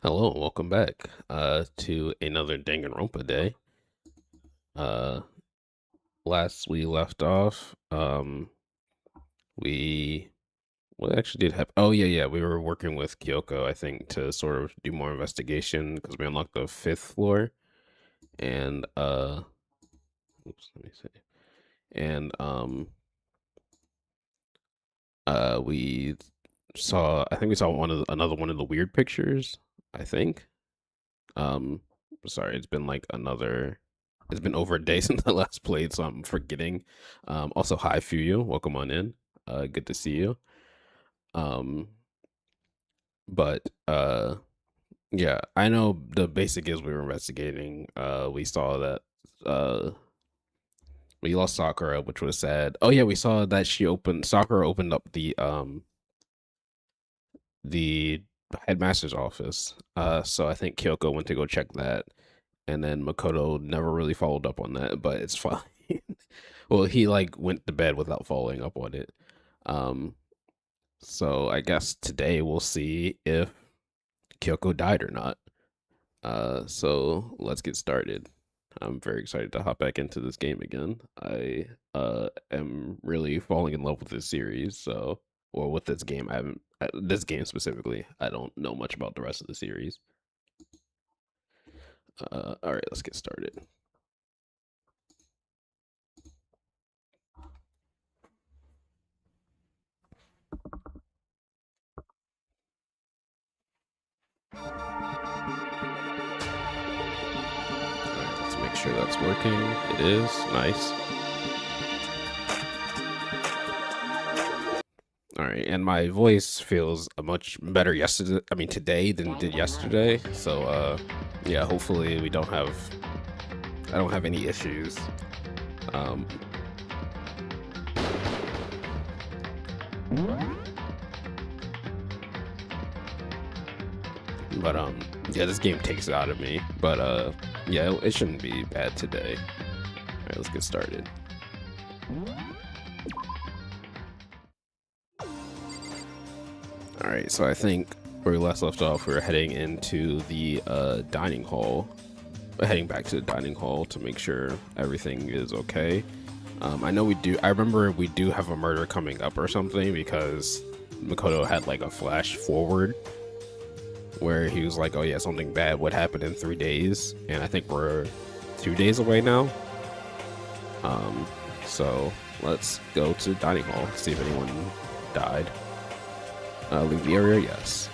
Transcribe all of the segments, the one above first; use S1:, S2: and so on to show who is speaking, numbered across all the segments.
S1: Hello, welcome back to another Danganronpa day. Uh Last we left off, we what actually did happen? Oh yeah, we were working with Kyoko, I think, to sort of do more investigation because we unlocked the fifth floor and oops, let me see. And we saw I think we saw another one of the weird pictures, I think. Um, Sorry, it's been over a day since I last played, so I'm forgetting. Also, hi Fuyu, welcome on in. Good to see you. Um, but yeah, I know the basic is we were investigating. We saw that uh we lost Sakura, which was sad. Oh yeah, we saw that Sakura opened up the headmaster's office. So I think Kyoko went to go check that, and then Makoto never really followed up on that, but it's fine. Well, he like went to bed without following up on it. Um, so I guess today we'll see if Kyoko died or not. So let's get started. I'm very excited to hop back into this game again. I am really falling in love with this series, so or with this game. I haven't this game specifically. I don't know much about the rest of the series. All right, let's get started. All right, let's make sure that's working. It is nice. All right, and my voice feels much better yesterday. I mean, today than it did yesterday. So, yeah, hopefully I don't have any issues. Um, but yeah, this game takes it out of me. But yeah, it shouldn't be bad today. All right, let's get started. All right, so I think where we last left off, we were heading into the dining hall. We're heading back to the dining hall to make sure everything is okay. I know we do. I remember we do have a murder coming up or something because Makoto had like a flash forward where he was like, "Oh yeah, something bad would happen in 3 days," and I think we're 2 days away now. So let's go to the dining hall see if anyone died. Leave the area, yes.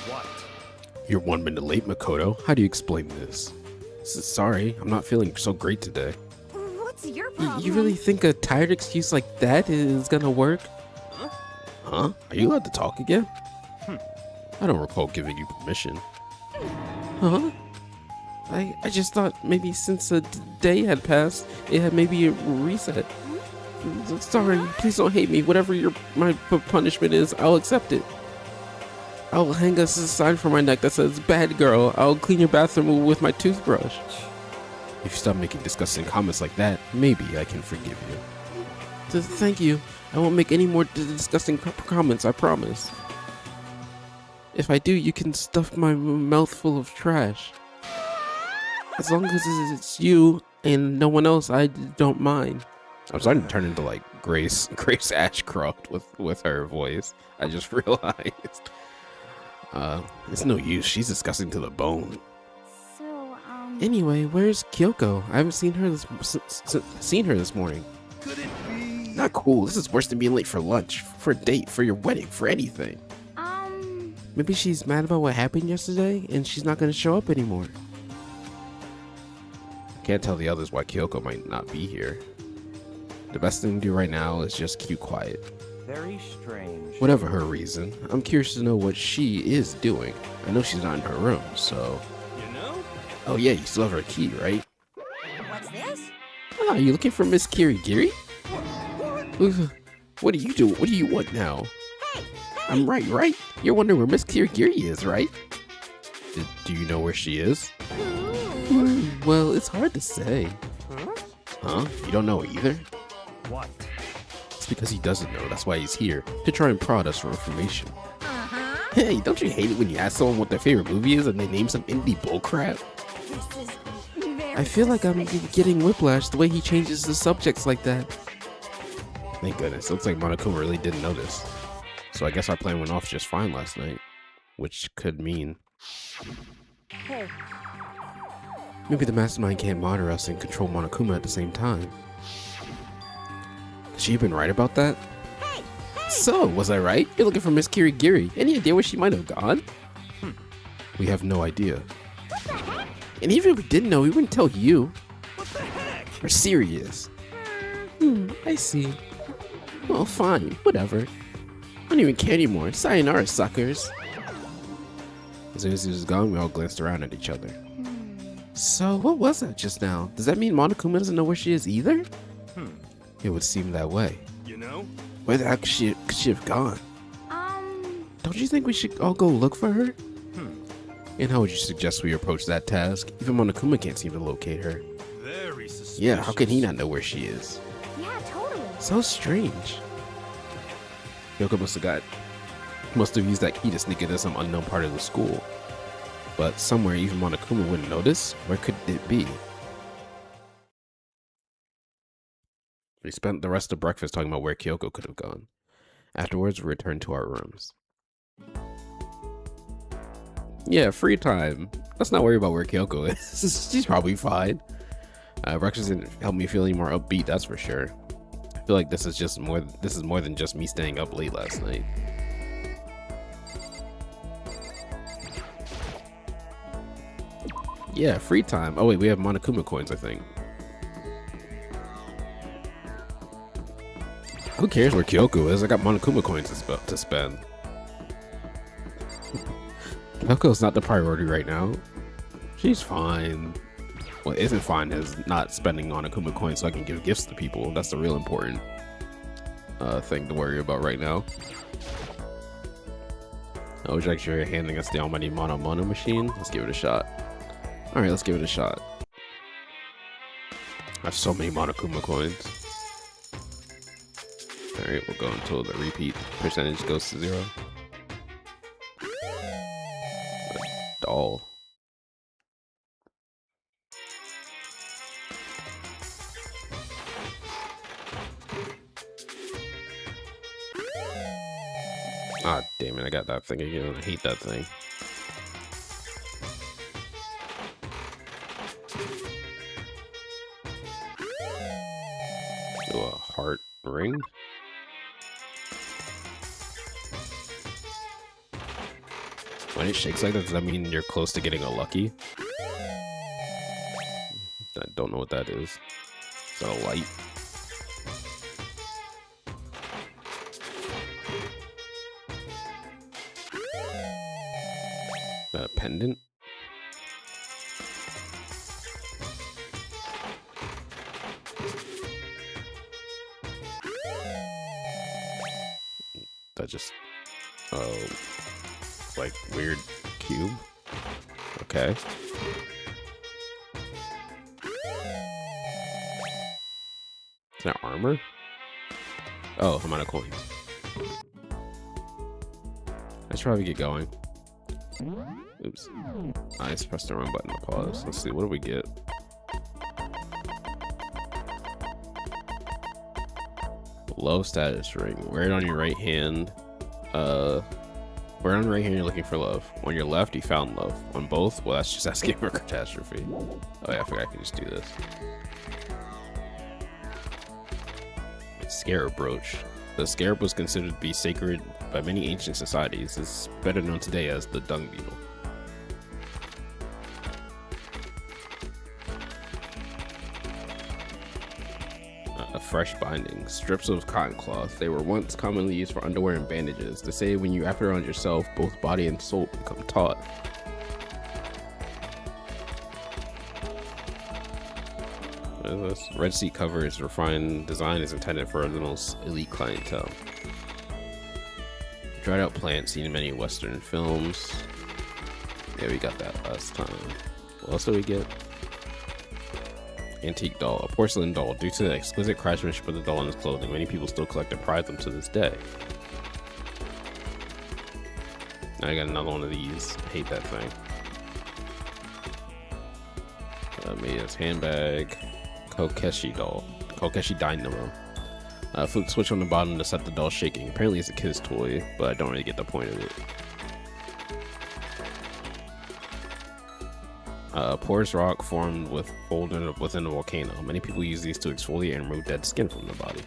S2: What?
S1: You're 1 minute late, Makoto. How do you explain this? Sorry, I'm not feeling so great today.
S3: What's your problem?
S1: You really think a tired excuse like that is gonna work?
S2: Huh?
S1: Huh? Are you allowed to talk again?
S2: Hmm.
S1: I don't recall giving you permission. Huh? I just thought maybe since a day had passed, it had maybe a reset. Sorry, please don't hate me. Whatever my punishment is, I'll accept it. I'll hang us a sign from my neck that says "Bad Girl." I'll clean your bathroom with my toothbrush. If you stop making disgusting comments like that, maybe I can forgive you. Thank you. I won't make any more disgusting comments, I promise. If I do, you can stuff my mouth full of trash. As long as it's you and no one else, I don't mind. I'm starting to turn into like Grace Ashcroft with her voice. I just realized. It's no use. She's disgusting to the bone.
S3: So,
S1: Anyway, where's Kyoko? I haven't seen her this morning.
S2: Could it be?
S1: Not cool. This is worse than being late for lunch, for a date, for your wedding, for anything. Maybe she's mad about what happened yesterday, and she's not gonna show up anymore. I can't tell the others why Kyoko might not be here. The best thing to do right now is just keep quiet.
S2: Very strange.
S1: Whatever her reason, I'm curious to know what she is doing. I know she's not in her room, so...
S2: You know?
S1: Oh yeah, you still have her key, right?
S3: what's this?
S1: Ah, you looking for Miss Kirigiri? What do you do? What do you want now? I'm right? You're wondering where Miss Kirigiri is, right? Do you know where she is?
S3: Ooh.
S1: Well, it's hard to say. Huh? You don't know either?
S2: What?
S1: It's because he doesn't know. That's why he's here. To try and prod us for information.
S3: Uh-huh.
S1: Hey, don't you hate it when you ask someone what their favorite movie is and they name some indie bullcrap?
S3: This is very
S1: I feel like I'm
S3: suspicious.
S1: getting whiplash the way he changes the subjects like that. Thank goodness. Looks like Monokuma really didn't notice. So I guess our plan went off just fine last night. Which could mean
S3: Hey,
S1: maybe the mastermind can't monitor us and control Monokuma at the same time. Has she been right about that?
S3: hey,
S1: So, was I right? You're looking for Miss Kirigiri. Any idea where she might have gone? We have no idea. And even if we didn't know, we wouldn't tell you.
S2: What the heck?
S1: We're serious. I see. Well, fine. Whatever. I don't even care anymore. Sayonara, suckers. As soon as he was gone, we all glanced around at each other. So, what was that just now? Does that mean Monokuma doesn't know where she is either? It would seem that way.
S2: You know?
S1: Where the heck could she have gone? Don't you think we should all go look for her? And how would you suggest we approach that task? Even Monokuma can't seem to locate her.
S2: Very suspicious.
S1: Yeah, how can he not know where she is?
S3: yeah, totally.
S1: So strange. Yoko must have used that key to sneak into some unknown part of the school. But somewhere even Monokuma wouldn't notice? Where could it be? We spent the rest of breakfast talking about where Kyoko could have gone. Afterwards, we returned to our rooms. Yeah, free time. Let's not worry about where Kyoko is. She's probably fine. Breakfast didn't help me feel any more upbeat, that's for sure. I feel like this is more than just me staying up late last night. Yeah, free time. Oh wait, we have Monokuma coins, I think. Who cares where Kyoko is? I got Monokuma coins to spend. Kyoko's not the priority right now. She's fine. What isn't fine is not spending Monokuma coins so I can give gifts to people. That's the real important thing to worry about right now. Oh, would you like to show your handing us the almighty Mono Mono machine? Let's give it a shot. Alright, let's give it a shot. I have so many Monokuma coins. Alright, we'll go until the repeat percentage goes to 0. A doll. Ah, damn it, I got that thing again. I hate that thing. Oh, a heart ring? When it shakes like that, does that mean you're close to getting a lucky? I don't know what that is. Is that a light? Is that a pendant? That just... oh... like weird cube. Okay. Is that armor? Oh, amount of coins. I should probably get going. Oops. I just pressed the wrong button to pause. Let's see, what do we get? Low status ring. Wear it on your right hand. Wear it on the right hand, you're looking for love. On your left, you found love. On both, well, that's just asking for catastrophe. Oh yeah, I forgot I can just do this. Scarab brooch. The scarab was considered to be sacred by many ancient societies. It's better known today as the dung beetle. A fresh binding. Strips of cotton cloth. They were once commonly used for underwear and bandages. They say when you wrap it around yourself, both body and soul become taut. This red seat cover is refined design is intended for the most elite clientele. Dried out plant seen in many Western films. Yeah, we got that last time. What else do we get? Antique doll. A porcelain doll. Due to the exquisite craftsmanship of the doll and its clothing, many people still collect and prize them to this day. Now I got another one of these. I hate that thing. Made his handbag. Kokeshi doll. Kokeshi Dynamo. Flip switch on the bottom to set the doll shaking. Apparently it's a kid's toy, but I don't really get the point of it. Porous rock formed with within a volcano. Many people use these to exfoliate and remove dead skin from the body.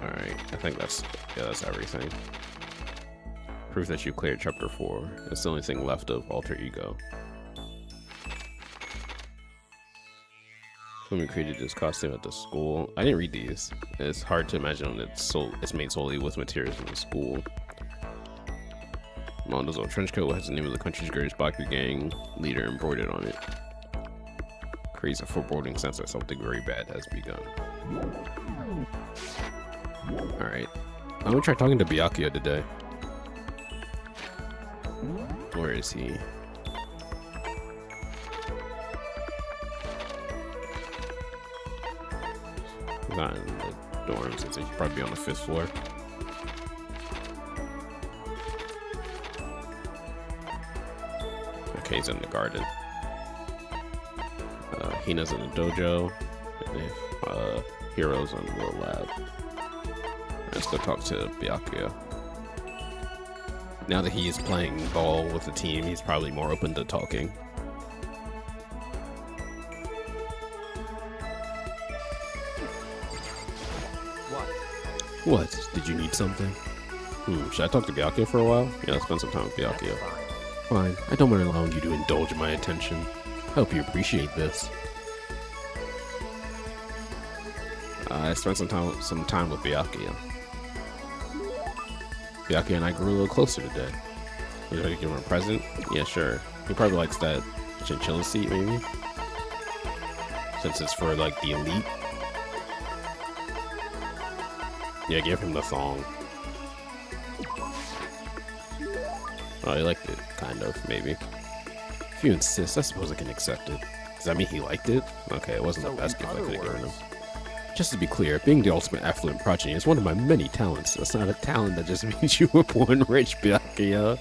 S1: Alright, I think that's everything. Proof that you cleared chapter 4. It's the only thing left of Alter Ego. When we created this costume at the school, I didn't read these. It's hard to imagine it's made solely with materials from the school. Mondo's old trench coat has the name of the country's greatest biker gang leader embroidered on it. Creates a foreboding sense that something very bad has begun. Alright. I'm gonna try talking to Byakuya today. Where is he? He's not in the dorms, so he's probably on the 5th floor. Okay, he's in the garden. Hina's in the dojo. And Hiro's in the lab. Let's go talk to Byakuya. Now that he is playing ball with the team, he's probably more open to talking. What? Did you need something? Should I talk to Byakuya for a while? Yeah, let's spend some time with Byakuya. Fine. I don't mind allowing you to indulge in my attention. I hope you appreciate this. I spent some time with Byakuya. Byakuya and I grew a little closer today. Would you like to give him a present? Yeah, sure. He probably likes that chinchilla seat, maybe? Since it's for, like, the elite. Yeah, give him the thong. Oh, he liked it, kind of, maybe. If you insist, I suppose I can accept it. Does that mean he liked it? Okay, it wasn't the best gift I could have given him. Just to be clear, being the ultimate affluent progeny is one of my many talents. That's not a talent that just means you were born rich, Byakuya.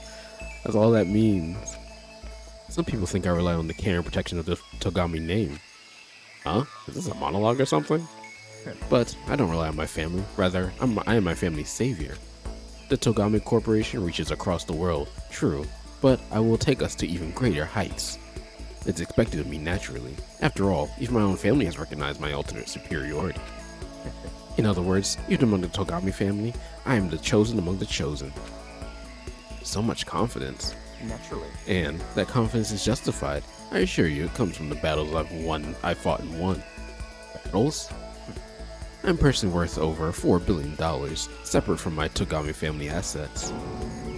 S1: That's all that means. Some people think I rely on the care and protection of the Togami name. Huh? Is this a monologue or something? But I don't rely on my family. Rather, I am my family's savior. The Togami Corporation reaches across the world, true, but I will take us to even greater heights. It's expected of me naturally. After all, even my own family has recognized my ultimate superiority. In other words, even among the Togami family, I am the chosen among the chosen. So much confidence.
S4: Naturally. And
S1: that confidence is justified. I assure you, it comes from the battles I fought and won. Battles? I'm personally worth over $4 billion, separate from my Togami family assets.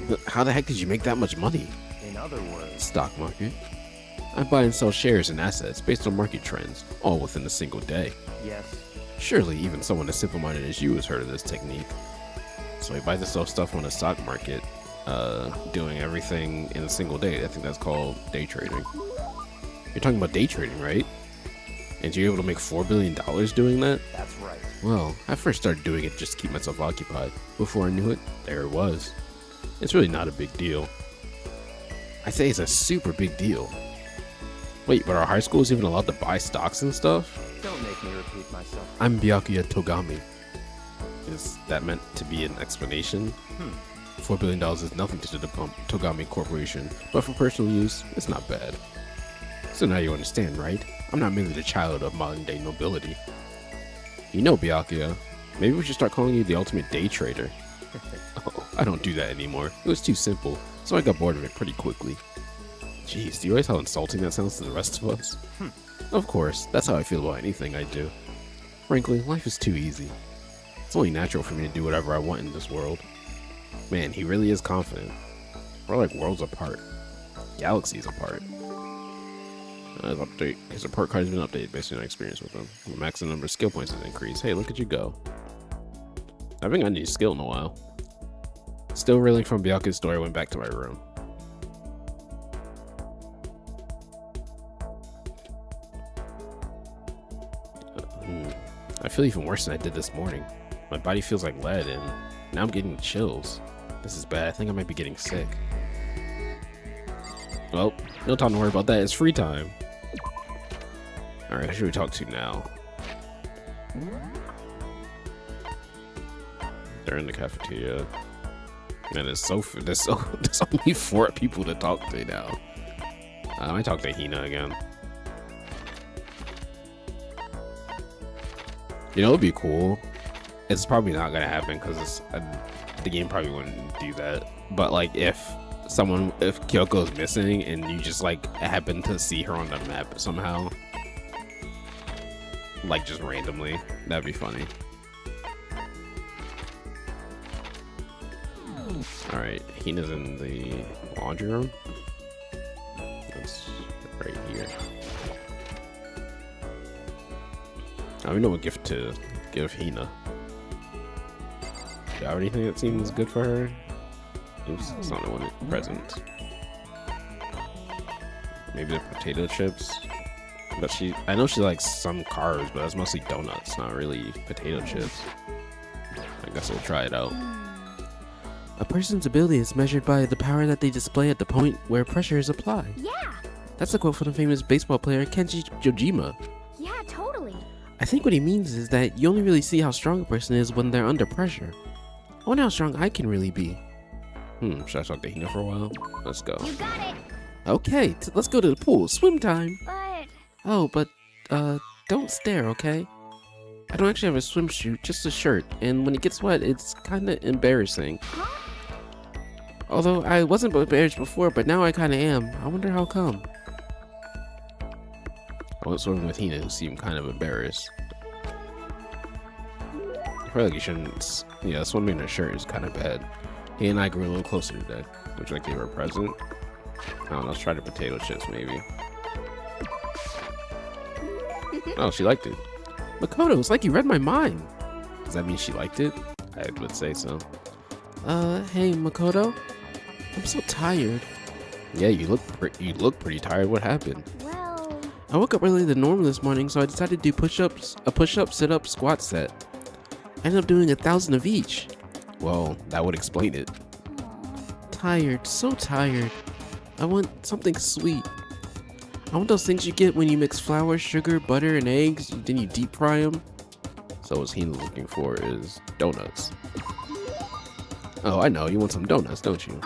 S1: But how the heck did you make that much money?
S4: In other words,
S1: stock market. I buy and sell shares and assets based on market trends, all within a single day.
S4: yes.
S1: Surely even someone as simple-minded as you has heard of this technique. So I buy and sell stuff on the stock market, doing everything in a single day. I think that's called day trading. You're talking about day trading, right? And you're able to make $4 billion doing that?
S4: That's right.
S1: Well, I first started doing it just to keep myself occupied. Before I knew it, there it was. It's really not a big deal. I say it's a super big deal. Wait, but are high schools even allowed to buy stocks and stuff?
S4: Don't make me repeat myself.
S1: I'm Byakuya Togami. Is that meant to be an explanation? $4 billion is nothing to the Togami Corporation, but for personal use, it's not bad. So now you understand, right? I'm not merely the child of modern-day nobility. You know, Byakuya, maybe we should start calling you the ultimate day trader. Oh, I don't do that anymore. It was too simple, so I got bored of it pretty quickly. Jeez, do you realize how insulting that sounds to the rest of us? Of course, that's how I feel about anything I do. Frankly, life is too easy. It's only natural for me to do whatever I want in this world. Man, he really is confident. We're like worlds apart. Galaxies apart. Update. His report card has been updated based on my experience with him. The maximum number of skill points has increased. Hey, look at you go. I haven't got any skill in a while. Still reeling from Byaku's story, I went back to my room. I feel even worse than I did this morning. My body feels like lead and now I'm getting chills. This is bad. I think I might be getting sick. Well, no time to worry about that. It's free time. Alright, who should we talk to now? They're in the cafeteria. Man, there's only 4 people to talk to now. I might talk to Hina again. You know, it'd be cool. It's probably not gonna happen because the game probably wouldn't do that. But like, if Kyoko's missing and you just like happen to see her on the map somehow, like just randomly, that'd be funny. All right, Hina's in the laundry room. That's right here. I don't even know what gift to give Hina. Do you have anything that seems good for her? Oops, it's not one present. Maybe the potato chips. But I know she likes some carbs, but that's mostly donuts, not really potato chips. I guess we'll try it out.
S5: A person's ability is measured by the power that they display at the point where pressure is applied.
S3: Yeah.
S5: That's a quote from the famous baseball player Kenji Jojima.
S3: Yeah, totally.
S5: I think what he means is that you only really see how strong a person is when they're under pressure. I wonder how strong I can really be.
S1: Should I talk to Hina for a while? Let's go.
S3: You got it.
S5: Okay, let's go to the pool. Swim time.
S3: But
S5: Oh, but, don't stare, okay? I don't actually have a swimsuit, just a shirt, and when it gets wet, it's kinda embarrassing. Although I wasn't embarrassed before, but now I kinda am. I wonder how come.
S1: I went swimming with Hina, who seemed kind of embarrassed. I feel like you shouldn't. Yeah, swimming in a shirt is kind of bad. He and I grew a little closer today. Would you like to give her a present? I don't know, let's try the potato chips maybe. Oh, she liked it.
S5: Makoto, it's like you read my mind.
S1: Does that mean she liked it? I would say so.
S5: Hey, Makoto. I'm so tired.
S1: Yeah, you look pretty tired. What happened?
S3: well,
S5: I woke up earlier than normal this morning, so I decided to do a push-up, sit-up, squat set. I ended up doing 1,000 of each.
S1: Well, that would explain it.
S5: Tired, so tired. I want something sweet. I want those things you get when you mix flour, sugar, butter, and eggs, then you deep fry them.
S1: So what Hina looking for is donuts. Oh, I know. You want some donuts, don't you?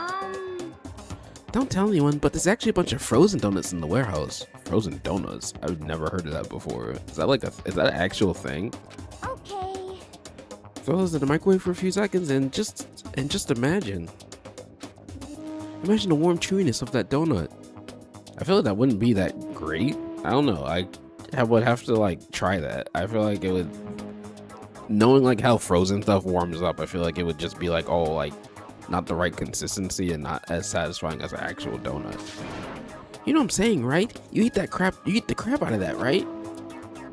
S5: Don't tell anyone, but there's actually a bunch of frozen donuts in the warehouse.
S1: Frozen donuts? I've never heard of that before. Is that is that an actual thing?
S3: okay.
S5: Throw those in the microwave for a few seconds and just imagine. Imagine the warm chewiness of that donut.
S1: I feel like that wouldn't be that great. I don't know. I would have to like try that. I feel like it would, knowing like how frozen stuff warms up, I feel like it would just be like, oh, like not the right consistency and not as satisfying as an actual donut.
S5: You know what I'm saying, right? You eat the crap out of that, right?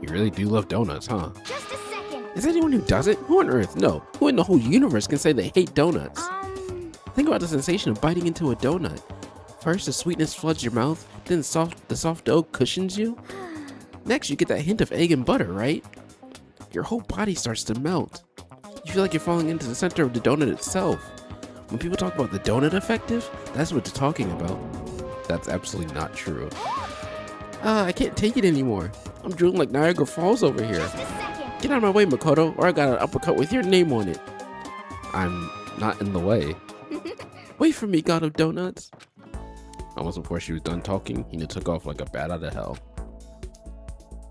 S1: You really do love donuts, huh?
S3: Just a second.
S5: Is there anyone who doesn't? Who on earth? No. Who in the whole universe can say they hate donuts? Think about the sensation of biting into a donut. First, the sweetness floods your mouth, then the soft dough cushions you. Next, you get that hint of egg and butter, right? Your whole body starts to melt. You feel like you're falling into the center of the donut itself. When people talk about the donut effective, that's what they're talking about.
S1: That's absolutely not true.
S5: I can't take it anymore. I'm drooling like Niagara Falls over here.
S3: Just a second.
S5: Get out of my way, Makoto, or I got an uppercut with your name on it.
S1: I'm not in the way.
S5: Wait for me, God of Donuts.
S1: Almost before she was done talking, Hina took off like a bat out of hell.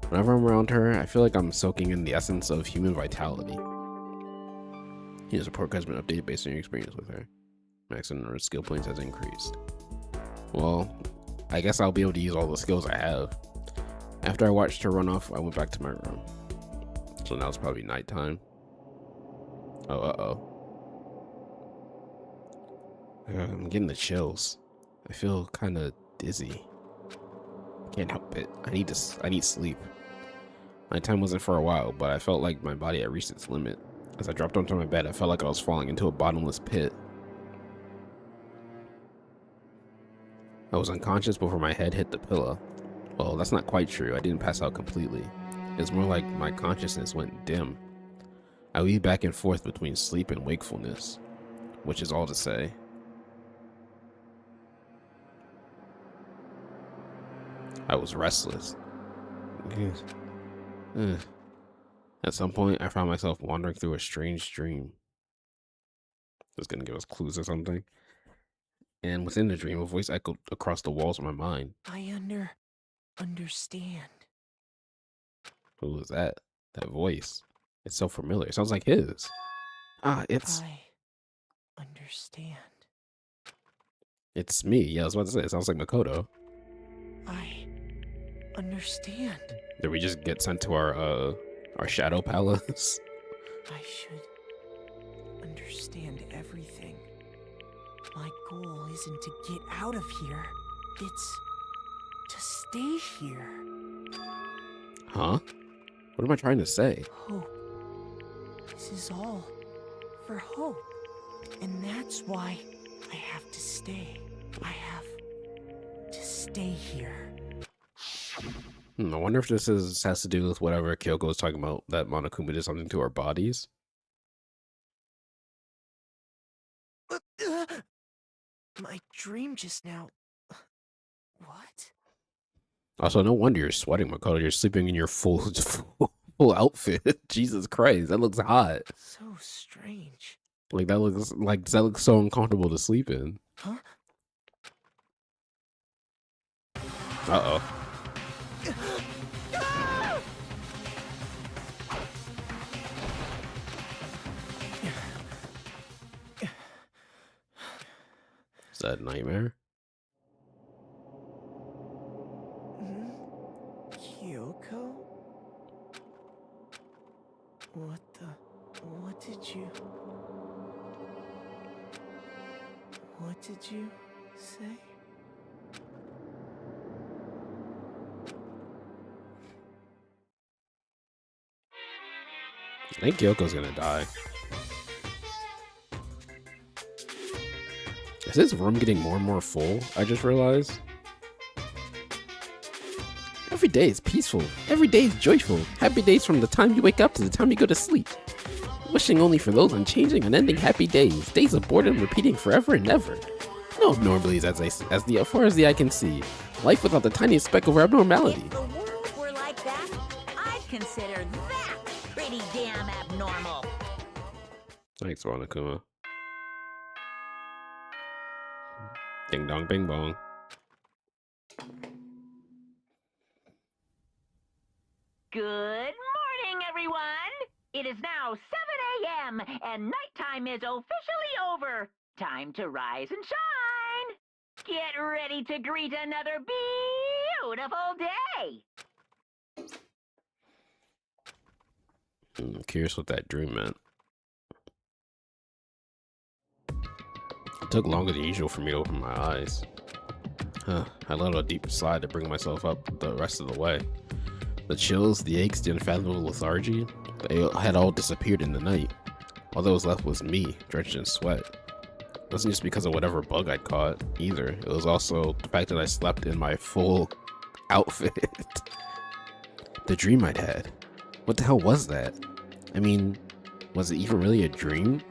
S1: Whenever I'm around her, I feel like I'm soaking in the essence of human vitality. Hina's report has been updated based on your experience with her. Max number of skill points has increased. Well, I guess I'll be able to use all the skills I have. After I watched her run off, I went back to my room. So now it's probably nighttime. Oh, I'm getting the chills. I feel kind of dizzy. Can't help it. I need sleep. Nighttime wasn't for a while, but I felt like my body had reached its limit.
S5: As I dropped onto my bed, I felt like I was falling into a bottomless pit. I was unconscious before my head hit the pillow. Well, that's not quite true. I didn't pass out completely. It's more like my consciousness went dim. I weaved back and forth between sleep and wakefulness, which is all to say. I was restless. At some point, I found myself wandering through a strange dream. It's gonna give us clues or something. And within the dream, a voice echoed across the walls of my mind.
S6: I understand.
S5: Who was that? That voice. It's so familiar. It sounds like his. It's
S6: I understand.
S5: it's me. Yeah, I was about to say, it sounds like Makoto.
S6: I understand.
S5: Did we just get sent to our shadow palace?
S6: I should understand everything. My goal isn't to get out of here. It's to stay here.
S5: Huh? What am I trying to say?
S6: Hope. This is all for hope. And that's why I have to stay. I have to stay here.
S5: I wonder if this has to do with whatever Kyoko was talking about, that Monokuma did something to our bodies.
S6: My dream just now. What?
S5: Also, no wonder you're sweating, Makoto. You're sleeping in your full outfit. Jesus Christ, that looks hot.
S6: So strange.
S5: Like does that look so uncomfortable to sleep in?
S6: Huh?
S5: Uh-oh. Is that a nightmare?
S6: Kyoko? What did you say?
S5: I think Kyoko's gonna die. Is this room getting more and more full? I just realized. Every day is peaceful. Every day is joyful. Happy days from the time you wake up to the time you go to sleep. Wishing only for those unchanging, unending happy days. Days of boredom repeating forever and ever. No abnormalities as far as the eye can see. Life without the tiniest speck of abnormality.
S7: If the world were like that, I'd consider that pretty damn abnormal.
S5: Thanks, Monokuma. Ding dong, bing bong.
S7: Good morning, everyone. It is now 7 a.m. and nighttime is officially over. Time to rise and shine. Get ready to greet another beautiful day.
S5: I'm curious what that dream meant. It took longer than usual for me to open my eyes. I let out a deep sigh to bring myself up the rest of the way. The chills, the aches, the unfathomable lethargy, they had all disappeared in the night. All that was left was me, drenched in sweat. It wasn't just because of whatever bug I'd caught, either. It was also the fact that I slept in my full outfit. The dream I'd had. What the hell was that? I mean, was it even really a dream?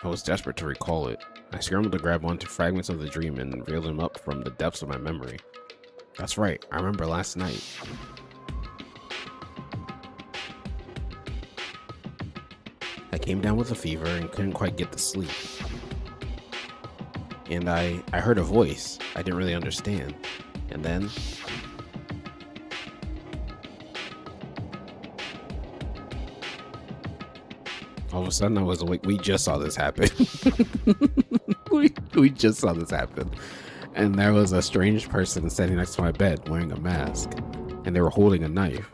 S5: I was desperate to recall it. I scrambled to grab onto fragments of the dream and reel them up from the depths of my memory. That's right, I remember last night. I came down with a fever and couldn't quite get to sleep. And I heard a voice I didn't really understand. And then all of a sudden I was awake. We just saw this happen. we just saw this happen. And there was a strange person standing next to my bed wearing a mask. And they were holding a knife.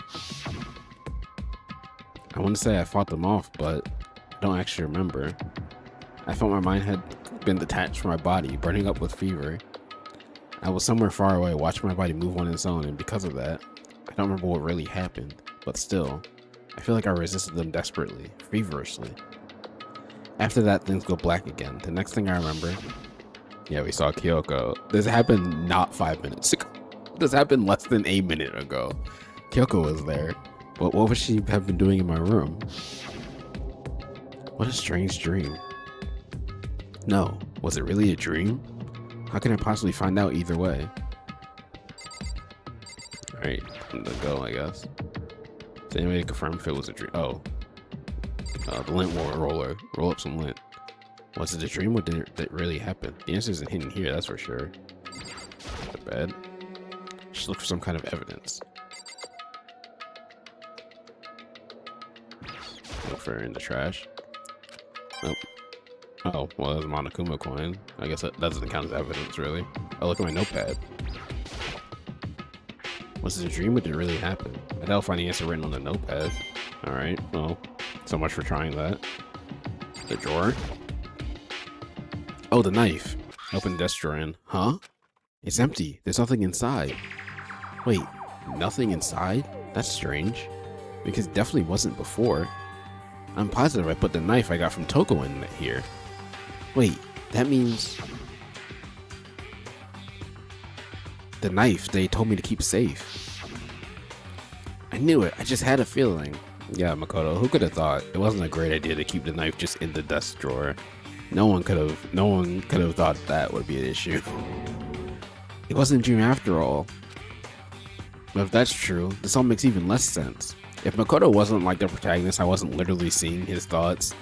S5: I want to say I fought them off, but I don't actually remember. I felt my mind had been detached from my body, burning up with fever. I was somewhere far away, watching my body move on its own, and because of that, I don't remember what really happened. But still, I feel like I resisted them desperately, feverishly. After that, things go black again. The next thing I remember, yeah, we saw Kyoko. This happened not 5 minutes ago. This happened less than a minute ago. Kyoko was there. But what would she have been doing in my room? What a strange dream. No, was it really a dream? How can I possibly find out either way? Alright, I'm gonna go, I guess. Is anybody confirm if it was a dream? Oh. The lint roller. Roll up some lint. Was it a dream or did it really happen? The answer isn't hidden here, that's for sure. The bed. Just look for some kind of evidence. Look for it in the trash. Nope. Oh, well, there's a Monokuma coin. I guess that doesn't count as evidence, really. Oh, look at my notepad. Was it a dream or did it really happen? I doubt I'll find the answer written on the notepad. Alright, well, so much for trying that. The drawer. Oh, the knife. Open the desk drawer in. Huh? It's empty. There's nothing inside. Wait, nothing inside? That's strange. Because it definitely wasn't before. I'm positive I put the knife I got from Toko in here. Wait, that means... the knife they told me to keep safe. I knew it. I just had a feeling. Yeah, Makoto, who could have thought? It wasn't a great idea to keep the knife just in the desk drawer. No one could have thought that would be an issue. It wasn't a dream after all. But if that's true, this all makes even less sense. If Makoto wasn't like the protagonist, I wasn't literally seeing his thoughts,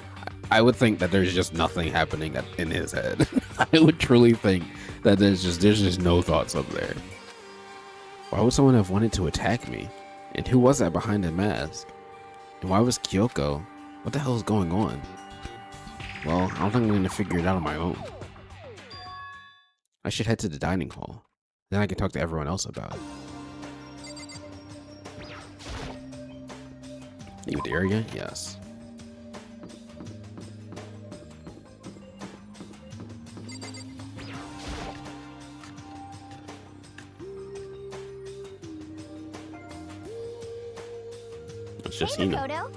S5: I would think that there's just nothing happening in his head. I would truly think that there's just no thoughts up there. Why would someone have wanted to attack me? And who was that behind the mask? And why was Kyoko? What the hell is going on? Well, I don't think I'm going to figure it out on my own. I should head to the dining hall. Then I can talk to everyone else about it. You there again? Yes. It's just
S3: Hey,
S5: Hina.
S3: Makoto.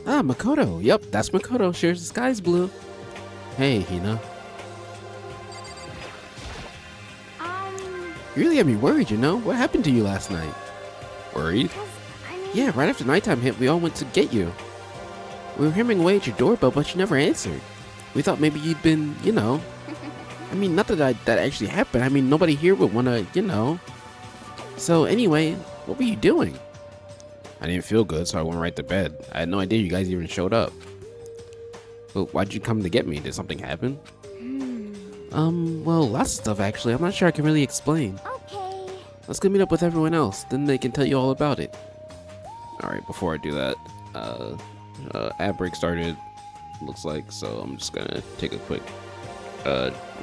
S5: Ah, Makoto. Yep, that's Makoto. Shares the sky's blue. Hey, Hina. You really had me worried, you know? What happened to you last night? Worried?
S3: Because, I mean...
S5: Yeah, right after nighttime hit, we all went to get you. We were hammering away at your doorbell, but you never answered. We thought maybe you'd been, you know... I mean, not that that actually happened. I mean, nobody here would want to, you know... So, anyway, what were you doing? I didn't feel good, so I went right to bed. I had no idea you guys even showed up. But why'd you come to get me? Did something happen? Well, lots of stuff, actually. I'm not sure I can really explain.
S3: Okay.
S5: Let's go meet up with everyone else, then they can tell you all about it. Alright, before I do that, ad break started, looks like, so I'm just gonna take a quick,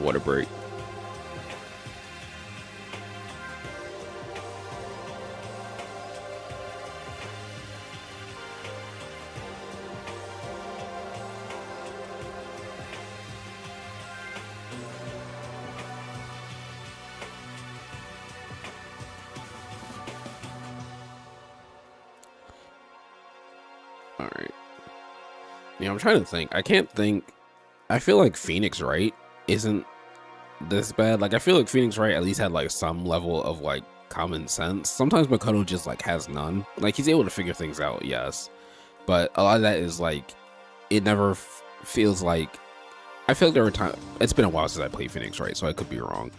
S5: water break. Alright. Yeah, I'm trying to think. I can't think. I feel like Phoenix Wright isn't this bad. Like, I feel like Phoenix Wright at least had like some level of like common sense. Sometimes Makoto just like has none. Like, he's able to figure things out, yes. But a lot of that is like, it never feels like. I feel like there were times. It's been a while since I played Phoenix Wright, so I could be wrong.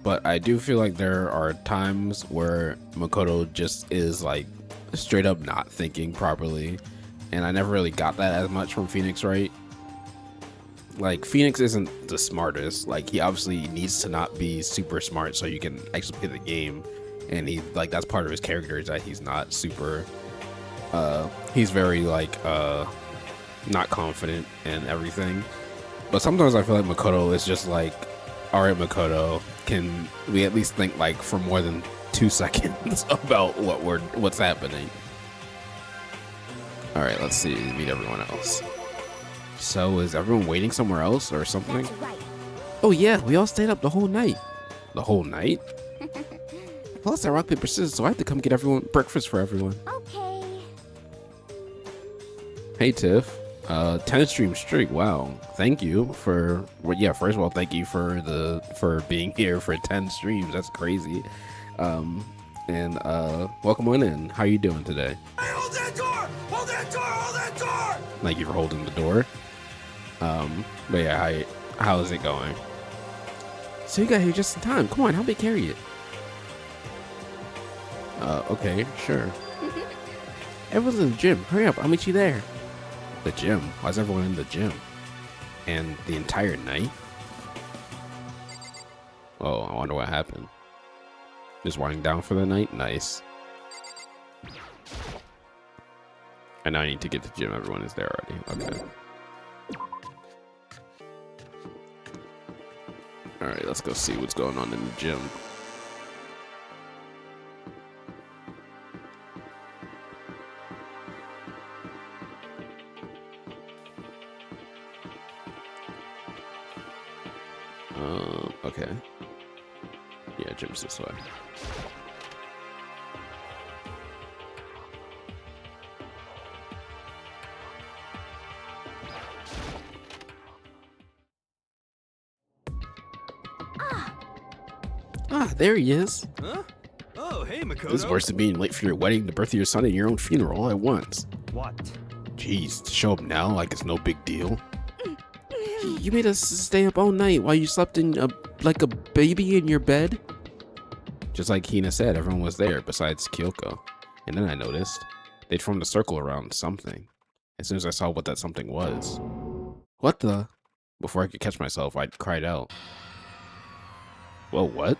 S5: But I do feel like there are times where Makoto just is like straight up not thinking properly. And I never really got that as much from Phoenix Wright. Like, Phoenix isn't the smartest. Like, he obviously needs to not be super smart so you can actually play the game. And he, like, that's part of his character, is that he's not super, he's very, like, not confident and everything. But sometimes I feel like Makoto is just like, all right, Makoto, can we at least think, like, for more than 2 seconds about what's happening? All right, let's see, meet everyone else. So is everyone waiting somewhere else or something?
S3: That's right.
S5: Oh yeah, we all stayed up the whole night. The whole night? Plus I rock, paper, scissors, so I have to come get everyone breakfast for everyone.
S3: Okay.
S1: Hey Tiff, 10 stream streak. Wow, thank you for. Well, yeah, first of all, thank you for being here for 10 streams. That's crazy. And welcome on in. How you doing today?
S2: Hey, hold that door! Hold that door! Hold that door!
S1: Thank you for holding the door. But yeah, how is it going?
S5: So you got here just in time. Come on, help me carry it.
S1: Okay, sure.
S5: Everyone's in the gym. Hurry up, I'll meet you there.
S1: The gym? Why's everyone in the gym? And the entire night? Oh, I wonder what happened. Just winding down for the night? Nice. And now I need to get to the gym. Everyone is there already. Okay. Alright, let's go see what's going on in the gym. Okay. Yeah, gym's this way.
S5: Ah, there he is.
S2: Huh? Oh, hey, Makoto.
S1: This is worse than being late for your wedding, the birth of your son, and your own funeral all at once.
S4: What?
S1: Jeez, to show up now like it's no big deal.
S5: You made us stay up all night while you slept in like a baby in your bed?
S1: Just like Hina said, everyone was there besides Kyoko. And then I noticed they'd formed a circle around something. As soon as I saw what that something was,
S5: What the?
S1: before I could catch myself, I cried out. Well, what?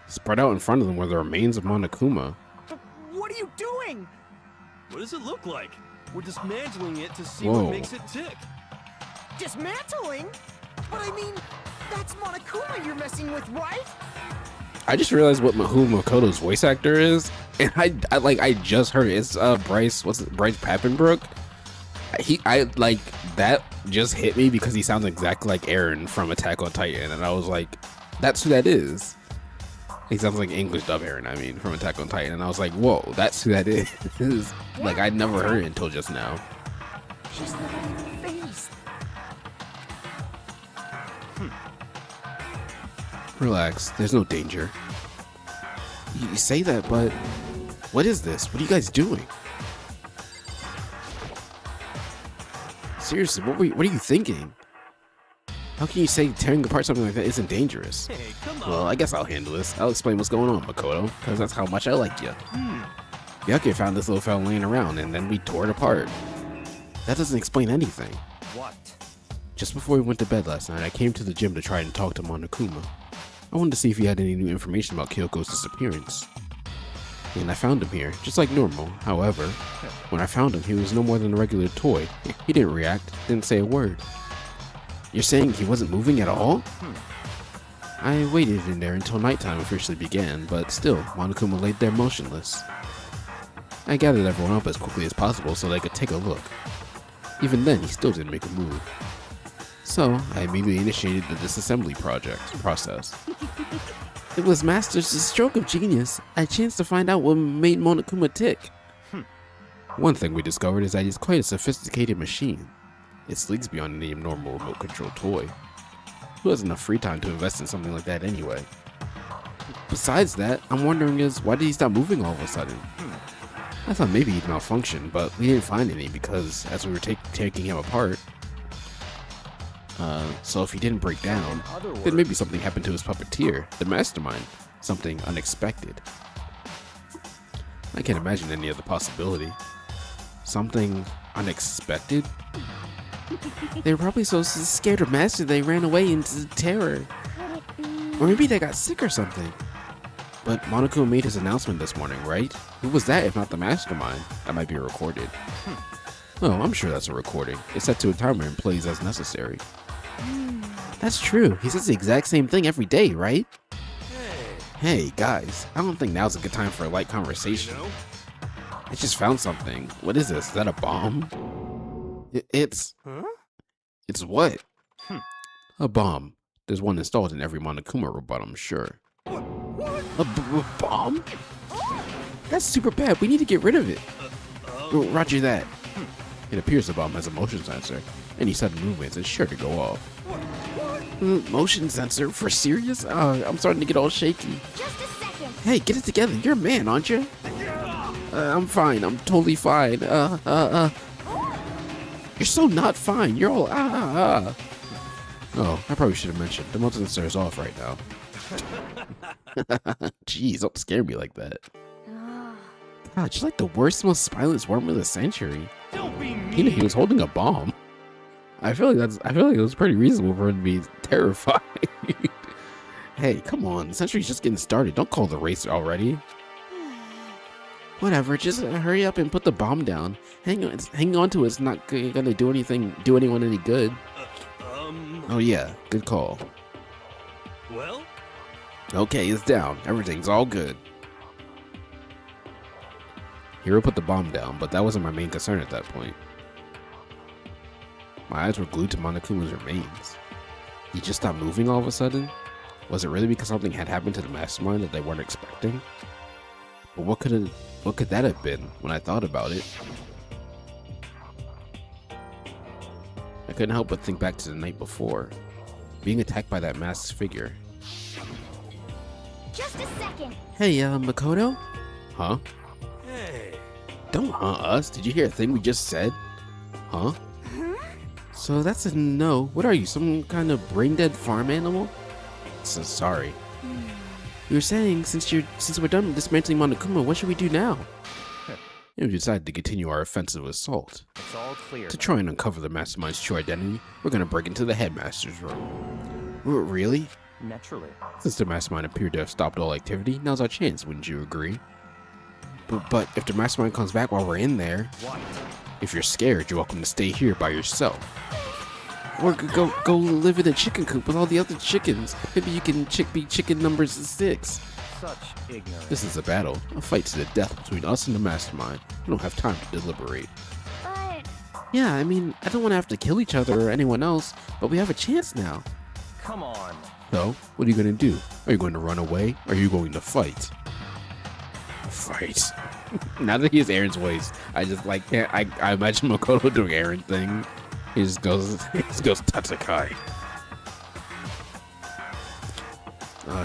S1: Spread out in front of them were the remains of Monokuma.
S6: What are you doing?
S2: What does it look like? We're dismantling it to see
S1: Whoa.
S2: what makes it tick.
S6: Dismantling? But I mean, that's Monokuma you're messing with, right?
S1: I just realized what who Makoto's voice actor is, and I just heard it. It's Bryce Papenbrook. I like that just hit me because he sounds exactly like Eren from Attack on Titan, and I was like, that's who that is. He sounds like English dub Eren, I mean, from Attack on Titan, and I was like, whoa, that's who that is. Like, I'd never heard it until just now.
S6: Just look at her face.
S1: Relax, there's no danger.
S5: You say that, but what is this? What are you guys doing? Seriously, what are you thinking? How can you say tearing apart something like that isn't dangerous?
S2: Hey, come on.
S1: Well, I guess I'll handle this. I'll explain what's going on, Makoto, because that's how much I like you. Byakuya found this little fella laying around, and then we tore it apart. That doesn't explain anything.
S4: What?
S1: Just before we went to bed last night, I came to the gym to try and talk to Monokuma. I wanted to see if he had any new information about Kyoko's disappearance. And I found him here, just like normal. However, when I found him, he was no more than a regular toy. He didn't react, didn't say a word. You're saying he wasn't moving at all? I waited in there until nighttime officially began, but still, Monokuma laid there motionless. I gathered everyone up as quickly as possible so they could take a look. Even then, he still didn't make a move. So, I immediately initiated the disassembly process.
S5: It was Master's stroke of genius. I chanced to find out what made Monokuma tick.
S1: One thing we discovered is that he's quite a sophisticated machine. It sleeks beyond any normal remote-controlled toy. Who has enough free time to invest in something like that anyway? Besides that, I'm wondering why did he stop moving all of a sudden? I thought maybe he'd malfunctioned, but we didn't find any because as we were taking him apart, so if he didn't break down, then maybe something happened to his puppeteer, the mastermind, something unexpected. I can't imagine any other possibility. Something unexpected?
S5: They were probably so scared of Master they ran away into terror.
S3: Could it be?
S5: Or maybe they got sick or something.
S1: But Monokuma made his announcement this morning, right? Who was that if not the mastermind? That might be recorded. Oh, I'm sure that's a recording. It's set to a timer and plays as necessary.
S5: That's true. He says the exact same thing every day, right?
S1: Hey, guys, I don't think now's a good time for a light conversation.
S2: You know?
S1: I just found something. What is this? Is that a bomb? It's...
S2: Huh?
S1: It's what? A bomb. There's one installed in every Monokuma robot, I'm sure.
S5: A bomb? That's super bad. We need to get rid of it. Roger that. It appears the bomb has a motion sensor. Any sudden movements is sure to go off. Motion sensor? For serious? I'm starting to get all shaky.
S3: Just a second.
S5: Hey, get it together. You're a man, aren't you? I'm fine. I'm totally fine. You're so not fine. You're all Oh, I probably should have mentioned. The motion sensor is off right now. Jeez, don't scare me like that. God, she's like the worst, most spineless worm of the century.
S2: Don't be mean.
S5: He was holding a bomb. I feel like it was pretty reasonable for him to be terrified. Hey, come on. The century's just getting started. Don't call the race already. Whatever, just hurry up and put the bomb down. Hang on to it's not gonna do anyone any good. Oh yeah, good call.
S2: Well?
S5: Okay, it's down. Everything's all good. Hiro put the bomb down, but that wasn't my main concern at that point. My eyes were glued to Monokuma's remains. He just stopped moving all of a sudden? Was it really because something had happened to the mastermind that they weren't expecting? But what could that have been when I thought about it? I couldn't help but think back to the night before, being attacked by that masked figure.
S3: Just a second.
S5: Hey, Makoto? Huh?
S2: Hey.
S5: Don't us. Did you hear a thing we just said? Huh? So that's a no. What are you, some kind of brain-dead farm animal? So sorry. You were saying, since we're done dismantling Monokuma, what should we do now? And we decided to continue our offensive assault.
S4: It's all clear.
S5: To try and uncover the mastermind's true identity, we're gonna break into the headmaster's room. Really?
S4: Naturally.
S5: Since the mastermind appeared to have stopped all activity, now's our chance, wouldn't you agree? But if the mastermind comes back while we're in there,
S4: What?
S5: if you're scared, you're welcome to stay here by yourself. Or go live in a chicken coop with all the other chickens. Maybe you can be chicken number 6.
S4: Such ignorance.
S5: This is a battle, a fight to the death between us and the mastermind. We don't have time to deliberate.
S3: But
S5: Yeah, I mean, I don't want to have to kill each other or anyone else, but we have a chance now.
S4: Come on.
S5: So, what are you going to do? Are you going to run away, or are you going to fight? Fight. Now that he has Aaron's voice, I just like, I imagine Makoto doing Aaron thing. He just goes Tatsukai.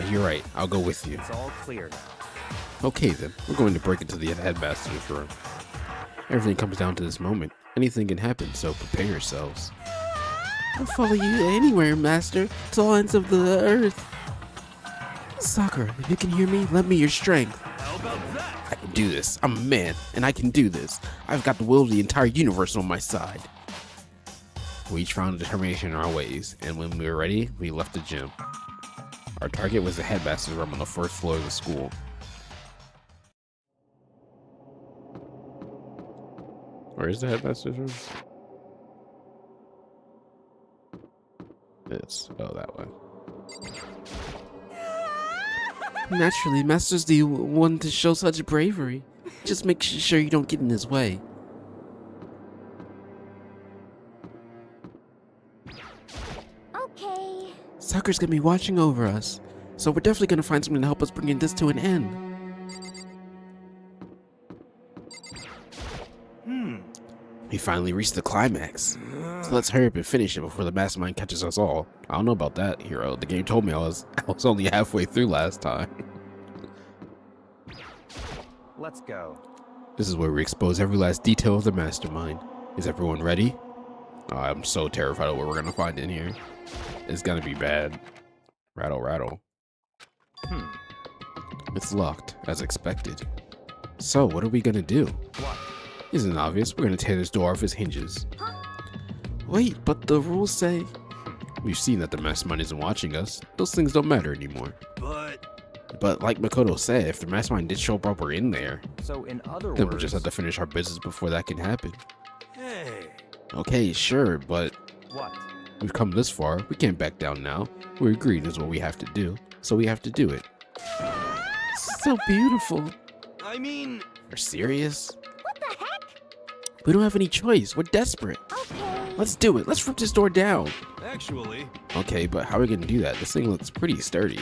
S5: You're right. I'll go with you.
S4: It's all clear now.
S5: Okay then, we're going to break into the headmaster's room. Everything comes down to this moment. Anything can happen, so prepare yourselves. I'll follow you anywhere, master, to all ends of the earth. Sakura, if you can hear me, lend me your strength.
S2: How about that?
S5: I can do this. I'm a man, and I can do this. I've got the will of the entire universe on my side. We each found determination in our ways, and when we were ready, we left the gym. Our target was the headmaster's room on the first floor of the school. Where is the headmaster's room? That way. Naturally, Master's the one to show such bravery. Just make sure you don't get in his way.
S3: okay.
S5: Sakura's gonna be watching over us, so we're definitely gonna find something to help us bring this to an end. We finally reached the climax. So let's hurry up and finish it before the mastermind catches us all. I don't know about that, Hiro. The game told me I was only halfway through last time.
S4: Let's go.
S5: This is where we expose every last detail of the mastermind. Is everyone ready? Oh, I'm so terrified of what we're gonna find in here. It's gonna be bad. Rattle, rattle. It's locked, as expected. So, what are we gonna do?
S4: What?
S5: Isn't it obvious? We're gonna tear this door off his hinges. Wait, but the rules say... We've seen that the mastermind isn't watching us. Those things don't matter anymore. But like Makoto said, if the mastermind did show up while we're in there,
S4: So in other
S5: then
S4: words,
S5: we'll just have to finish our business before that can happen.
S2: Hey.
S5: Okay, sure, but
S4: what?
S5: we've come this far. We can't back down now. We agreed is what we have to do, so we have to do it. So beautiful.
S2: I mean,
S5: We're serious?
S3: What the heck?
S5: We don't have any choice. We're desperate.
S3: Okay.
S5: Let's do it. Let's rip this door down.
S2: actually,
S5: Okay, but how are we gonna do that? This thing looks pretty sturdy.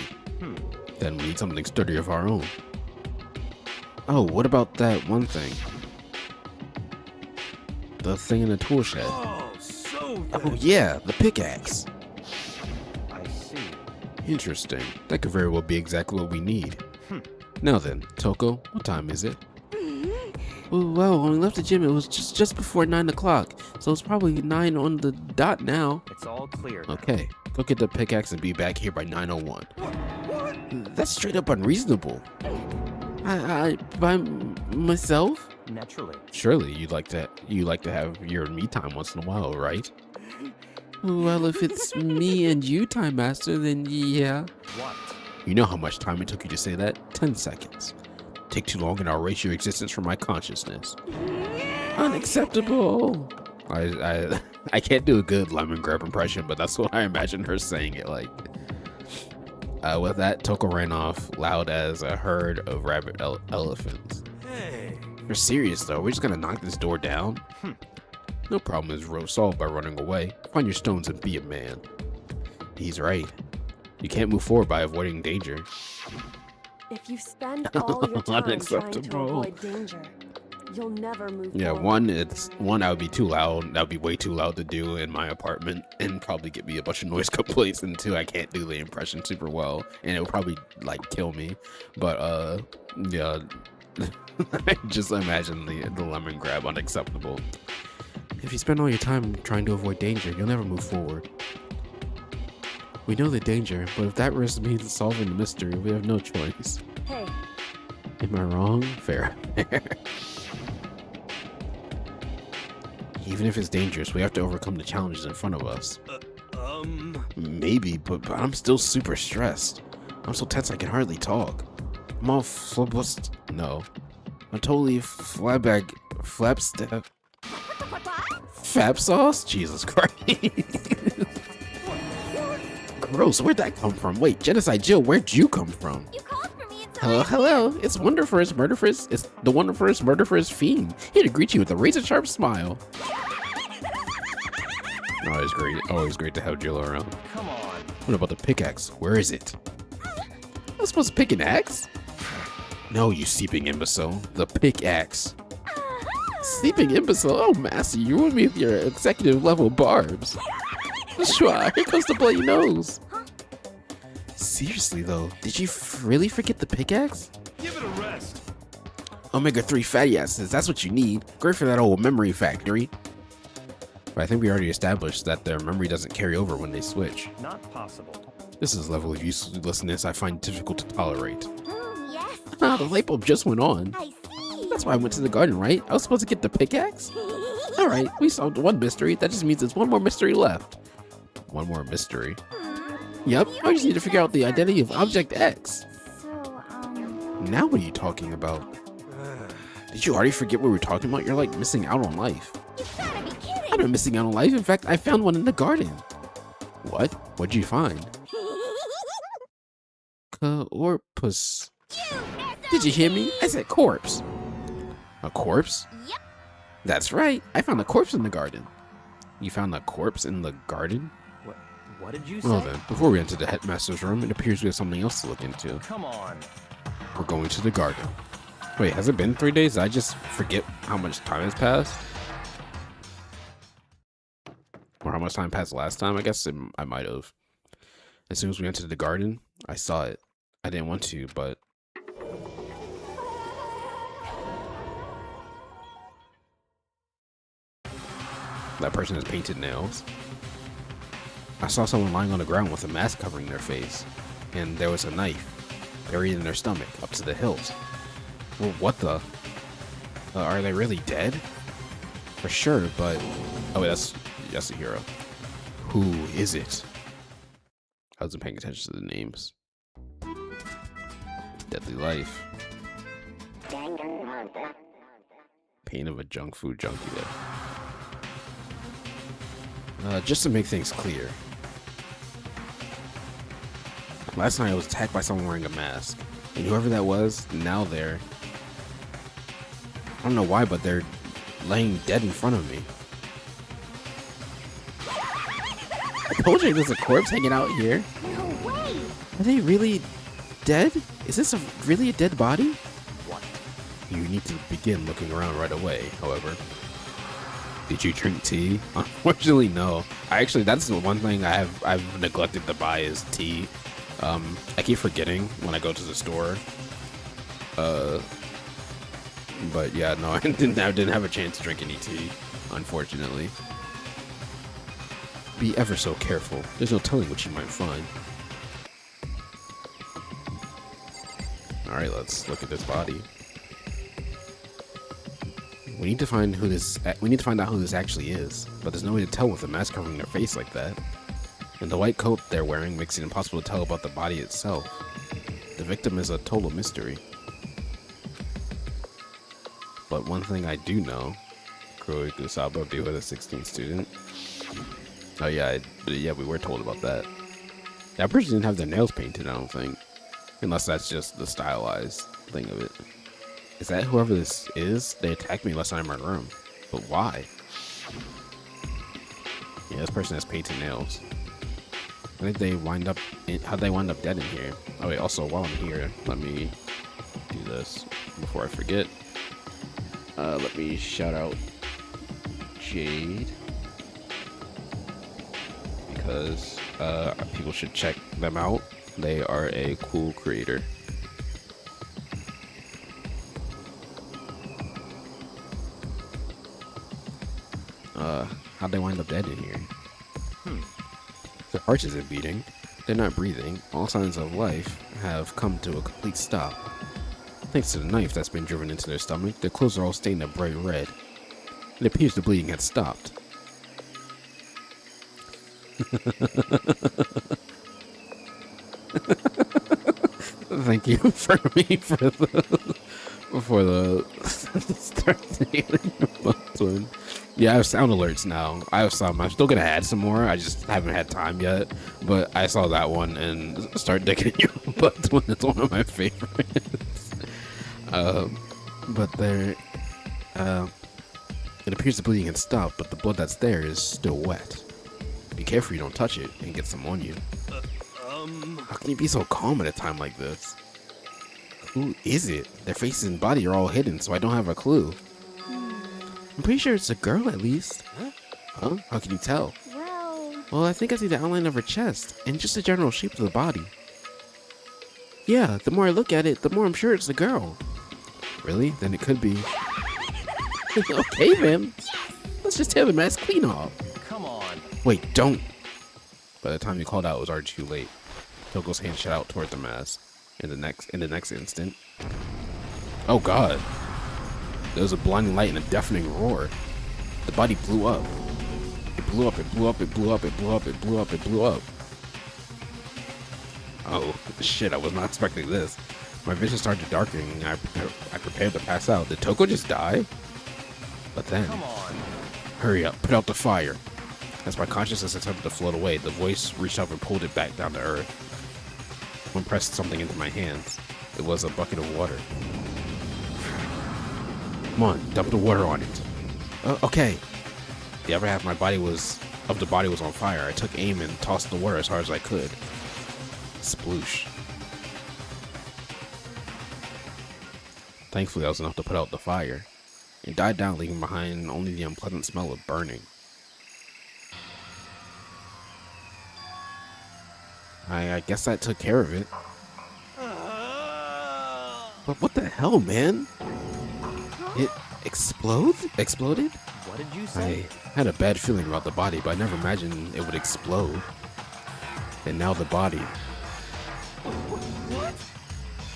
S5: Then we need something sturdy of our own. Oh, what about that one thing? the thing in the tool shed.
S2: Oh, so
S5: Oh
S2: good.
S5: yeah, the pickaxe.
S4: I see.
S5: Interesting. That could very well be exactly what we need. Now then, Toko, what time is it? Well, when we left the gym, it was just before 9 o'clock, so it's probably 9 on the dot now.
S4: It's all clear now.
S5: Okay, go get the pickaxe and be back here by 9:01. That's straight up unreasonable. I by myself?
S4: Naturally.
S5: Surely you like to have your me time once in a while, right? Well, if it's me and you, Time Master, then yeah.
S4: What?
S5: You know how much time it took you to say that? 10 seconds. Take too long and I'll erase your existence from my consciousness. Unacceptable. I can't do a good lemon grab impression, but that's what I imagine her saying it like. With that, Toko ran off, loud as a herd of rabbit elephants.
S2: Hey.
S5: You're serious though, we're just gonna knock this door down? No problem is solved by running away. Find your stones and be a man. He's right. You can't move forward by avoiding danger.
S8: If you spend all your time trying to
S5: Unacceptable.
S8: avoid danger, you'll never move
S5: Yeah,
S8: forward.
S5: one, I would be too loud. That would be way too loud to do in my apartment and probably get me a bunch of noise complaints. And two, I can't do the impression super well and it would probably like kill me. But yeah, just imagine the lemon grab unacceptable. If you spend all your time trying to avoid danger, you'll never move forward. We know the danger, but if that risk means solving the mystery, we have no choice.
S8: Hey,
S5: Am I wrong? Fair. Even if it's dangerous, we have to overcome the challenges in front of us. Maybe, but I'm still super stressed. I'm so tense I can hardly talk. I'm all no. I'm totally flapstep. Fap sauce? Jesus Christ. Gross, where'd that come from? Wait, Genocide Jill, where'd you come from?
S3: You called for me and
S5: Hello. It's Wonderfirst Murderfirst. It's the Wonderfirst Murderfirst Fiend. Here to greet you with a razor-sharp smile. Always great to have Jill around.
S4: Come on.
S5: What about the pickaxe? Where is it? I'm supposed to pick an axe? No, you sleeping imbecile. The pickaxe. Sleeping imbecile? Oh, Master, you ruined me with your executive level barbs. Sure, here comes the bloody nose. Seriously though, did you really forget the pickaxe?
S2: Give it a rest.
S5: Omega-3 fatty acids, that's what you need. Great for that old memory factory. But I think we already established that their memory doesn't carry over when they switch.
S4: Not possible.
S5: This is a level of uselessness I find difficult to tolerate.
S3: Yes,
S5: Ah, the light bulb just went on.
S3: I see.
S5: That's why I went to the garden, right? I was supposed to get the pickaxe? Alright, we solved one mystery. That just means there's one more mystery left. One more mystery? Yep, I just need to figure out the identity of Object X.
S3: So,
S5: Now what are you talking about? Did you already forget what we were talking about? You're like missing out on life.
S3: you gotta be kidding.
S5: I'm not missing out on life. In fact, I found one in the garden. What? What'd you find? Corpus. Did you hear me? I said corpse. A corpse?
S3: Yep.
S5: That's right. I found a corpse in the garden. You found a corpse in the garden?
S4: What did you say?
S5: Well then, before we enter the headmaster's room, it appears we have something else to look into.
S4: Come on.
S5: We're going to the garden. Wait, has it been 3 days? Did I just forget how much time has passed? Or how much time passed last time? I guess I might have. As soon as we entered the garden, I saw it. I didn't want to, but... That person has painted nails. I saw someone lying on the ground with a mask covering their face, and there was a knife buried in their stomach up to the hilt. Well, what the? Are they really dead? For sure, but... Oh, wait, that's a hero. Who is it? I wasn't paying attention to the names. Deadly Life.
S3: Danganronpa.
S5: Pain of a junk food junkie there. Just to make things clear. Last night I was attacked by someone wearing a mask. And whoever that was, now they're... I don't know why, but they're laying dead in front of me. I told you there's a corpse hanging out here.
S3: No way.
S5: Are they really dead? Is this really a dead body?
S4: What?
S5: You need to begin looking around right away, however. Did you drink tea? Unfortunately, no. That's the one thing I've neglected to buy is tea. I keep forgetting when I go to the store. But yeah, no, I didn't have a chance to drink any tea, unfortunately. Be ever so careful. There's no telling what you might find. Alright, let's look at this body. We need to find out who this actually is, but there's no way to tell with the mask covering their face like that. And the white coat they're wearing makes it impossible to tell about the body itself. The victim is a total mystery. But one thing I do know, Kuroi Kusaba be with a 16th student. Oh yeah, yeah, we were told about that. That person didn't have their nails painted, I don't think. Unless that's just the stylized thing of it. Is that whoever this is? They attacked me last time in my room. But why? Yeah, this person has painted nails. How'd they wind up dead in here? Oh wait, also while I'm here, let me do this before I forget. Let me shout out Jade. Because people should check them out. They are a cool creator. How'd they wind up dead in here? Their heart isn't beating. They're not breathing. All signs of life have come to a complete stop. Thanks to the knife that's been driven into their stomach, their clothes are all stained a bright red. It appears the bleeding had stopped. Thank you for the yeah, I have sound alerts now. I have some. I'm still gonna add some more. I just haven't had time yet. But I saw that one and start digging your butt when it's one of my favorites. But there, it appears the bleeding had stopped, but the blood that's there is still wet. Be careful you don't touch it and get some on you. How can you be so calm at a time like this? Who is it? Their faces and body are all hidden, so I don't have a clue. I'm pretty sure it's a girl at least. Huh? How can you tell? Well, I think I see the outline of her chest and just the general shape of the body. Yeah, the more I look at it, the more I'm sure it's a girl. Really? Then it could be. Okay, then. Let's just tear the mask clean off.
S4: Come on.
S5: Wait, don't. By the time you called out, it was already too late. Toko's hand shot out toward the mask. In the next instant. Oh God. There was a blinding light and a deafening roar. The body blew up. It blew up, it blew up, it blew up, it blew up, it blew up, it blew up. Oh, shit, I was not expecting this. My vision started to darken and I prepared to pass out. Did Toko just die? But then...
S4: Come on.
S5: Hurry up, put out the fire. As my consciousness attempted to float away, the voice reached up and pulled it back down to earth. One pressed something into my hands. It was a bucket of water. Come on, dump the water on it. Okay. The other half of the body was on fire. I took aim and tossed the water as hard as I could. Sploosh. Thankfully, that was enough to put out the fire. It died down, leaving behind only the unpleasant smell of burning. I guess that took care of it. But what the hell, man? It exploded?
S4: What did you say?
S5: I had a bad feeling about the body, but I never imagined it would explode. And now the body.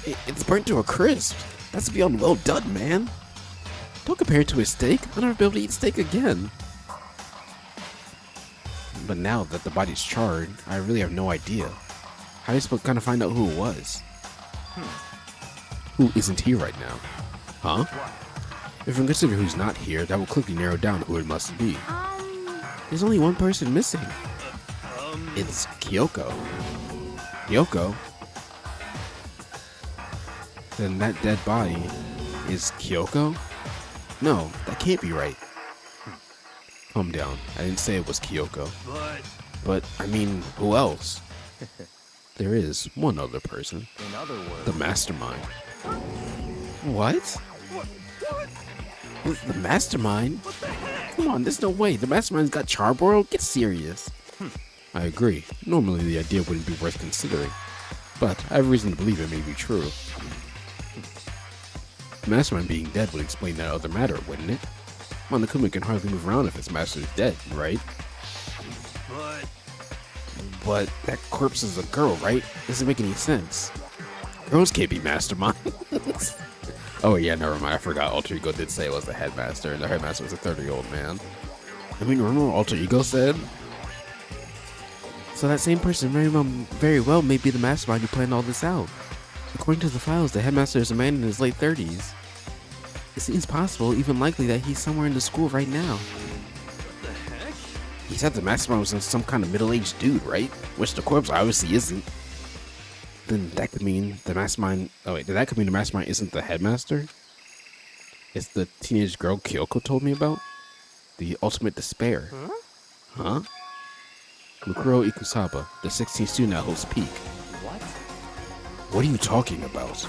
S5: It's burnt to a crisp. That's beyond well done, man. Don't compare it to a steak. I'll never be able to eat steak again. But now that the body's charred, I really have no idea. How are you supposed to kind of find out who it was? Who isn't here right now? Huh? If we consider who's not here, that will quickly narrow down who it must be. There's only one person missing. It's Kyoko. Kyoko? Then that dead body is Kyoko? No, that can't be right. Calm down. I didn't say it was Kyoko. But I mean, who else? There is one other person.
S4: In other words,
S5: The mastermind. What? The mastermind?
S2: What the heck?
S5: Come on, there's no way. The mastermind's got Charborough? Get serious. I agree. Normally the idea wouldn't be worth considering, but I have reason to believe it may be true. The mastermind being dead would explain that other matter, wouldn't it? Monokuma can hardly move around if his master's dead, right? But that corpse is a girl, right? Doesn't make any sense. Girls can't be masterminds. Oh yeah, never mind. I forgot. Alter Ego did say it was the headmaster, and the headmaster was a 30-year-old man. I mean, remember what Alter Ego said?
S1: So that same person very well may be the mastermind who planned all this out. According to the files, the headmaster is a man in his late 30s. It seems possible, even likely, that he's somewhere in the school right now.
S2: What the heck?
S5: He said the mastermind was some kind of middle-aged dude, right? Which the corpse obviously isn't. Then that could mean the mastermind... Oh wait, that could mean the mastermind isn't the headmaster? It's the teenage girl Kyoko told me about? The ultimate despair. Huh? Mukuro Ikusaba, the 16th student at Host Peak.
S4: What?
S5: What are you talking about?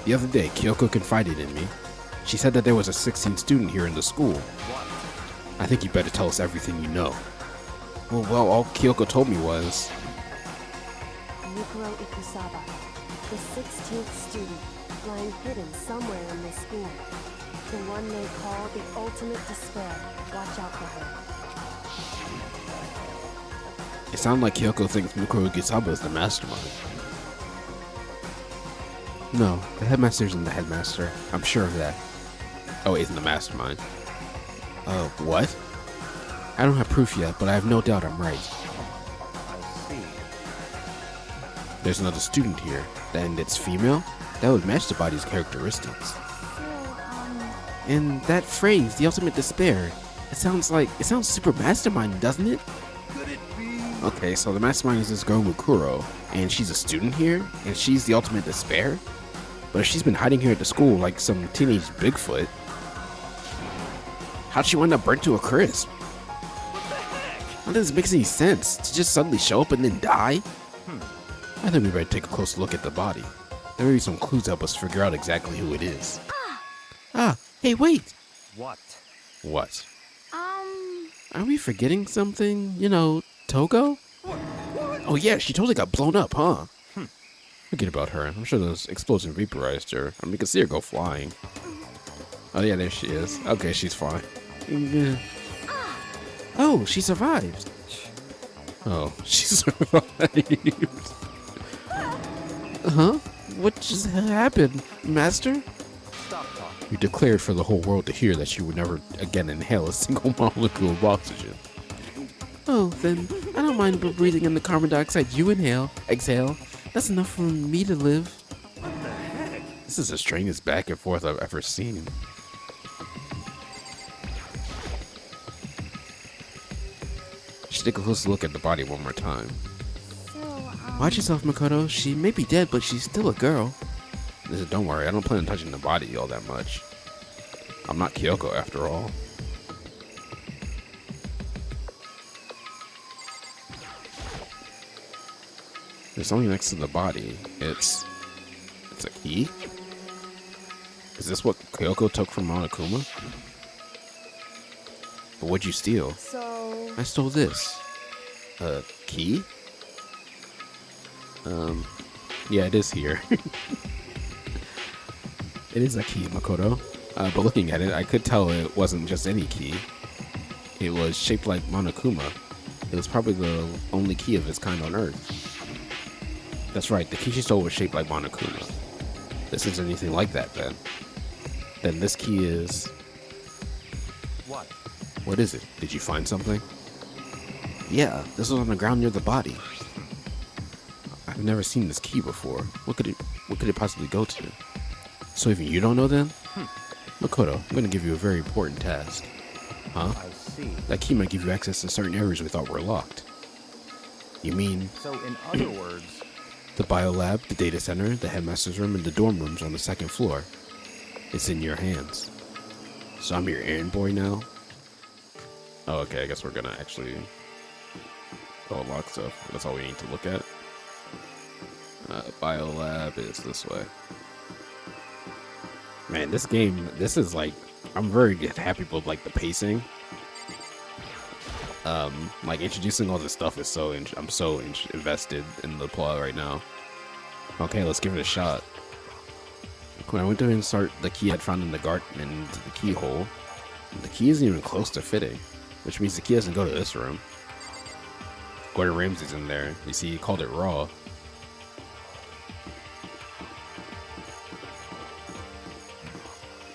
S5: The other day, Kyoko confided in me. She said that there was a 16th student here in the school.
S4: What?
S5: I think you better tell us everything you know. Well, all Kyoko told me was...
S8: Mukuro Ikusaba, the 16th student, lying hidden somewhere in the school. The one they call the ultimate despair. Watch out for her.
S5: It sounded like Kyoko thinks Mukuro Ikusaba is the mastermind. No, the headmaster isn't the headmaster. I'm sure of that. Oh, isn't the mastermind. What? I don't have proof yet, but I have no doubt I'm right.
S4: I see.
S5: There's another student here, and it's female? That would match the body's characteristics.
S3: So,
S1: And that phrase, the ultimate despair, it sounds super mastermind, doesn't it?
S2: Could it be?
S5: Okay, so the mastermind is this girl Mukuro, and she's a student here, and she's the ultimate despair? But if she's been hiding here at the school like some teenage Bigfoot, how'd she wind up burnt to a crisp? How does this make any sense? To just suddenly show up and then die? I think we better take a close look at the body. There may be some clues to help us figure out exactly who it is.
S1: Hey, wait!
S4: What?
S5: What?
S1: Are we forgetting something? You know, Togo?
S5: Oh yeah, she totally got blown up, huh? Forget about her. I'm sure those explosion vaporized her. I mean, you can see her go flying. Oh yeah, there she is. Okay, she's fine.
S1: Yeah. Oh, she survived.
S5: Oh, she survived.
S1: Huh? What just happened, Master?
S4: Stop talking.
S5: You declared for the whole world to hear that you would never again inhale a single molecule of oxygen.
S1: Oh, then I don't mind breathing in the carbon dioxide you exhale. That's enough for me to live.
S2: What the heck?
S5: This is the strangest back and forth I've ever seen. Should take a close look at the body one more time.
S1: Watch yourself, Makoto. She may be dead, but she's still a girl.
S5: Listen, don't worry, I don't plan on touching the body all that much. I'm not Kyoko after all. There's something next to the body. It's a key? Is this what Kyoko took from Monokuma? But what'd you steal?
S8: So,
S1: I stole this.
S5: A key? Yeah, it is here. It is a key, Makoto. But looking at it, I could tell it wasn't just any key. It was shaped like Monokuma. It was probably the only key of its kind on Earth. That's right, the key she stole was shaped like Monokuma. This isn't anything like that, then. Then this key is...
S4: What?
S5: What is it? Did you find something? Yeah, this was on the ground near the body. I've never seen this key before. What could it possibly go to? So even you don't know then? Makoto, I'm gonna give you a very important task. Huh?
S4: I see.
S5: That key might give you access to certain areas we thought were locked. You mean
S4: So in other words,
S5: the biolab, the data center, the headmaster's room, and the dorm rooms on the second floor? It's in your hands. So I'm your errand boy now? Oh, okay, I guess we're gonna actually go unlock stuff. That's all we need to look at. Biolab is this way. Man, this game, this is like, I'm very happy with like the pacing. like introducing all this stuff is so I'm so invested in the plot right now. Okay, let's give it a shot. When I went to insert the key I'd found in the garden into the keyhole, the key isn't even close to fitting, which means the key doesn't go to this room. Gordon Ramsay's in there. You see, he called it raw.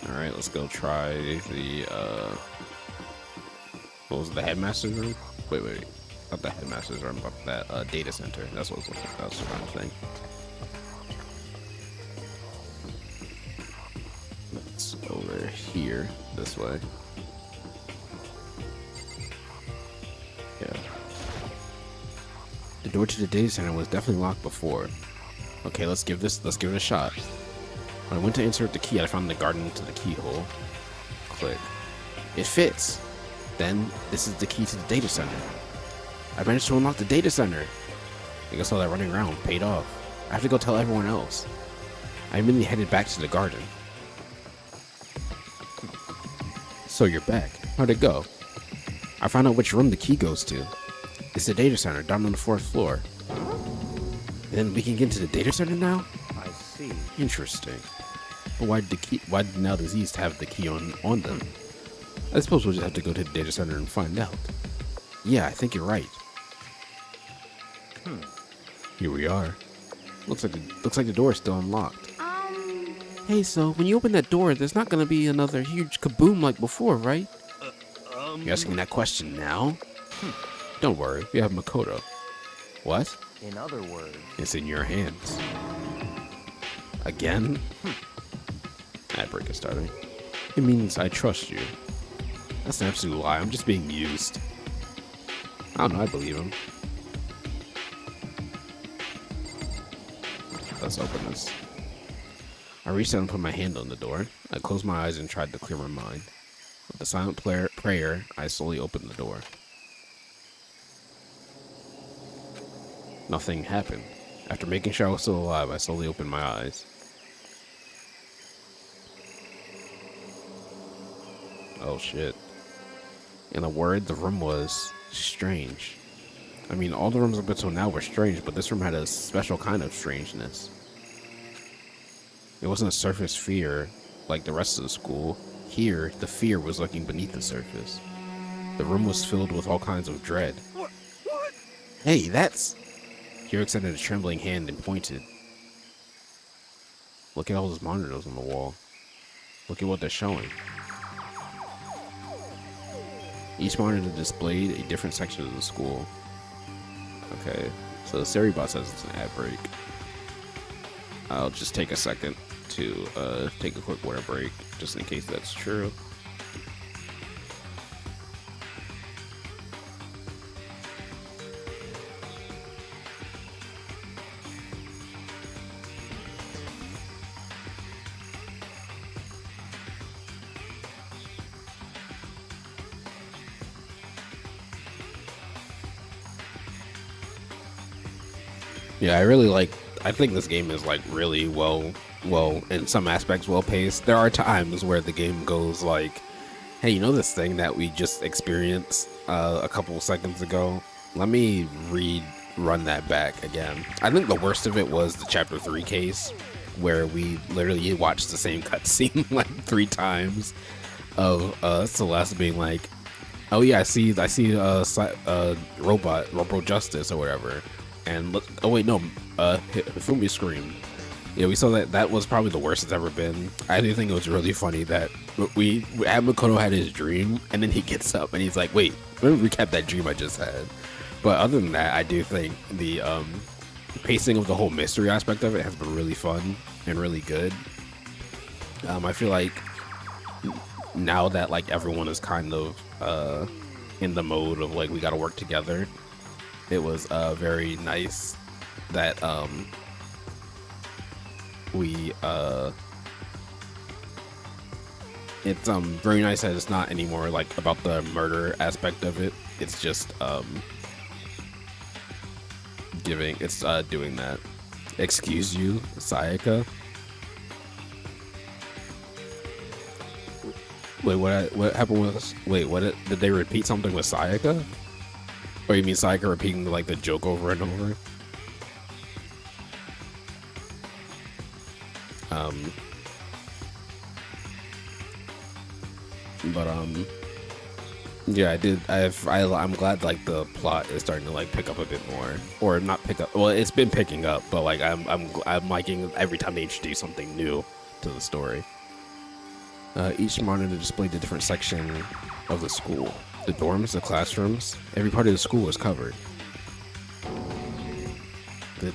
S5: Alright, let's go try the, what was it, the headmaster's room? Wait, not the headmaster's room, but that, data center. That's what I was looking for. That's the kind of thing. Let's over here, this way. Yeah. The door to the data center was definitely locked before. Okay, let's give it a shot. When I went to insert the key, I found the garden into the keyhole. Click. It fits. Then, this is the key to the data center. I managed to unlock the data center. I guess all that running around paid off. I have to go tell everyone else. I immediately headed back to the garden. So you're back. How'd it go? I found out which room the key goes to. It's the data center down on the 4th floor. And then we can get into the data center now?
S4: I see.
S5: Interesting. But why did Now Diseased have the key on them? I suppose we'll just have to go to the data center and find out. Yeah, I think you're right. Here we are. Looks like the door is still unlocked. Hey, so when you open that door, there's not gonna be another huge kaboom like before, right? You're asking me that question now? Don't worry, we have Makoto. What?
S4: In other words,
S5: It's in your hands. Again? Ad break is starting. It means I trust you. That's an absolute lie. I'm just being used. I don't know. I believe him. Let's open this. I reached out and put my hand on the door. I closed my eyes and tried to clear my mind. With a silent prayer, I slowly opened the door. Nothing happened. After making sure I was still alive, I slowly opened my eyes. Oh shit. In a word, the room was strange. I mean, all the rooms up until now were strange, but this room had a special kind of strangeness. It wasn't a surface fear like the rest of the school. Here, the fear was lurking beneath the surface. The room was filled with all kinds of dread.
S2: What?
S5: Hey, that's... Hero extended a trembling hand and pointed. Look at all those monitors on the wall. Look at what they're showing. Each monitor displayed a different section of the school. Okay, so the Seribot says it's an ad break. I'll just take a second to take a quick water break, just in case that's true. Yeah, I think this game is like really well, in some aspects well paced. There are times where the game goes like, hey, you know this thing that we just experienced a couple seconds ago? Let me run that back again. I think the worst of it was the chapter 3 case, where we literally watched the same cutscene like 3 times of Celeste being like, oh yeah, I see Robo Justice or whatever. And look, oh wait, no, Hifumi screamed. Yeah, we saw that. That was probably the worst it's ever been. I do think it was really funny that Makoto had his dream, and then he gets up and he's like, wait, let me recap that dream I just had. But other than that, I do think the pacing of the whole mystery aspect of it has been really fun and really good. I feel like now that like everyone is kind of in the mode of like we got to work together, it was very nice that it's very nice that it's not anymore like about the murder aspect of it. It's just doing that. Excuse you, Sayaka. Wait, what happened with? Wait, did they repeat something with Sayaka? Or you mean Sayaka repeating like the joke over and over? But yeah, I'm glad like the plot is starting to like pick up a bit more, or not pick up. Well, it's been picking up, but like I'm liking every time they introduce something new to the story. Each monitor displayed a different section of the school. The dorms, the classrooms, every part of the school was covered.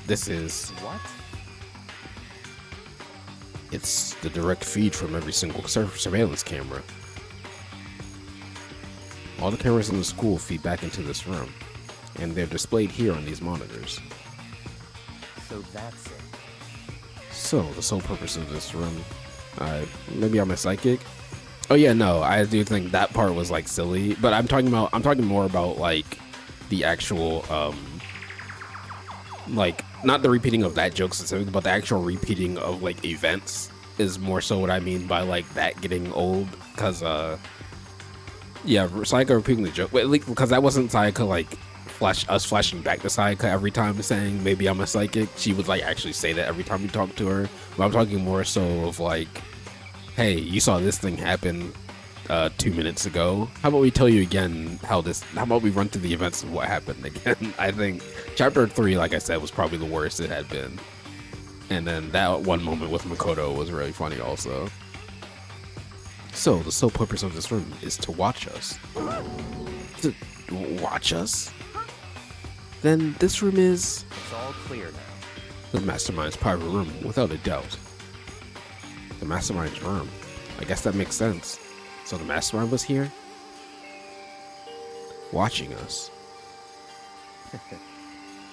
S5: This is
S4: What?
S5: It's the direct feed from every single surveillance camera. All the cameras in the school feed back into this room, and they're displayed here on these monitors.
S4: So that's it.
S5: So, the sole purpose of this room, maybe I'm a psychic? Oh yeah, no, I do think that part was like silly, but I'm talking more about like the actual, like, not the repeating of that joke specifically, but the actual repeating of like events is more so what I mean by like that getting old, cause yeah, Sayaka repeating the joke, because that wasn't Sayaka like flashing back to Sayaka every time saying maybe I'm a psychic. She would like actually say that every time we talk to her. But I'm talking more so of like, hey, you saw this thing happen 2 minutes ago. How about we tell you again how about we run through the events of what happened again? I think chapter 3, like I said, was probably the worst it had been. And then that one moment with Makoto was really funny also. So, the sole purpose of this room is to watch us. To watch us? Then this room is
S4: It's all clear now.
S5: the Mastermind's private room, without a doubt. The Mastermind's room. I guess that makes sense. So the Mastermind was here? Watching us.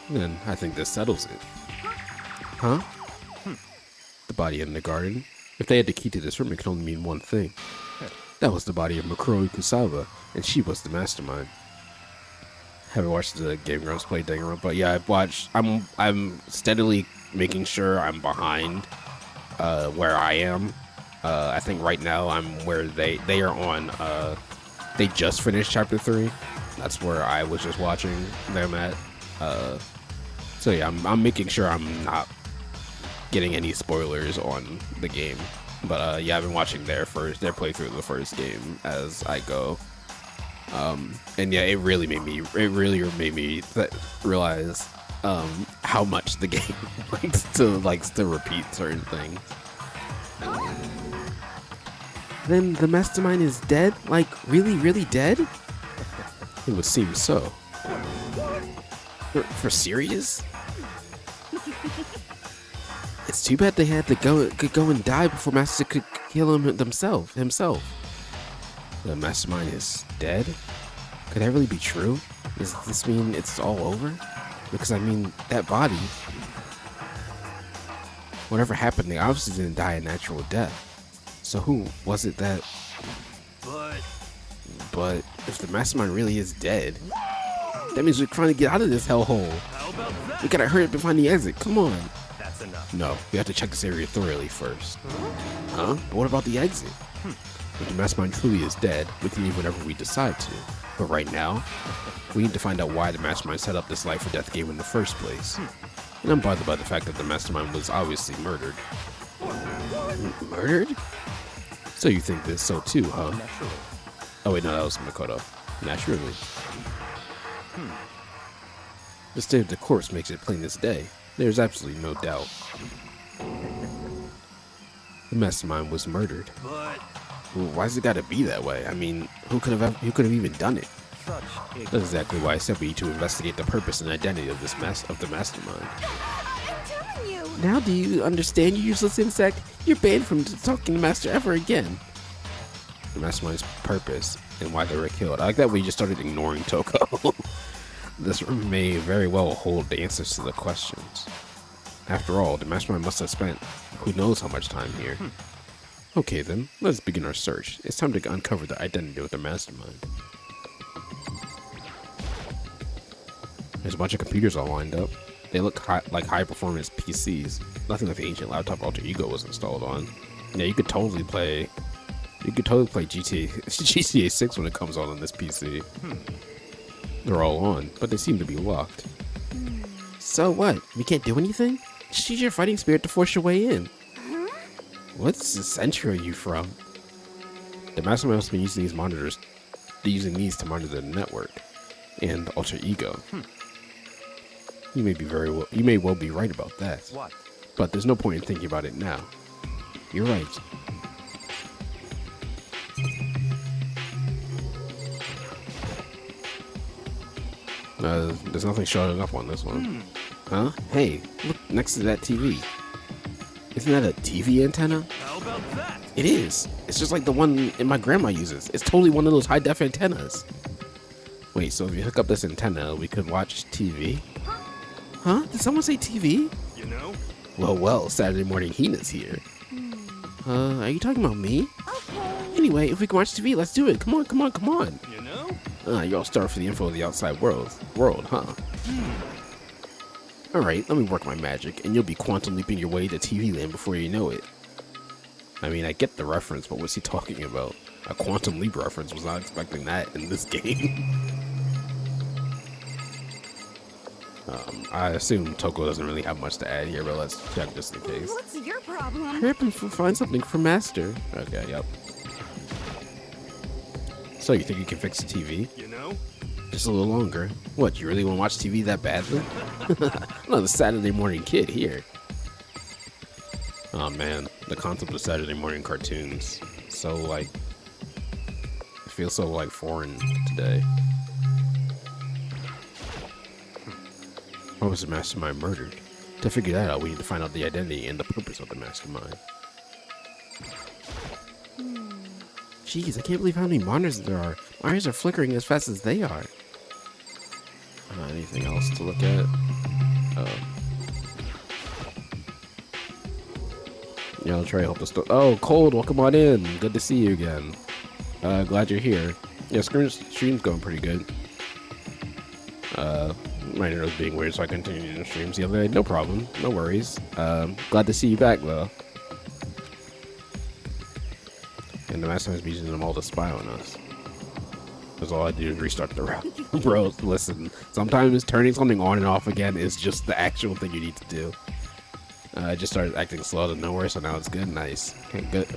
S5: Then I think this settles it. Huh? The body in the garden. If they had the key to this room, it could only mean one thing. That was the body of Makuro Ikusawa, and she was the Mastermind. Haven't watched the Game Grumps play Danganronpa, but yeah, I've watched. I'm steadily making sure I'm behind where I am. I think right now I'm where they are on. They just finished chapter 3. That's where I was just watching them at. So yeah, I'm making sure I'm not getting any spoilers on the game. But yeah, I've been watching their playthrough of the first game as I go. And yeah, it really made me realize how much the game likes to repeat certain things. Then the Mastermind is dead? Like, really, really dead? It would seem so. For serious? It's too bad they had to go and die before Master could kill him himself. The Mastermind is dead? Could that really be true? Does this mean it's all over? Because I mean, that body, whatever happened, they obviously didn't die a natural death. So who was it that... But if the Mastermind really is dead, that means we're trying to get out of this hellhole.
S2: How about that?
S5: We gotta hurry up and find the exit. Come on.
S4: That's enough.
S5: No, we have to check this area thoroughly first. Huh? But what about the exit? If the Mastermind truly is dead, we can leave whenever we decide to. But right now, we need to find out why the Mastermind set up this life or death game in the first place. And I'm bothered by the fact that the Mastermind was obviously murdered. Murdered? So you think this so too, huh?
S4: Naturally.
S5: Oh wait, no, that was Makoto. Naturally. The state of the corpse makes it plain as day. There's absolutely no doubt. The Mastermind was murdered.
S2: But
S5: Well, why's it gotta be that way? I mean, who could have even done it?
S4: Such
S5: That's exactly why I said we need to investigate the purpose and identity of the Mastermind.
S3: I'm telling you.
S5: Now do you understand, you useless insect? You're banned from talking to Master ever again. The Mastermind's purpose and why they were killed. I like that we just started ignoring Toko. This room may very well hold the answers to the questions. After all, the Mastermind must have spent who knows how much time here. Okay then, let's begin our search. It's time to uncover the identity of the Mastermind. There's a bunch of computers all lined up. They look like high-performance PCs. Nothing like the ancient laptop Alter Ego was installed on. Yeah, you could totally play GTA 6 when it comes on this PC.
S1: They're all on, but they seem to be locked.
S5: So what? We can't do anything? Just use your fighting spirit to force your way in.
S1: What century are you from? The mastermind must have been using these monitors, using these to monitor the network and alter ego. You may well be right about that.
S4: What?
S1: But there's no point in thinking about it now. You're right. There's nothing showing up on this one. Huh? Hey, look next to that TV. Isn't that a TV antenna?
S2: How about that?
S1: It is. It's just like the one my grandma uses. It's totally one of those high-def antennas. Wait, so if you hook up this antenna, we could watch TV? Huh? Did someone say TV?
S2: You know?
S1: Well, Saturday morning heat is here. Are you talking about me? Anyway, if we can watch TV, let's do it. Come on.
S2: You know?
S1: You're all starved for the info of the outside world, huh? Alright, let me work my magic, and you'll be quantum leaping your way to TV land before you know it. I mean, I get the reference, but what's he talking about? A quantum leap reference, was not expecting that in this game. I assume Toko doesn't really have much to add here, but let's check just in case.
S3: What's your problem?
S1: Hurry up and find something for Master. Okay, yep. So, you think you can fix the TV?
S2: You know?
S1: Just a little longer. What, you really want to watch TV that badly? I'm not a Saturday morning kid here. Oh man, the concept of Saturday morning cartoons. So like, it feels so like foreign today. Why was the mastermind murdered? To figure that out, we need to find out the identity and the purpose of the mastermind. Jeez, I can't believe how many monitors there are. My eyes are flickering as fast as they are. Anything else to look at? Yeah, I'll try to help us. Oh, Cold, welcome on in. Good to see you again. Glad you're here. Yeah, stream's going pretty good. My internet's being weird, so I continued the streams the other day. No problem, no worries. Glad to see you back, though. And the mastermind's using them all to spy on us. Because all I do is restart the route. Bro, listen. Sometimes turning something on and off again is just the actual thing you need to do. I just started acting slow out of nowhere, so now it's good. Nice. Okay, good.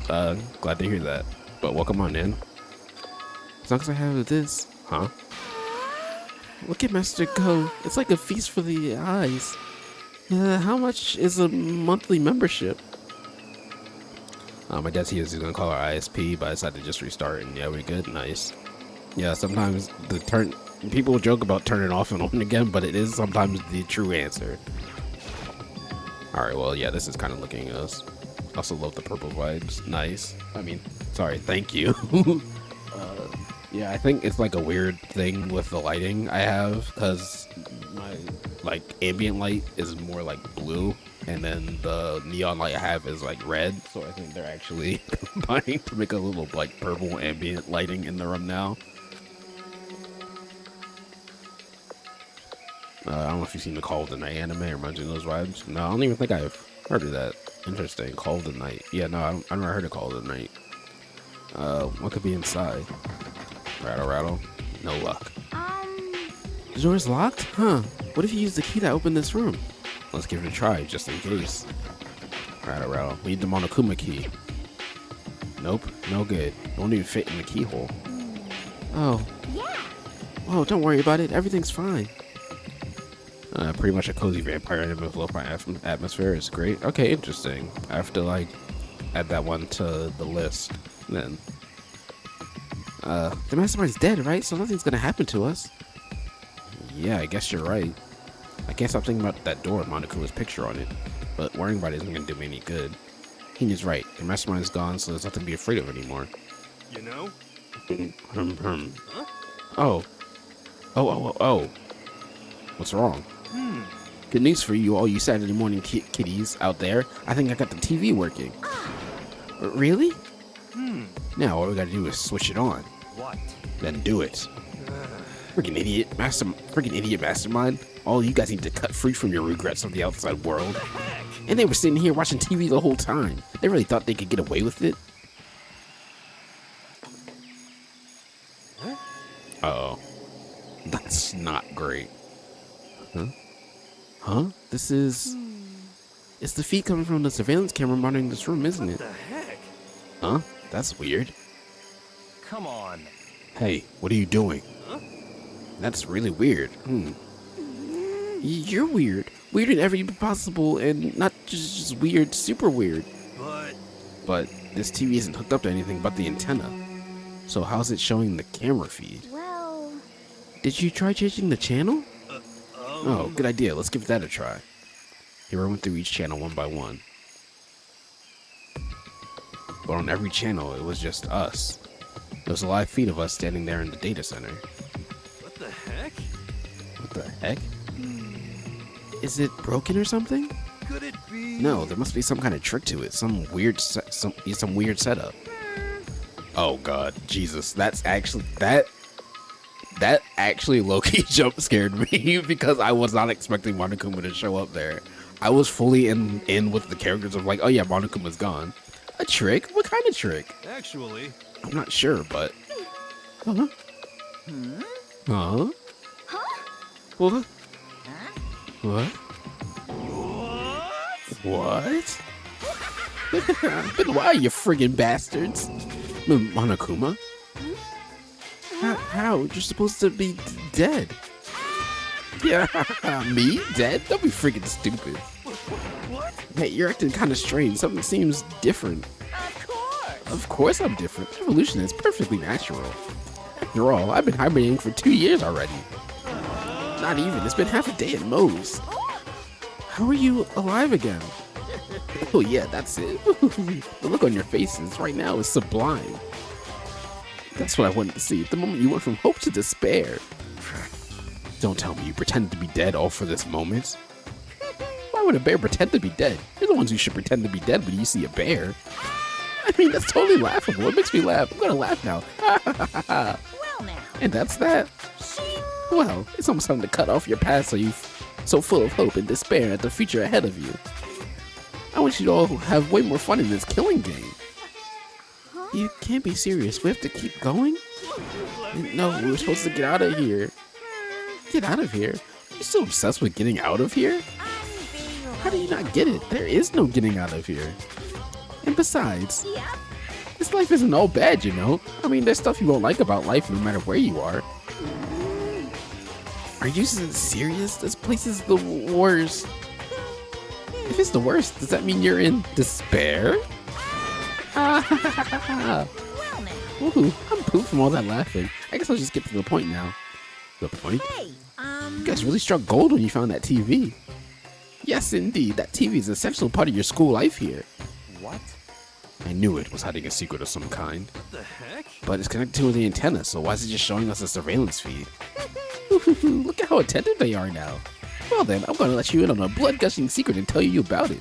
S1: Glad to hear that. But welcome on in. As long as I have this. Huh? Look at Master go. It's like a feast for the eyes. How much is a monthly membership? My dad says he's gonna call our ISP, but I decided to just restart, and yeah, we're good. Nice. Yeah, sometimes people joke about turning off and on again, but it is sometimes the true answer. Alright, well, yeah, this is kind of looking at us. Also love the purple vibes. Nice. I mean, sorry, thank you. Yeah, I think it's like a weird thing with the lighting I have, because my, like, ambient light is more like blue, and then the neon light I have is like red, so I think they're actually combining to make a little, like, purple ambient lighting in the room now. I don't know if you've seen the Call of the Night anime or much of those vibes. No, I don't even think I've heard of that. Interesting. Call of the Night. Yeah, no, I've never heard of Call of the Night. What could be inside? Rattle, rattle. No luck. The door's locked? Huh. What if you use the key to open this room? Let's give it a try, just in case. Rattle, rattle. We need the Monokuma key. Nope, no good. It won't even fit in the keyhole. Oh.
S3: Yeah.
S1: Oh, don't worry about it. Everything's fine. Pretty much a cozy vampire envelope atmosphere is great. Okay, interesting. I have to, like, add that one to the list then. The mastermind's dead, right? So nothing's gonna happen to us. Yeah, I guess you're right. I can't stop thinking about that door with Monokuma's picture on it, but worrying about it isn't gonna do me any good. He's right. The mastermind's gone, so there's nothing to be afraid of anymore.
S2: You know? Huh?
S1: Oh. Oh. What's wrong? Good news for you, all you Saturday morning kiddies out there. I think I got the TV working. Really? Now all we gotta do is switch it on.
S4: What?
S1: Then do it. Freaking idiot mastermind. All you guys need to cut free from your regrets of the outside world. And they were sitting here watching TV the whole time. They really thought they could get away with it. Uh-oh. That's not
S5: elaborate. Huh? Huh? This is... It's the feed coming from the surveillance camera monitoring this room, isn't it?
S2: What the heck?
S5: Huh? That's weird.
S4: Come on.
S5: Hey, what are you doing?
S2: Huh?
S5: That's really weird. You're weird. Weird in every possible, and not just weird, super weird. But this TV isn't hooked up to anything but the antenna. So how's it showing the camera feed?
S3: Well,
S5: Did you try changing the channel? Oh, good idea. Let's give that a try. Here I went through each channel one by one. But on every channel, it was just us. There was a live feed of us standing there in the data center.
S2: What the heck?
S5: What the heck? Is it broken or something?
S2: Could it be?
S5: No, there must be some kind of trick to it. Some weird setup. Oh God, Jesus! That actually low-key jump scared me because I was not expecting Monokuma to show up there. I was fully in with the characters of like, oh yeah, Monokuma's gone. A trick? What kind of trick?
S2: Actually,
S5: I'm not sure, but. Huh? Huh? What? What? What? Been a while, you friggin' bastards. Monokuma? How? You're supposed to be dead. Yeah, me? Dead? Don't be friggin' stupid.
S2: what?
S5: Hey, you're acting kinda strange. Something seems different. Of course I'm different. Evolution is perfectly natural. After all, I've been hibernating for 2 years already. Not even. It's been half a day at most. How are you alive again? Oh yeah, that's it. The look on your faces right now is sublime. That's what I wanted to see. The moment you went from hope to despair. Don't tell me you pretended to be dead all for this moment. Why would a bear pretend to be dead? You're the ones who should pretend to be dead when you see a bear. I mean, that's totally laughable. It makes me laugh. I'm gonna laugh now.
S7: Well now.
S5: And that's that. Well, it's almost time to cut off your past so you're so full of hope and despair at the future ahead of you. I want you to all have way more fun in this killing game. You can't be serious. We have to keep going? No, we were supposed to get out of here. Get out of here? You're still obsessed with getting out of here? How do you not get it? There is no getting out of here. And besides, this life isn't all bad, you know? I mean, there's stuff you won't like about life no matter where you are. Are you serious? This place is the worst. If it's the worst, does that mean you're in despair? Woohoo, I'm pooped from all that laughing. I guess I'll just get to the point now. The point? You guys really struck gold when you found that TV. Yes, indeed. That TV is an essential part of your school life here.
S4: What?
S5: I knew it was hiding a secret of some kind.
S2: What the heck?
S5: But it's connected to the antenna, so why is it just showing us a surveillance feed? Look at how attentive they are now. Well then, I'm gonna let you in on a blood-gushing secret and tell you about it.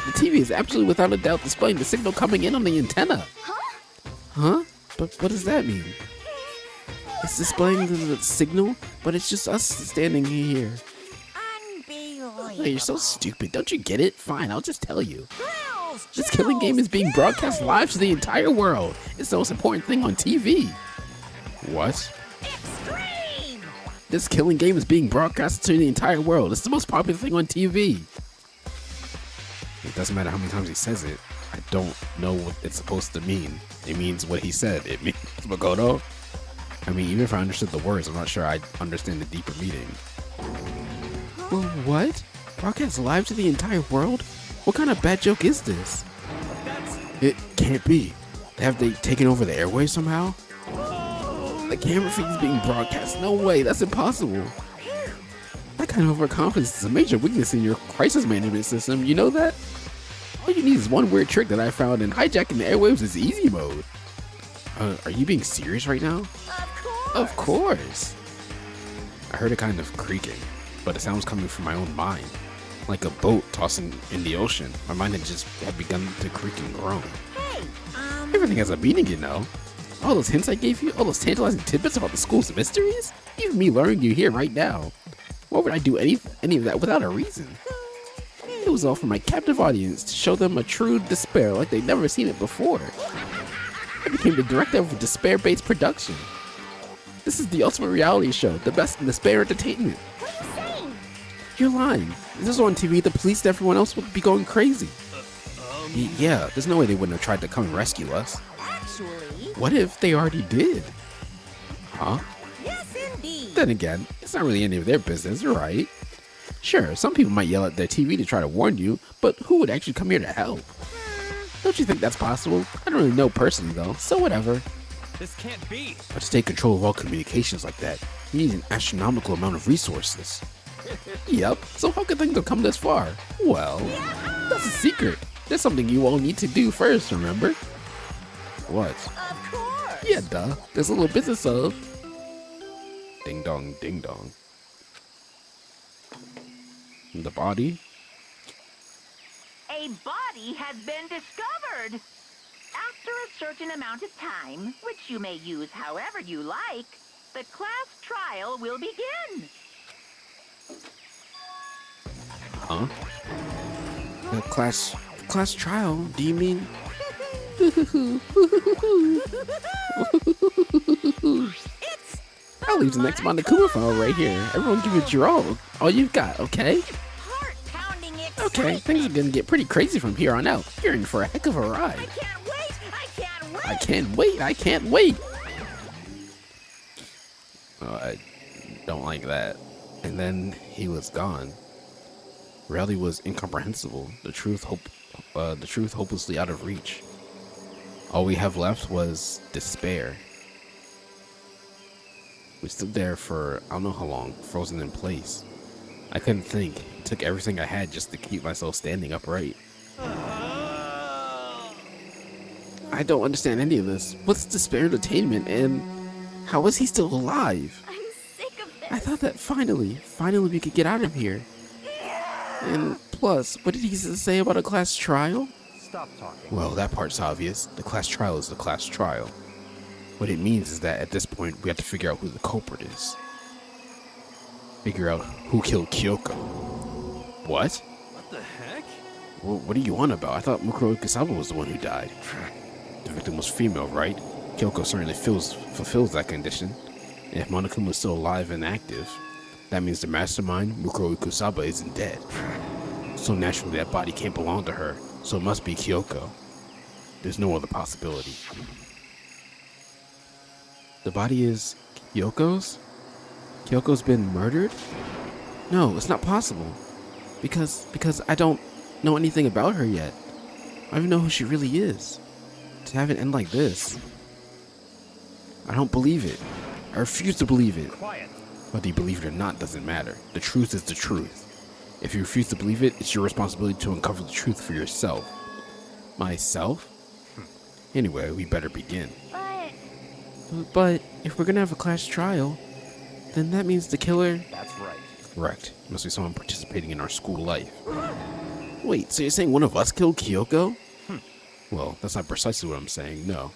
S5: The TV is absolutely without a doubt displaying the signal coming in on the antenna. Huh? But what does that mean? It's displaying the signal, but it's just us standing here. Hey, you're so stupid. Don't you get it? Fine, I'll just tell you. This killing game is being broadcast live to the entire world. It's the most important thing on TV. What? This killing game is being broadcast to the entire world. It's the most popular thing on TV. It doesn't matter how many times he says it. I don't know what it's supposed to mean. It means what he said. It means Makoto. I mean, even if I understood the words, I'm not sure I understand the deeper meaning. Well, what? Broadcast live to the entire world? What kind of bad joke is this? It can't be. Have they taken over the airwaves somehow? The camera feed is being broadcast. No way, that's impossible. That kind of overconfidence is a major weakness in your crisis management system. You know that? All you need is one weird trick that I found, and hijacking the airwaves is easy mode. Are you being serious right now? Of course. I heard a kind of creaking, but the sound was coming from my own mind. Like a boat tossing in the ocean. My mind had begun to creak and groan. Everything has a meaning, you know. All those hints I gave you, all those tantalizing tidbits about the school's mysteries, even me luring you here right now. Why would I do any of that without a reason? It was all for my captive audience to show them a true despair like they'd never seen it before. I became the director of a despair-based production. This is the ultimate reality show, the best in despair entertainment.
S3: What are you saying?
S5: You're lying. If this was on TV, the police and everyone else would be going crazy. Yeah, there's no way they wouldn't have tried to come and rescue us.
S3: Actually,
S5: What if they already did? Huh?
S3: yes, indeed.
S5: Then again, it's not really any of their business, right? Sure, some people might yell at their TV to try to warn you, but who would actually come here to help? Don't you think that's possible? I don't really know personally though, so whatever.
S2: This can't be.
S5: But to stay in control of all communications like that, you need an astronomical amount of resources. Yep, so how could things have come this far? Well, that's a secret. There's something you all need to do first, remember? What?
S3: Of course.
S5: Yeah, duh. There's a little business of... Ding dong, ding dong. The body?
S7: A body has been discovered. After a certain amount of time, which you may use however you like, the class trial will begin.
S5: Huh? The class trial? Do you mean? I'll leave the next Monokuma file right here. Everyone give it your all you've got, okay?
S3: Heart-pounding
S5: Okay,
S3: excitement.
S5: things are gonna get pretty crazy from here on out. You're in for a heck of a ride.
S3: I can't wait. I can't wait.
S5: I can't wait, I can't wait. Oh, I don't like that. And then he was gone. Reality was incomprehensible. The truth hopelessly out of reach. All we have left was despair. We stood there for I don't know how long, frozen in place. I couldn't think. It took everything I had just to keep myself standing upright. I don't understand any of this. What's despair entertainment and how is he still alive?
S3: I'm sick of this.
S5: I thought that finally we could get out of here. And plus, what did he say about a class trial?
S4: Stop talking.
S5: Well, that part's obvious. The class trial is the class trial. What it means is that at this point, we have to figure out who the culprit is. Figure out who killed Kyoko. What?
S2: What the heck?
S5: What are you on about? I thought Mukuro Kusaba was the one who died. The victim was female, right? Kyoko certainly fulfills that condition. And if Monokuma is still alive and active, that means the mastermind, Mukuro Kusaba, isn't dead. So naturally, that body can't belong to her, so it must be Kyoko. There's no other possibility. The body is Kyoko's? Kyoko's been murdered? No, it's not possible. Because I don't know anything about her yet. I don't even know who she really is. To have it end like this. I don't believe it. I refuse to believe it.
S4: Quiet.
S5: Whether you believe it or not doesn't matter. The truth is the truth. If you refuse to believe it, it's your responsibility to uncover the truth for yourself. Myself? Anyway, we better begin. But if we're gonna have a class trial, then that means the killer...
S4: That's right.
S5: Correct. Must be someone participating in our school life. Wait, so you're saying one of us killed Kyoko? Well, that's not precisely what I'm saying, no.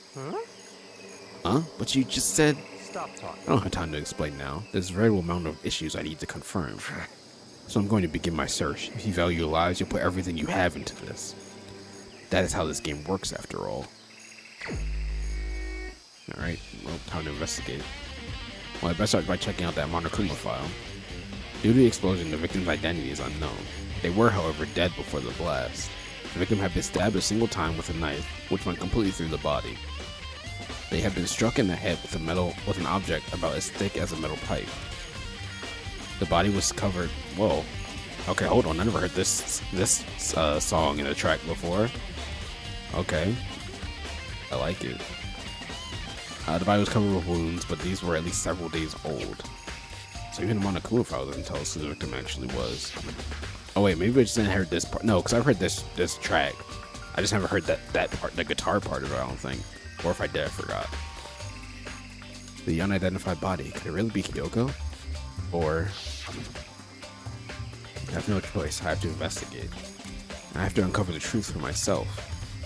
S5: Huh? But you just said...
S4: Stop talking.
S5: I don't have time to explain now. There's a very little amount of issues I need to confirm. So I'm going to begin my search. If you value your lives, you'll put everything you have into this. That is how this game works, after all. Alright, well, time to investigate. Well, I best start by checking out that Monokuma file. Due to the explosion, the victim's identity is unknown. They were, however, dead before the blast. The victim had been stabbed a single time with a knife, which went completely through the body. They had been struck in the head with an object about as thick as a metal pipe. The body was covered. Whoa. Okay, hold on. I never heard this song in a track before. Okay, I like it. The body was covered with wounds, but these were at least several days old. So even the Monokuma file doesn't tell us who the victim actually was. Oh wait, maybe I just didn't hear this part. No, because I've heard this track. I just never heard that part, the guitar part of it, I don't think. Or if I did, I forgot. The unidentified body. Could it really be Kyoko? Or... I have no choice. I have to investigate. I have to uncover the truth for myself.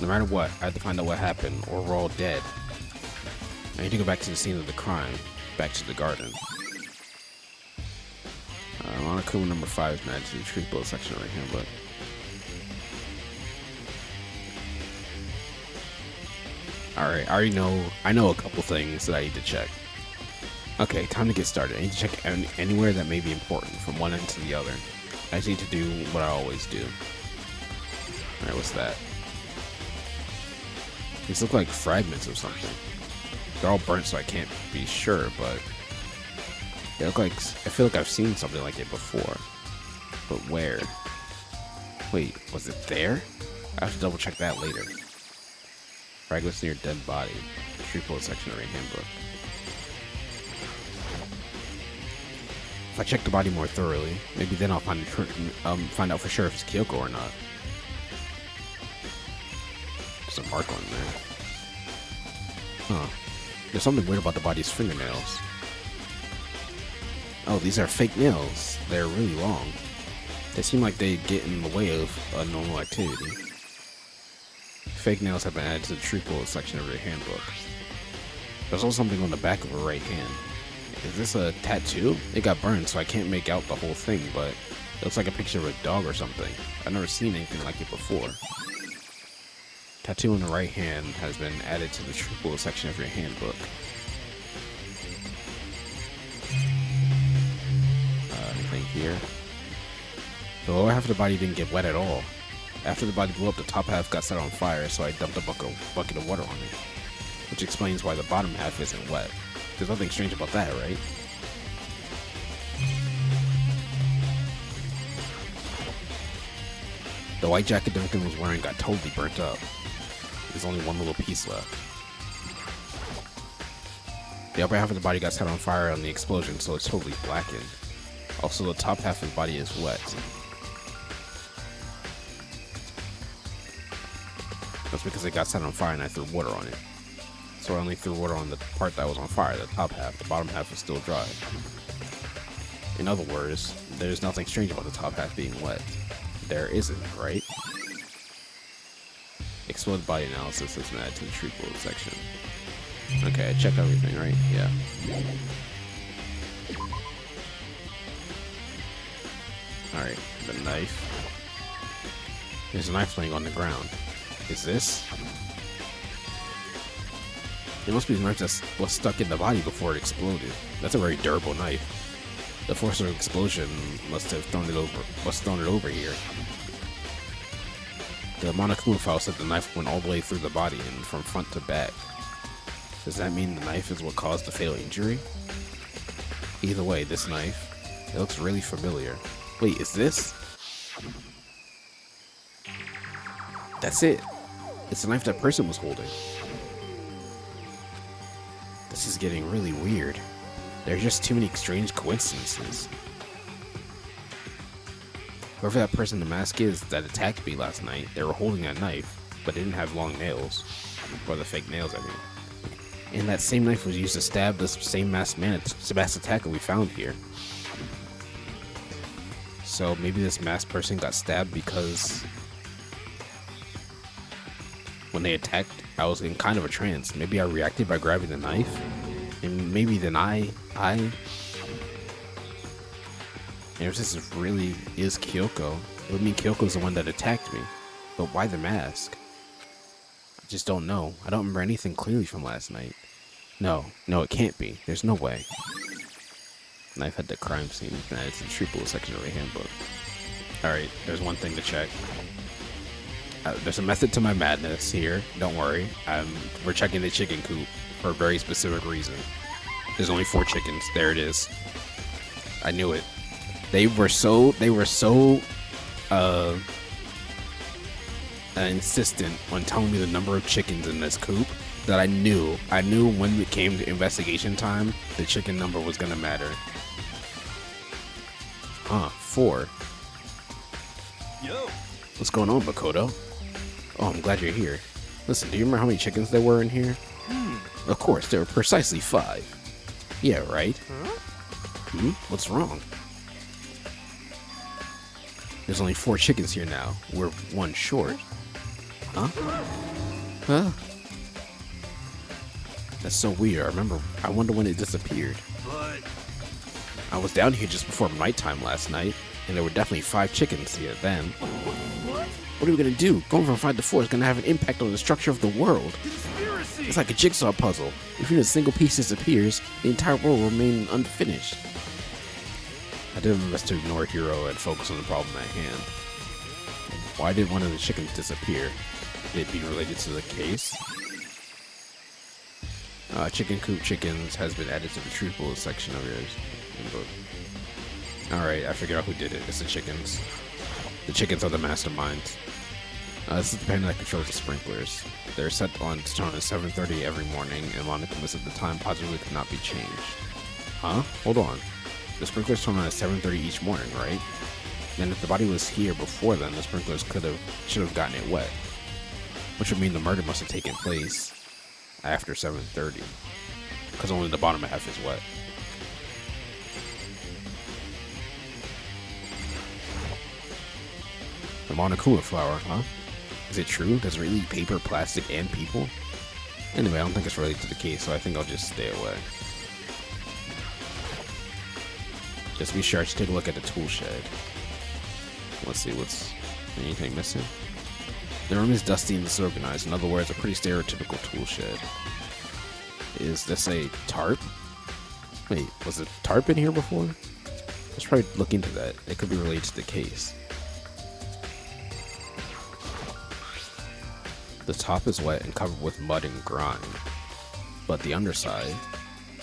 S5: No matter what, I have to find out what happened, or we're all dead. I need to go back to the scene of the crime. Back to the garden. Monokuma number 5 is matched to the truth bullet section right here, but... Alright, I know a couple things that I need to check. Okay, time to get started. I need to check anywhere that may be important from one end to the other. I just need to do what I always do. Alright, what's that? These look like fragments of something. They're all burnt, so I can't be sure, but they look like, I feel like I've seen something like it before. But where? Wait, was it there? I have to double check that later. Fragments near dead body. Street bullet section of a handbook. If I check the body more thoroughly, maybe then I'll find out for sure if it's Kyoko or not. There's a mark on there. Huh. There's something weird about the body's fingernails. Oh, these are fake nails. They're really long. They seem like they get in the way of a normal activity. Fake nails have been added to the tree bullet section of your handbook. There's also something on the back of her right hand. Is this a tattoo? It got burned, so I can't make out the whole thing, but it looks like a picture of a dog or something. I've never seen anything like it before. Tattoo on the right hand has been added to the tree bullet section of your handbook. Anything here? The lower half of the body didn't get wet at all. After the body blew up, the top half got set on fire, so I dumped a bucket of water on it. Which explains why the bottom half isn't wet. There's nothing strange about that, right? The white jacket Duncan was wearing got totally burnt up. There's only one little piece left. The upper half of the body got set on fire on the explosion, so it's totally blackened. Also, the top half of the body is wet. That's because it got set on fire and I threw water on it. So I only threw water on the part that was on fire, the top half. The bottom half was still dry. In other words, there's nothing strange about the top half being wet. There isn't, right? Exploded body analysis has been added to the tree bullet section. Okay, I checked everything, right? Yeah. Alright, the knife. There's a knife laying on the ground. Is this? It must be the knife that was stuck in the body before it exploded. That's a very durable knife. The force of the explosion must have thrown it over here. The Monokuma file said the knife went all the way through the body and from front to back. Does that mean the knife is what caused the fatal injury? Either way, this knife, it looks really familiar. Wait, is this? That's it. It's the knife that person was holding. This is getting really weird. There are just too many strange coincidences. Whoever that person in the mask is that attacked me last night, they were holding a knife, but didn't have long nails. Or the fake nails, I mean. And that same knife was used to stab the same masked attacker we found here. So maybe this masked person got stabbed because when they attacked, I was in kind of a trance. Maybe I reacted by grabbing the knife, and maybe then and if this really is Kyoko, it would mean Kyoko's the one that attacked me. But why the mask? I just don't know. I don't remember anything clearly from last night. No, it can't be. There's no way. Knife at the crime scene. Added to the tree bullet section of a handbook. Alright, there's one thing to check. There's a method to my madness here. Don't worry. We're checking the chicken coop for a very specific reason. There's only 4 chickens. There it is. I knew it. They were so insistent on telling me the number of chickens in this coop that I knew when it came to investigation time, the chicken number was gonna matter. 4.
S2: Yo.
S5: What's going on, Makoto? Oh, I'm glad you're here. Listen, do you remember how many chickens there were in here? Of course, there were precisely 5. Yeah, right? What's wrong? There's only 4 chickens here now. We're 1 short. Huh? That's so weird. I wonder when it disappeared.
S2: But
S5: I was down here just before nighttime last night, And there were definitely 5 chickens here then. What are we gonna do? Going from 5 to 4 is gonna have an impact on the structure of the world.
S2: Conspiracy!
S5: It's like a jigsaw puzzle. If even a single piece disappears, the entire world will remain unfinished. I did my best to ignore Hero and focus on the problem at hand. Why did one of the chickens disappear? Could it be related to the case? Chicken coop chickens has been added to the truth bullet section of yours. Alright, I figured out who did it. It's the chickens. The chickens are the masterminds. This is the panel that controls the sprinklers. They're set on to turn on at 7:30 every morning, and Monica at the time positively could not be changed. Huh? Hold on. The sprinklers turn on at 7:30 each morning, right? Then if the body was here before then, the sprinklers should have gotten it wet. Which would mean the murder must have taken place after 7:30. Because only the bottom half is wet. The Monokuma flower, huh? Is it true? Does it really eat paper, plastic, and people? Anyway, I don't think it's related to the case, so I think I'll just stay away. Just be sure to take a look at the tool shed. Let's see what's anything missing. The room is dusty and disorganized. In other words, a pretty stereotypical tool shed. Is this a tarp? Wait, was a tarp in here before? Let's probably look into that. It could be related to the case. The top is wet and covered with mud and grime, but the underside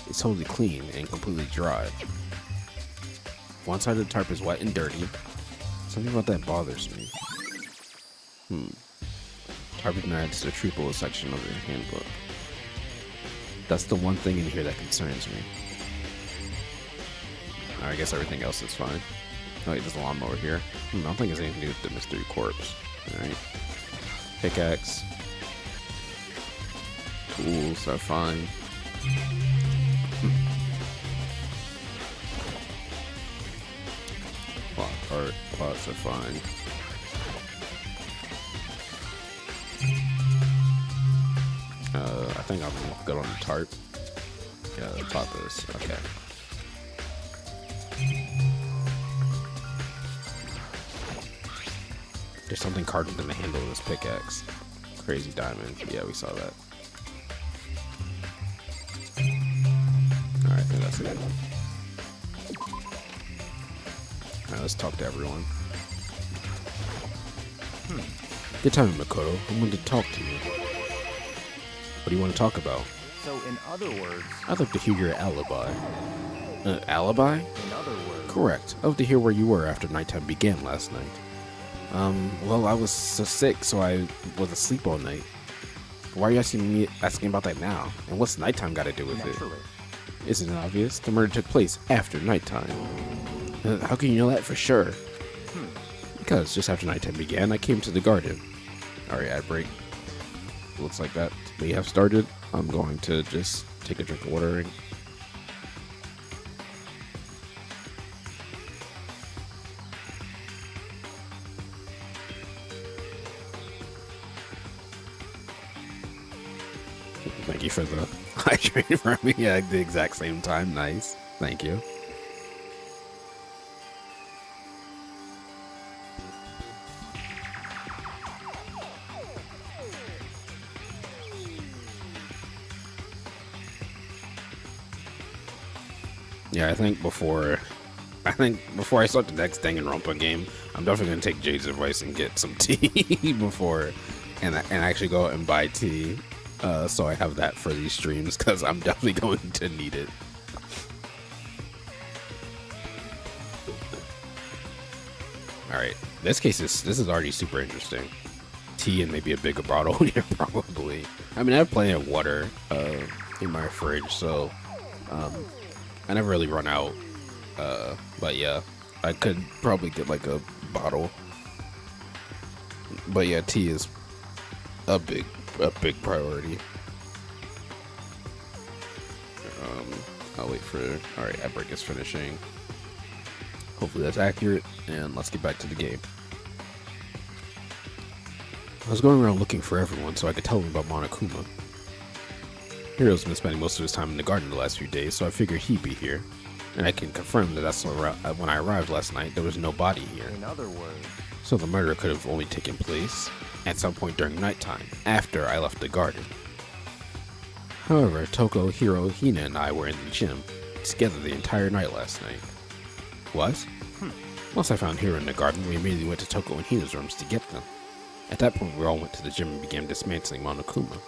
S5: is totally clean and completely dry. One side of the tarp is wet and dirty. Something about that bothers me. Tarp is added to the truth bullet section of your handbook. That's the one thing in here that concerns me. I guess everything else is fine. Oh wait, there's a lawnmower here. I don't think it's anything to do with the mystery corpse. Alright. Pickaxe. Tools are fine. Plot art. Plots are fine. I think I'm good on the tarp. Yeah, the top is. Okay. There's something carved in the handle of this pickaxe. Crazy diamond. Yeah, we saw that. Alright, I think that's it. Alright, let's talk to everyone. Good time, Makoto. I wanted to talk to you. What do you want to talk about?
S4: So, in other words...
S5: I'd like to hear your alibi. Alibi?
S4: In other words...
S5: Correct. I'd like to hear where you were after nighttime began last night. Well, I was so sick, so I was asleep all night. Why are you asking about that now? And what's nighttime got to do with
S4: Naturally.
S5: it? Isn't it obvious? The murder took place after nighttime. How can you know that for sure? Because just after nighttime began, I came to the garden. Alright, ad break. Looks like that may have started. I'm going to just take a drink of water and thank you for the hydrating for me at the exact same time. Nice. Thank you. Yeah, I think before I start the next Danganronpa game, I'm definitely gonna take Jade's advice and get some tea before, and actually go out and buy tea, so I have that for these streams, because I'm definitely going to need it. All right, this is already super interesting. Tea and maybe a bigger bottle here, probably. I mean, I have plenty of water in my fridge, so I never really run out. But yeah, I could probably get like a bottle. But yeah, tea is a big priority. I'll wait for. All right, ad break is finishing. Hopefully that's accurate, and let's get back to the game. I was going around looking for everyone so I could tell them about Monokuma. Hiro's been spending most of his time in the garden the last few days, so I figured he'd be here. And I can confirm that that's when I arrived last night, there was no body here.
S4: In other words,
S5: So the murder could have only taken place at some point during nighttime, after I left the garden. However, Toko, Hiro, Hina, and I were in the gym together the entire night last night. What? Once I found Hiro in the garden, we immediately went to Toko and Hina's rooms to get them. At that point, we all went to the gym and began dismantling Monokuma.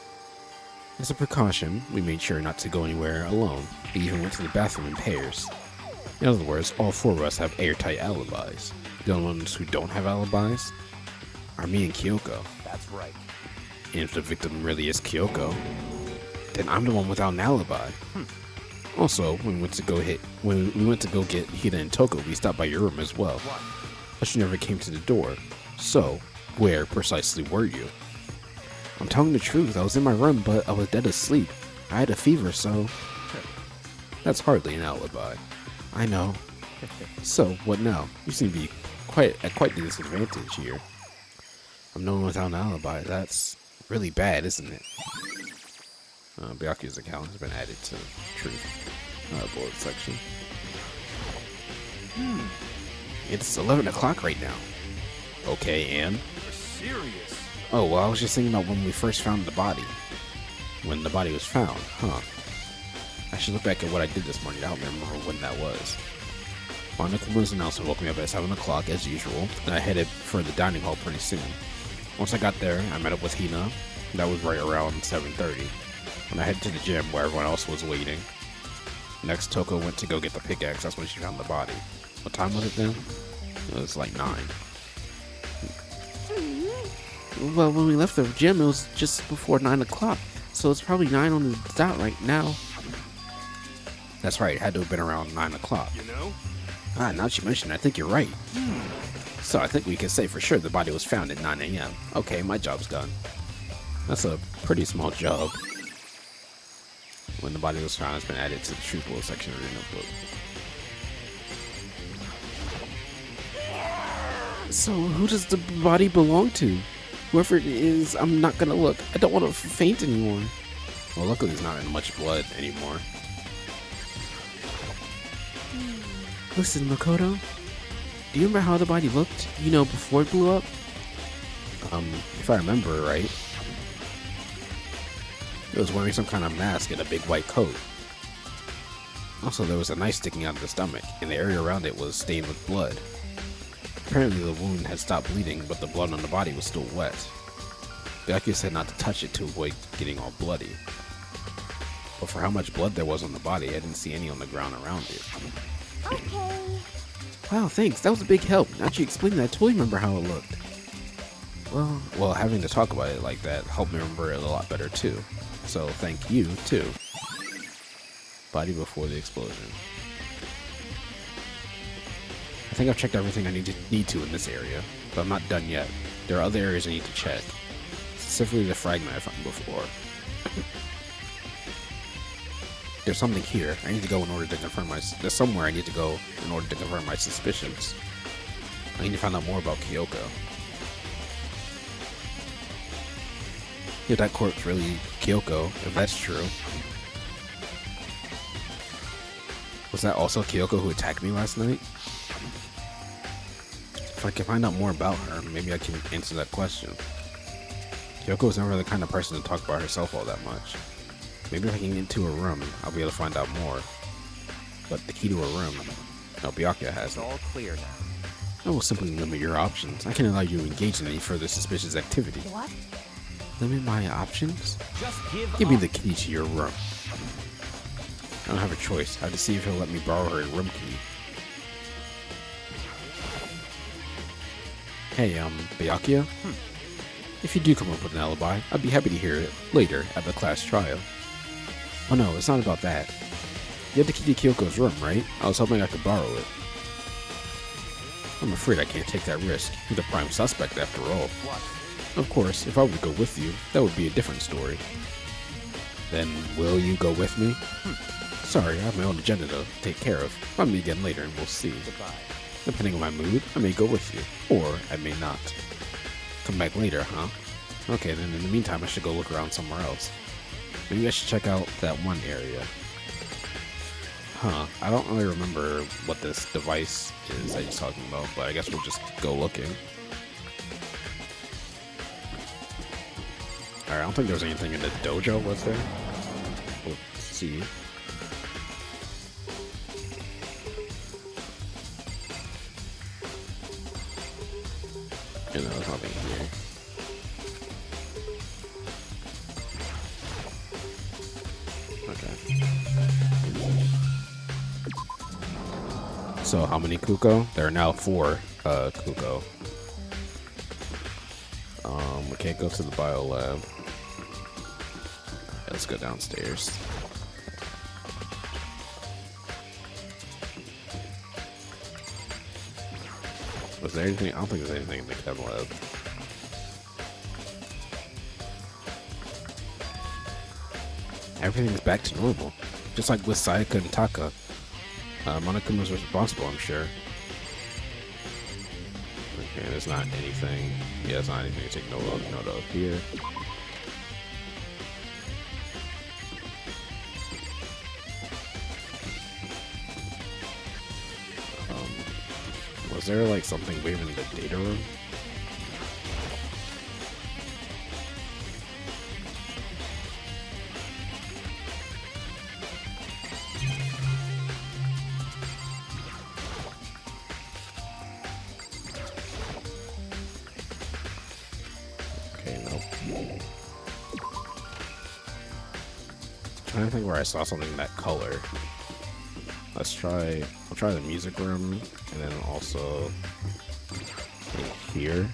S5: As a precaution, we made sure not to go anywhere alone. We even went to the bathroom in pairs. In other words, all four of us have airtight alibis. The only ones who don't have alibis are me and Kyoko.
S4: that's right.
S5: And if the victim really is Kyoko, then I'm the one without an alibi. Also, when we went to go get Hina and Toko, we stopped by your room as well. But you never came to the door. So, where precisely were you? I'm telling the truth, I was in my room, but I was dead asleep. I had a fever, so... That's hardly an alibi. I know. So, what now? You seem to be at quite the disadvantage here. I'm no one without an alibi. That's really bad, isn't it? Byakuya's account has been added to truth bullet section. It's 11 o'clock right now. Okay, and?
S2: You're serious.
S5: Oh, well, I was just thinking about when we first found the body. When the body was found, huh? I should look back at what I did this morning. I don't remember when that was. Monokuma's announcement woke me up at 7 o'clock as usual, and I headed for the dining hall pretty soon. Once I got there, I met up with Hina. That was right around 7:30. When I headed to the gym where everyone else was waiting. Next, Toko went to go get the pickaxe. That's when she found the body. What time was it then? It was like 9.
S1: Well, when we left the gym, it was just before 9 o'clock. So it's probably 9 on the dot right now.
S5: That's right, it had to have been around 9 o'clock.
S2: You know?
S5: Ah, now that you mention it, I think you're right. So I think we can say for sure the body was found at 9 a.m. Okay, my job's done. That's a pretty small job. When the body was found, it's been added to the truth bullet section of the notebook.
S1: So who does the body belong to? Whoever it is, I'm not gonna look. I don't want to faint anymore.
S5: Well, luckily there's not in much blood anymore.
S1: Listen, Makoto. Do you remember how the body looked? You know, before it blew up?
S5: If I remember right, it was wearing some kind of mask and a big white coat. Also, there was a knife sticking out of the stomach, and the area around it was stained with blood. Apparently, the wound had stopped bleeding, but the blood on the body was still wet. Byakuya said not to touch it to avoid getting all bloody. But for how much blood there was on the body, I didn't see any on the ground around it.
S8: Okay.
S1: Wow, thanks. That was a big help. Now that you explained that, I totally remember how it looked.
S5: Well, having to talk about it like that helped me remember it a lot better too. So thank you too. Body before the explosion. I think I've checked everything I need to in this area, but I'm not done yet. There are other areas I need to check. Specifically the fragment I found before. There's something here. I need to go in order to confirm there's somewhere I need to go in order to confirm my suspicions. I need to find out more about Kyoko. If that corpse really Kyoko, if that's true. Was that also Kyoko who attacked me last night? If I can find out more about her, maybe I can answer that question. Kyoko was never the kind of person to talk about herself all that much. Maybe if I can get into her room, I'll be able to find out more. But the key to her room, no, Byakuya has
S4: It's
S5: it.
S4: all clear now.
S5: I will simply limit your options. I can't allow you to engage in any further suspicious activity.
S8: What?
S1: Limit my options?
S2: Just give
S5: Give me
S2: up.
S5: the key to your room. I don't have a choice. I have to see if he'll let me borrow her room key. Hey, Byakuya? If you do come up with an alibi, I'd be happy to hear it later at the class trial. Oh no, it's not about that. You have the key to Kyoko's room, right? I was hoping I could borrow it. I'm afraid I can't take that risk. You're the prime suspect after all. Of course, if I were to go with you, that would be a different story. Then, will you go with me? Sorry, I have my own agenda to take care of. I'll meet again later and we'll see.
S4: Goodbye.
S5: Depending on my mood, I may go with you, or I may not. Come back later, huh? Okay, then in the meantime, I should go look around somewhere else. Maybe I should check out that one area. Huh. I don't really remember what this device is that he's talking about, but I guess we'll just go looking. Alright, I don't think there's anything in the dojo, was there? We'll see. You know, there's nothing here. Okay. So how many Kuko? There are now 4 Kuko. We can't go to the bio lab. Let's go downstairs. Was there anything? I don't think there's anything in the chem lab. Everything's back to normal. Just like with Sayaka and Taka. Monokuma's responsible, I'm sure. Okay, there's not anything. Yeah, there's not anything to take note of here. Was there like something weird in the data room? Okay, nope. Trying to think where I saw something that color. Let's try. I'll try the music room, and then also in here.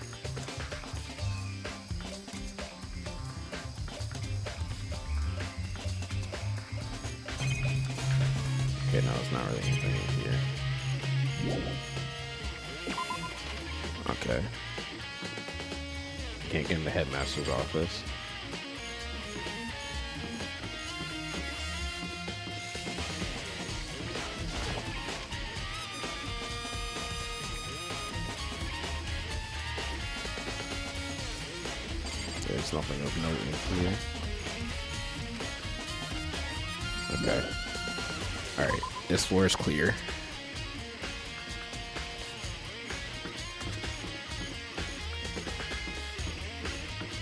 S5: Okay, no, it's not really anything in here. Okay. Can't get in the headmaster's office. There's nothing of note in here. Okay. Alright, this floor is clear.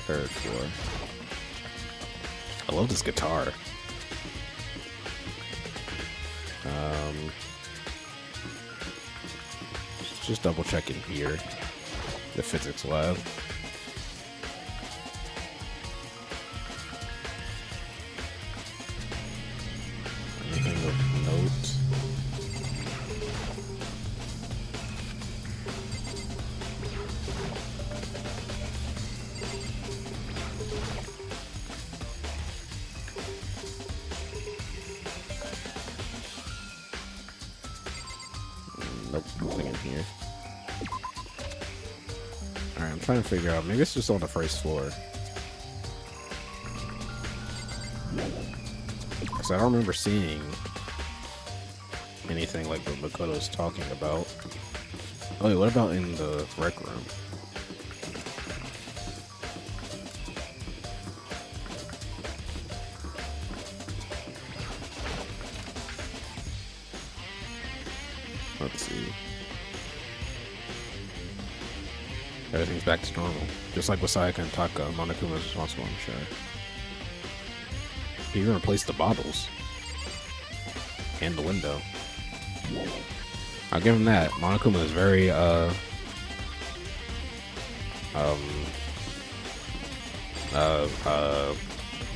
S5: Third floor. I love this guitar. Just double checking here. The physics lab. Anything of note? Nope, nothing in here. Alright, I'm trying to figure out. Maybe it's just on the first floor. Because I don't remember seeing anything like what Makoto's talking about. Oh wait, what about in the rec room? Let's see. Everything's back to normal. Just like with Sayaka and Taka, Monokuma is responsible, I'm sure. He even replaced the bottles. And the window. I'll give him that. Monokuma is very,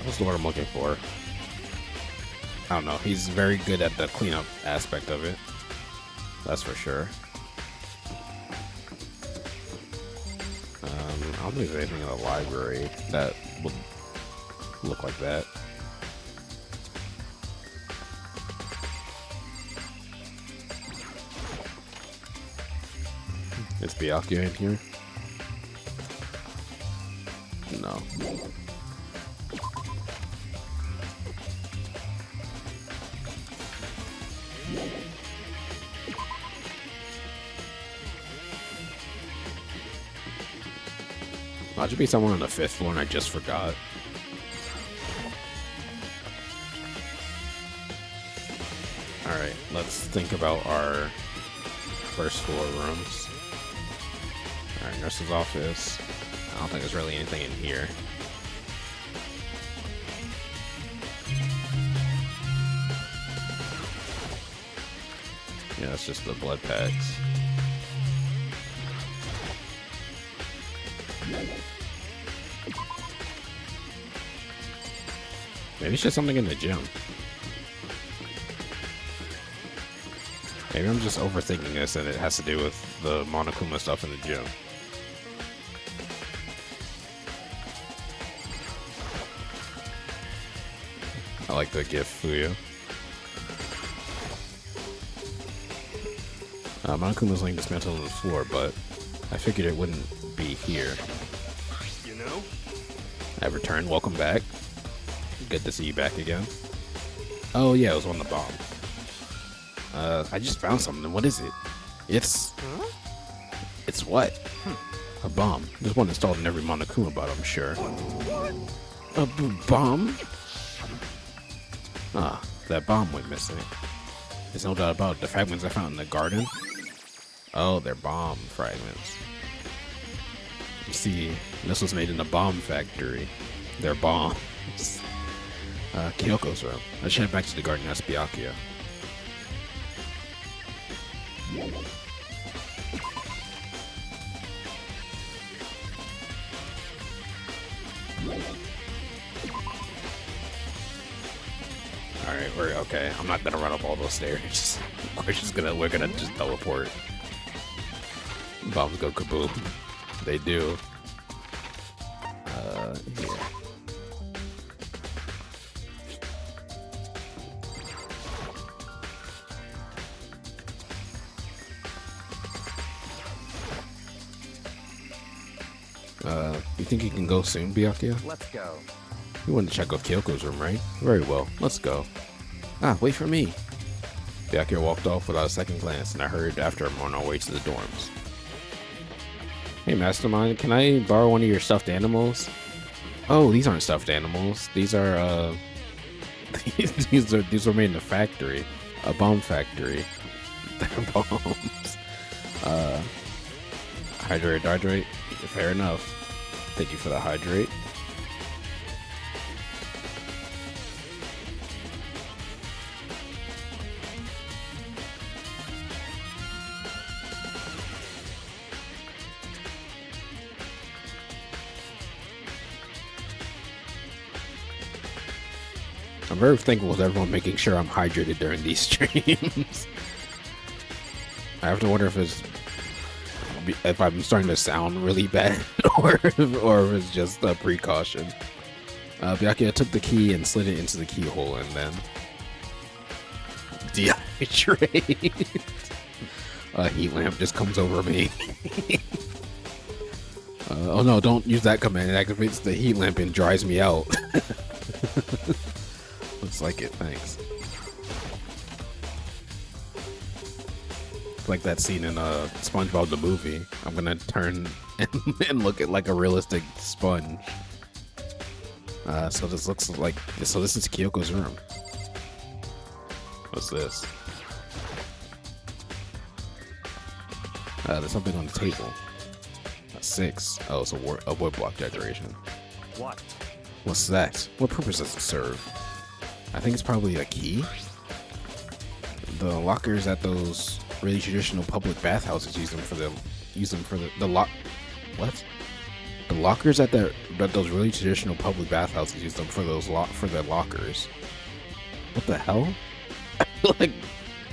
S5: what's the word I'm looking for? I don't know. He's very good at the cleanup aspect of it. That's for sure. I don't think there's anything in the library that would look like that. Is Byakuya in here? No. That should be someone on the 5th floor and I just forgot. Alright. Alright, let's think about our first floor rooms. Alright, nurse's office. I don't think there's really anything in here. Yeah, it's just the blood pads. Maybe it's just something in the gym. Maybe I'm just overthinking this and it has to do with the Monokuma stuff in the gym. I like the gift Fuyu. Monokuma's laying dismantled on the floor, but I figured it wouldn't be here.
S2: You know?
S5: I've returned. Welcome back. Good to see you back again. Oh yeah, it was on the bomb. I just found something. What is it? It's what? A bomb. There's one installed in every Monokuma bot, I'm sure. A bomb? Ah, that bomb went missing. There's no doubt about it. The fragments I found in the garden. Oh, they're bomb fragments. You see, this was made in a bomb factory. They're bombs. Kyoko's room. Let's head back to the garden. That's Byakuya. Alright, we're okay. I'm not gonna run up all those stairs. We're gonna just teleport. Bombs go kaboom. They do. Here. You think you can go soon, Byakuya?
S4: Let's go.
S5: You wanted to check off Kyoko's room, right? Very well. Let's go. Ah, wait for me. Byakuya walked off without a second glance, and I hurried after him on our way to the dorms. Hey, Mastermind, can I borrow one of your stuffed animals? Oh, these aren't stuffed animals. These are, these were made in a factory. A bomb factory. They're bombs. Hydrate. Fair enough. Thank you for the hydrate. I'm very thankful with everyone making sure I'm hydrated during these streams. I have to wonder if I'm starting to sound really bad or if it's just a precaution. Byakuya took the key and slid it into the keyhole and then dehydrate. A heat lamp just comes over me. Oh no, don't use that command. It activates the heat lamp and dries me out. Looks like it, thanks. Like that scene in SpongeBob the movie. I'm gonna turn and look at like a realistic sponge. So this looks like this is Kyoko's room. What's this? There's something on the table. A 6. Oh, it's a wood block decoration.
S4: What?
S5: What's that? What purpose does it serve? I think it's probably a key. The lockers at those really traditional public bathhouses use them for the lock. What? The lockers at those really traditional public bathhouses use them for their lockers. What the hell?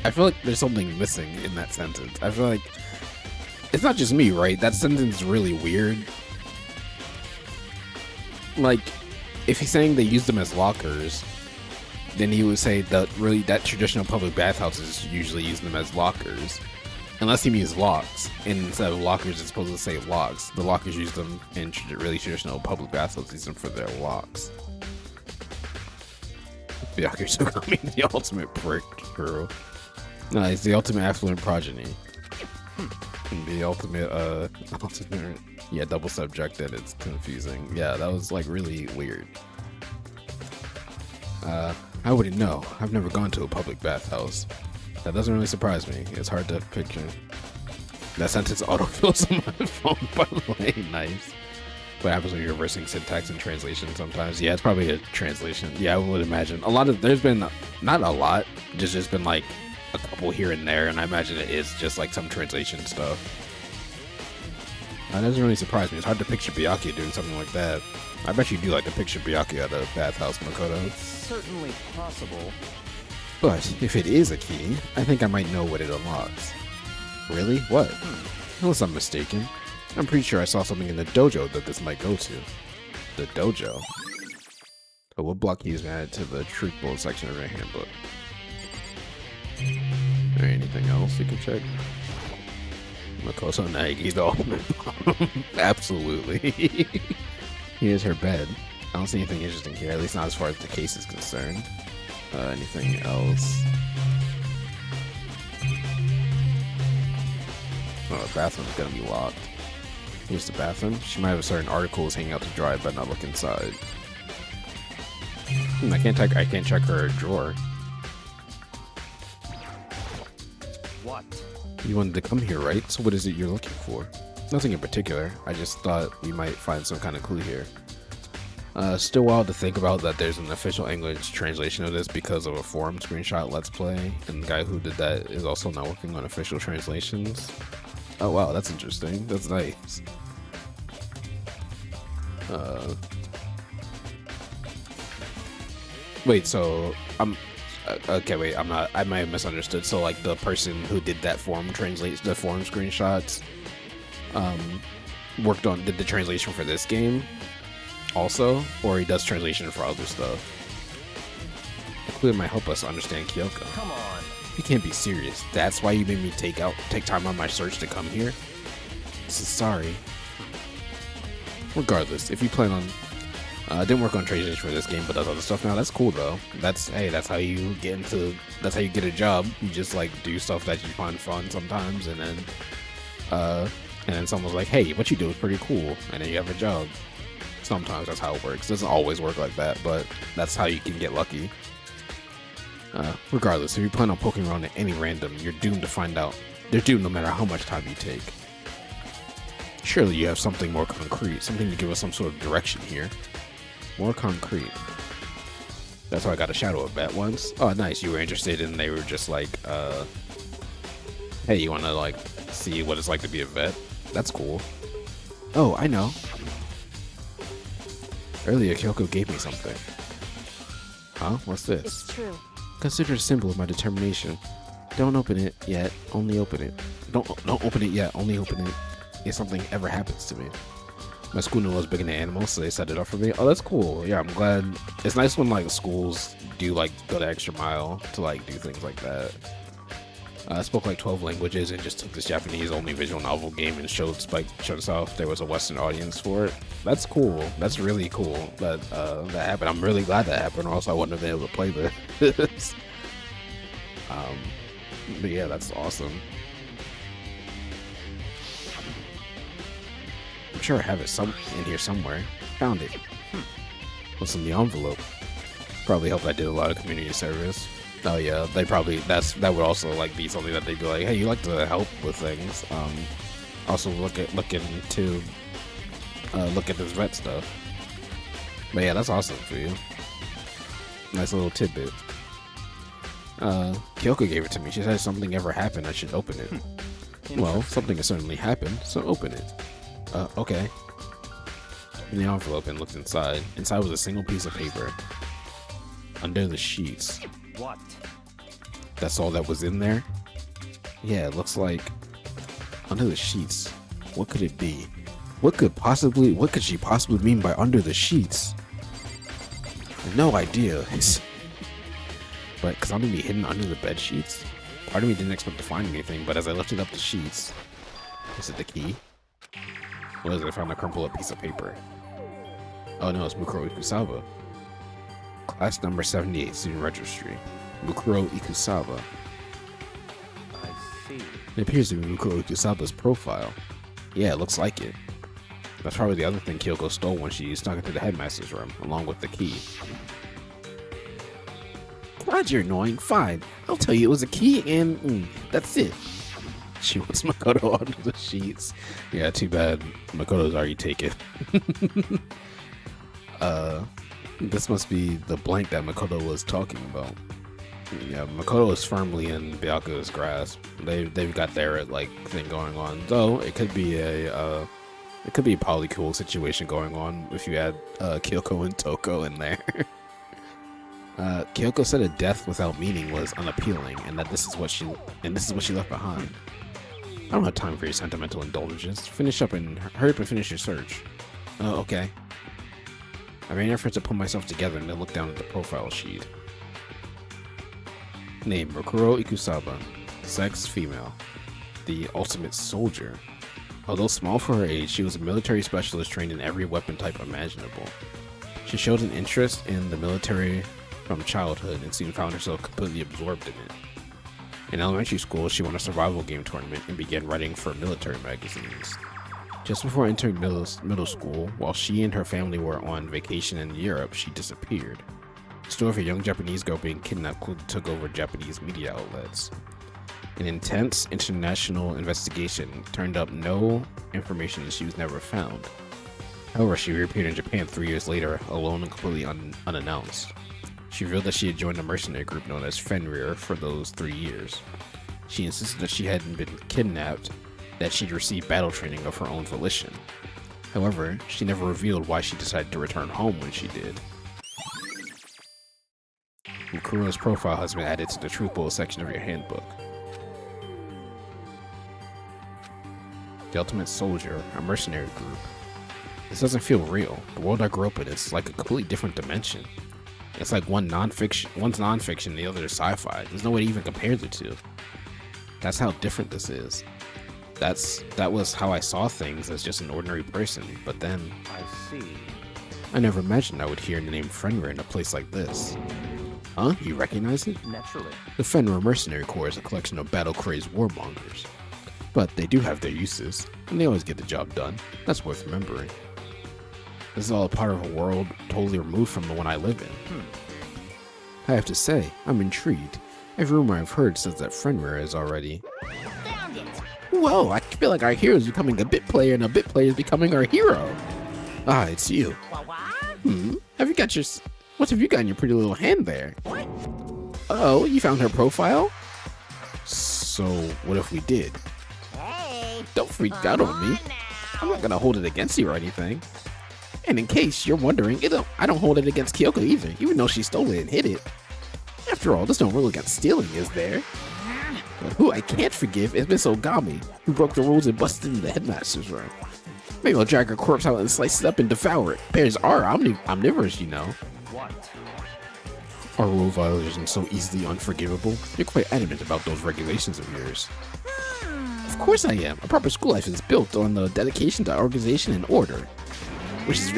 S5: I feel like there's something missing in that sentence. I feel like it's not just me, right? That sentence is really weird. Like, if he's saying they use them as lockers, then he would say that traditional public bathhouses usually use them as lockers. Unless he means locks. And instead of lockers, it's supposed to say locks. The lockers use them in really traditional public bathhouses, use them for their locks. Byakuya's becoming the ultimate prick, bro. No, he's the ultimate affluent progeny. The ultimate, double subjected. It's confusing. Yeah, that was like really weird. I wouldn't know. I've never gone to a public bathhouse. That doesn't really surprise me. It's hard to picture. That sentence autofills on my phone, by the way. Nice. What happens when you're reversing syntax and translation sometimes? Yeah, it's probably a translation. Yeah, I would imagine. There's been, not a lot, just been like a couple here and there, and I imagine it is just like some translation stuff. That doesn't really surprise me. It's hard to picture Byakuya doing something like that. I bet you do like to picture Byakuya at a bathhouse, Makoto.
S4: It's certainly possible.
S5: But if it is a key, I think I might know what it unlocks. Really? What? Unless I'm mistaken. I'm pretty sure I saw something in the dojo that this might go to. The dojo. Oh, what block keys are added to the truth bullet section of your handbook? Or anything else you can check? Makoto Nagi though. Absolutely. Here's her bed. I don't see anything interesting here, at least not as far as the case is concerned. Anything else? Oh, the bathroom's gonna be locked. Here's the bathroom. She might have certain articles hanging out to dry, but not look inside. I can't check her drawer.
S4: What?
S5: You wanted to come here, right? So what is it you're looking for? Nothing in particular. I just thought we might find some kind of clue here. Still wild to think about that there's an official English translation of this because of a forum screenshot Let's Play, and the guy who did that is also now working on official translations. Oh wow, that's interesting. That's nice. Wait, so okay, wait, I might have misunderstood. So like the person who did that forum the forum screenshots did the translation for this game also, or he does translation for other stuff. The clue might help us understand Kyoko.
S4: Come on.
S5: You can't be serious. That's why you made me take time on my search to come here? Sorry. Regardless, if you plan on didn't work on translation for this game but does other stuff now, that's cool though. That's how you get a job. You just like do stuff that you find fun sometimes, and then someone's like, hey, what you do is pretty cool, and then you have a job. Sometimes that's how it works. It doesn't always work like that, but that's how you can get lucky. Regardless, if you plan on poking around at any random, you're doomed to find out. They're doomed no matter how much time you take. Surely you have something more concrete, something to give us some sort of direction here. More concrete. That's how I got a shadow of vet once. Oh, nice. You were interested, and they were just like, hey, you want to like see what it's like to be a vet? That's cool. Oh, I know. Earlier, Kyoko gave me something. Huh? What's this?
S8: It's true.
S5: Consider it a symbol of my determination. Don't open it yet. Only open it. Don't open it yet. Only open it if something ever happens to me. My school knew I was big into animals, so they set it up for me. Oh, that's cool. Yeah, I'm glad. It's nice when like schools do like go the extra mile to like do things like that. I spoke like 12 languages and just took this Japanese only visual novel game and showed us off there was a Western audience for it. That's cool. That's really cool that that happened. I'm really glad that happened, or else I wouldn't have been able to play this. But yeah, that's awesome. I'm sure I have it in here somewhere. Found it. What's in the envelope? Probably helped I did a lot of community service. Oh yeah, they probably that would also like be something that they'd be like, hey, you like to help with things. Also look at this vet stuff. But yeah, that's awesome for you. Nice little tidbit. Kyoko gave it to me. She said if something ever happened, I should open it. Well, something has certainly happened, so open it. Okay. In the envelope and looked inside. Inside was a single piece of paper. Under the sheets.
S4: What?
S5: That's all that was in there? Yeah, it looks like under the sheets. What could it be? What could she possibly mean by under the sheets? No idea. But because I'm gonna be hidden under the bed sheets? Part of me didn't expect to find anything, but as I lifted up the sheets, is it the key? What is it? I found a crumpled up piece of paper. Oh no, it's Mukuro Ikusawa. Class number 78, student registry. Mukuro Ikusawa.
S4: I see.
S5: It appears to be Mukuro Ikusawa's profile. Yeah, it looks like it. That's probably the other thing Kyoko stole when she snuck into the headmaster's room, along with the key. God, you're annoying. Fine. I'll tell you it was a key and that's it. She wants Makoto onto the sheets. Yeah, too bad. Makoto's already taken. This must be the blank that Makoto was talking about. Yeah, Makoto is firmly in Byaku's grasp. They've got their like thing going on. Though it could be a polycool situation going on if you add Kyoko and Toko in there. Kyoko said a death without meaning was unappealing, and that this is what she left behind. I don't have time for your sentimental indulgences. Hurry up and finish your search. Oh, okay. I made an effort to pull myself together and then look down at the profile sheet. Name: Rokuro Ikusaba. Sex: female. The ultimate soldier. Although small for her age, she was a military specialist trained in every weapon type imaginable. She showed an interest in the military from childhood and soon found herself completely absorbed in it. In elementary school, she won a survival game tournament and began writing for military magazines. Just before entering middle school, while she and her family were on vacation in Europe, she disappeared. The story of a young Japanese girl being kidnapped took over Japanese media outlets. An intense international investigation turned up no information and she was never found. However, she reappeared in Japan 3 years later, alone and completely unannounced. She revealed that she had joined a mercenary group known as Fenrir for those 3 years. She insisted that she hadn't been kidnapped, that she'd received battle training of her own volition. However, she never revealed why she decided to return home when she did. Ukuro's profile has been added to the Truth Bullet section of your handbook. The Ultimate Soldier, a mercenary group. This doesn't feel real. The world I grew up in is like a completely different dimension. It's like one's non-fiction, the other is sci-fi. There's no way to even compare the two. That's how different this is. That was how I saw things as just an ordinary person, but then
S4: I see.
S5: I never imagined I would hear the name Fenrir in a place like this. Huh? You recognize it?
S4: Naturally.
S5: The Fenrir Mercenary Corps is a collection of battle-crazed warmongers. But they do have their uses, and they always get the job done. That's worth remembering. This is all a part of a world totally removed from the one I live in. I have to say, I'm intrigued. Every rumor I've heard says that Fenrir is already...
S3: Found it.
S5: Whoa, I feel like our hero is becoming a bit player and a bit player is becoming our hero. Ah, it's you.
S3: What?
S5: What have you got in your pretty little hand there? Oh, you found her profile? So, what if we did?
S3: Hey.
S5: Don't freak out on me. I'm not gonna hold it against you or anything. And in case you're wondering, I don't hold it against Kyoko either, even though she stole it and hid it. After all, there's no rule against stealing, is there? But who I can't forgive is Miss Ogami, who broke the rules and busted into the headmaster's room. Maybe I'll drag her corpse out and slice it up and devour it. Bears are omnivorous, you know.
S4: What?
S5: Are rule violations so easily unforgivable? You're quite adamant about those regulations of yours. Of course I am. A proper school life is built on the dedication to organization and order. Which is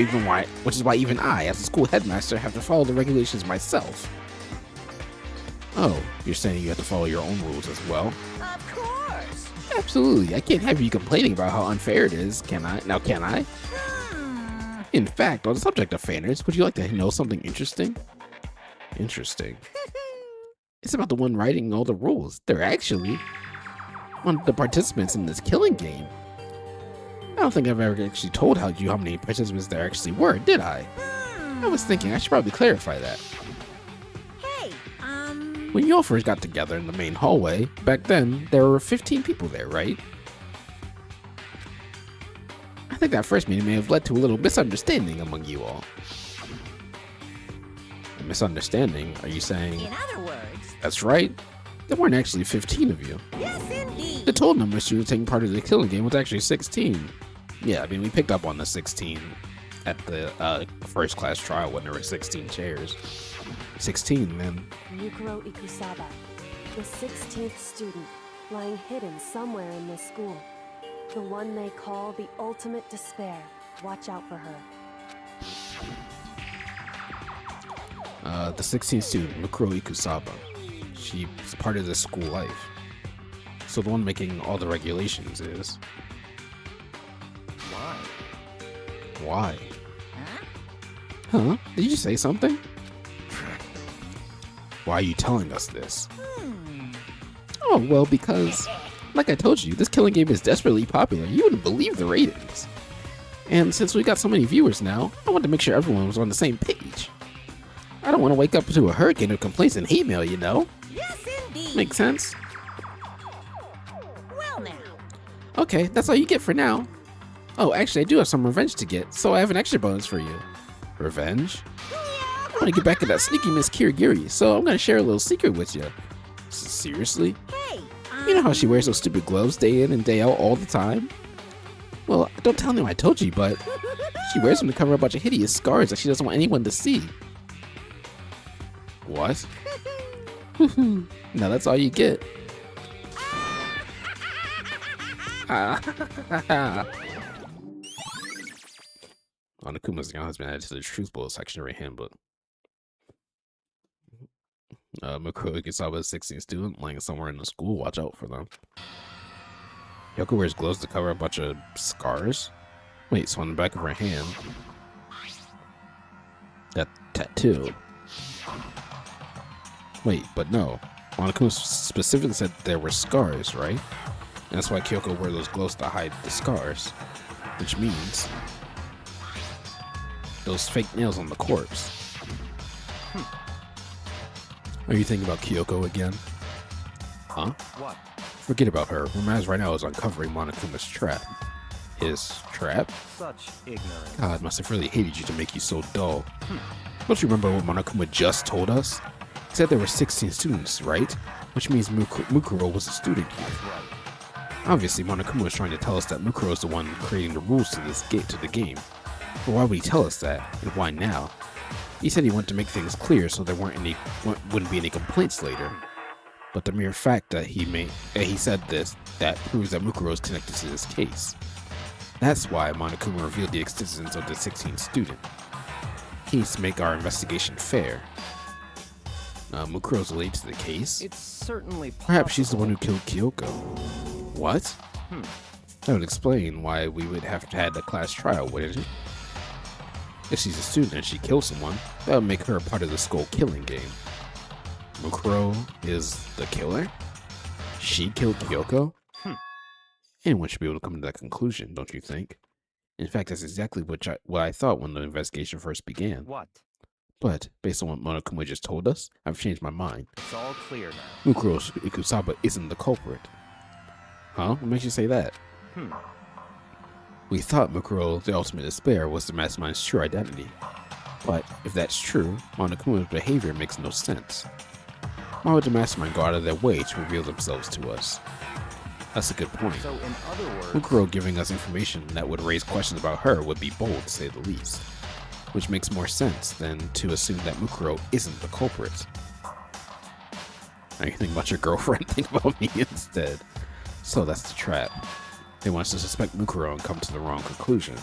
S5: why even I, as a school headmaster, have to follow the regulations myself. Oh, you're saying you have to follow your own rules as well?
S3: Of course.
S5: Absolutely. I can't have you complaining about how unfair it is, can I? Now, can I? In fact, on the subject of fairness, would you like to know something interesting? Interesting. It's about the one writing all the rules. They're actually one of the participants in this killing game. I don't think I've ever actually told you how many participants there actually were, did I? I was thinking I should probably clarify that.
S3: Hey,
S5: When you all first got together in the main hallway, back then, there were 15 people there, right? I think that first meeting may have led to a little misunderstanding among you all. A misunderstanding? Are you saying...
S3: in other words,
S5: That's right. There weren't actually 15 of you.
S3: yes indeed.
S5: The total number of students taking part in the killing game was actually 16. Yeah, I mean, we picked up on the 16 at the first class trial when there were 16 chairs. 16, then.
S8: Yukiro Ikusaba, the 16th student, lying hidden somewhere in this school. The one they call the ultimate despair. Watch out for her.
S5: The 16th student, Yukiro Ikusaba. She's part of the school life. So the one making all the regulations is...
S4: Why?
S5: Why? Huh? Did you say something? Why are you telling us this? Oh, well, because, like I told you, this killing game is desperately popular. You wouldn't believe the ratings. And since we got so many viewers now, I wanted to make sure everyone was on the same page. I don't want to wake up to a hurricane of complaints and hate mail, you know?
S3: Yes, indeed.
S5: Makes sense?
S3: Well now.
S5: Okay, that's all you get for now. Oh, actually, I do have some revenge to get, so I have an extra bonus for you. Revenge? I want to get back at that sneaky Miss Kirigiri, so I'm going to share a little secret with you. Seriously?
S3: Hey.
S5: You know how she wears those stupid gloves day in and day out all the time? Well, don't tell them I told you, but she wears them to cover a bunch of hideous scars that she doesn't want anyone to see. What? Now that's all you get. Onakuma's gun has been added to the Truth Bowl section of her handbook. Mukuro Ikisawa is a 16 student lying somewhere in the school. Watch out for them. Yoko wears gloves to cover a bunch of scars. Wait, so on the back of her hand, that tattoo. Wait, but no. Monokuma specifically said there were scars, right? And that's why Kyoko wore those gloves to hide the scars. Which means those fake nails on the corpse. Are you thinking about Kyoko again? Huh?
S4: What?
S5: Forget about her. What matters right now is uncovering Monokuma's trap. His trap?
S4: Such ignorance.
S5: God must have really hated you to make you so dull. Don't you remember what Monokuma just told us? He said there were 16 students, right? Which means Mukuro was a student here.
S4: Right.
S5: Obviously, Monokuma was trying to tell us that Mukuro is the one creating the rules to this to the game. But why would he tell us that, and why now? He said he wanted to make things clear so there wouldn't be any complaints later. But the mere fact that he said this, that proves that Mukuro is connected to this case. That's why Monokuma revealed the existence of the 16th student. He needs to make our investigation fair. Mukuro's related to the case?
S4: It's certainly possible.
S5: Perhaps she's the one who killed Kyoko. What?
S4: Hmm.
S5: That would explain why we would have had a class trial, wouldn't it? If she's a student and she kills someone, that would make her a part of the skull killing game. Mukuro is the killer? She killed Kyoko? Anyone should be able to come to that conclusion, don't you think? In fact, that's exactly what I thought when the investigation first began.
S4: What?
S5: But, based on what Monokuma just told us, I've changed my mind.
S4: It's all clear now.
S5: Mukuro Ikusaba isn't the culprit. Huh? What makes you say that? We thought Mukuro, the ultimate despair, was the mastermind's true identity. But, if that's true, Monokuma's behavior makes no sense. Why would the mastermind go out of their way to reveal themselves to us? That's a good point.
S4: So, in other words,
S5: Mukuro giving us information that would raise questions about her would be bold, to say the least. Which makes more sense than to assume that Mukuro isn't the culprit. Now you think about your girlfriend, think about me instead. So that's the trap. They want us to suspect Mukuro and come to the wrong conclusion.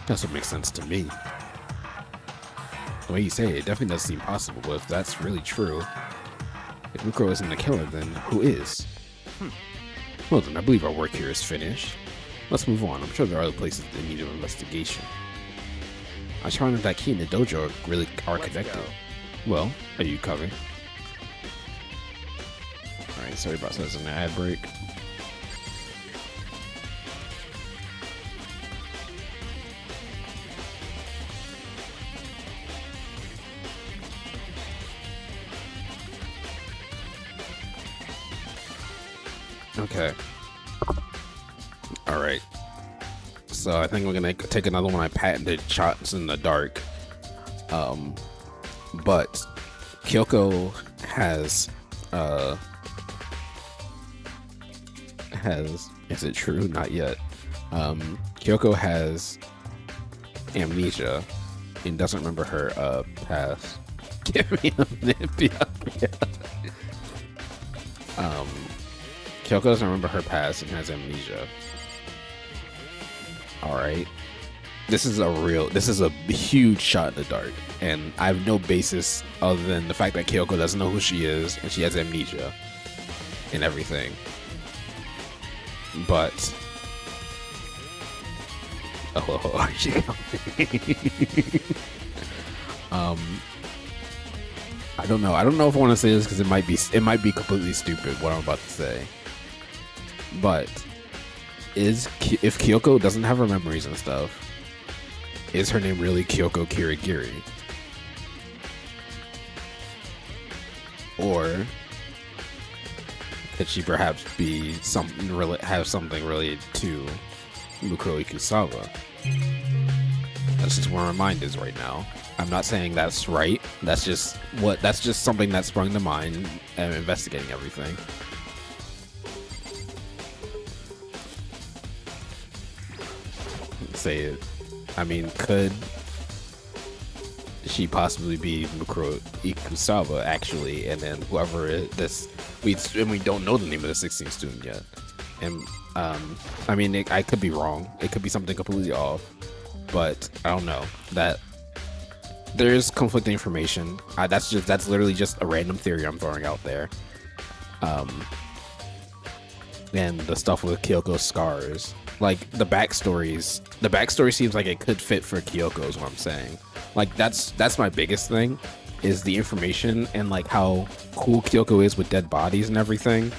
S5: That's what makes sense to me. The way you say it definitely does seem possible, but if that's really true, if Mukuro isn't the killer, then who is? Well then, I believe our work here is finished. Let's move on. I'm sure there are other places that need an investigation. Ashana and that key in the dojo really are connected. Well, are you covered? Alright, sorry about this, an ad break. Okay. Alright. So I think we're gonna take another one. I patented shots in the dark. But Kyoko has is it true? Not yet. Kyoko has amnesia and doesn't remember her past. Give me a minute. Kyoko doesn't remember her past and has amnesia. Alright. This is a huge shot in the dark, and I have no basis other than the fact that Kyoko doesn't know who she is and she has amnesia and everything. But I don't know. I don't know if I want to say this because it might be completely stupid what I'm about to say. But if Kyoko doesn't have her memories and stuff, is her name really Kyoko Kirigiri? Or could she perhaps be have something related to Mukuro Ikusawa? That's just where my mind is right now. I'm not saying that's right. That's just something that sprung to mind and investigating everything. Say it. I mean, could she possibly be Mukuro Ikusawa actually? And then whoever we don't know the name of the 16th student yet. And I mean, I could be wrong. It could be something completely off. But I don't know. That there's conflicting information. That's literally just a random theory I'm throwing out there. And the stuff with Kyoko's scars, like the backstory seems like it could fit for Kyoko is what I'm saying. Like that's my biggest thing, is the information and like how cool Kyoko is with dead bodies and everything.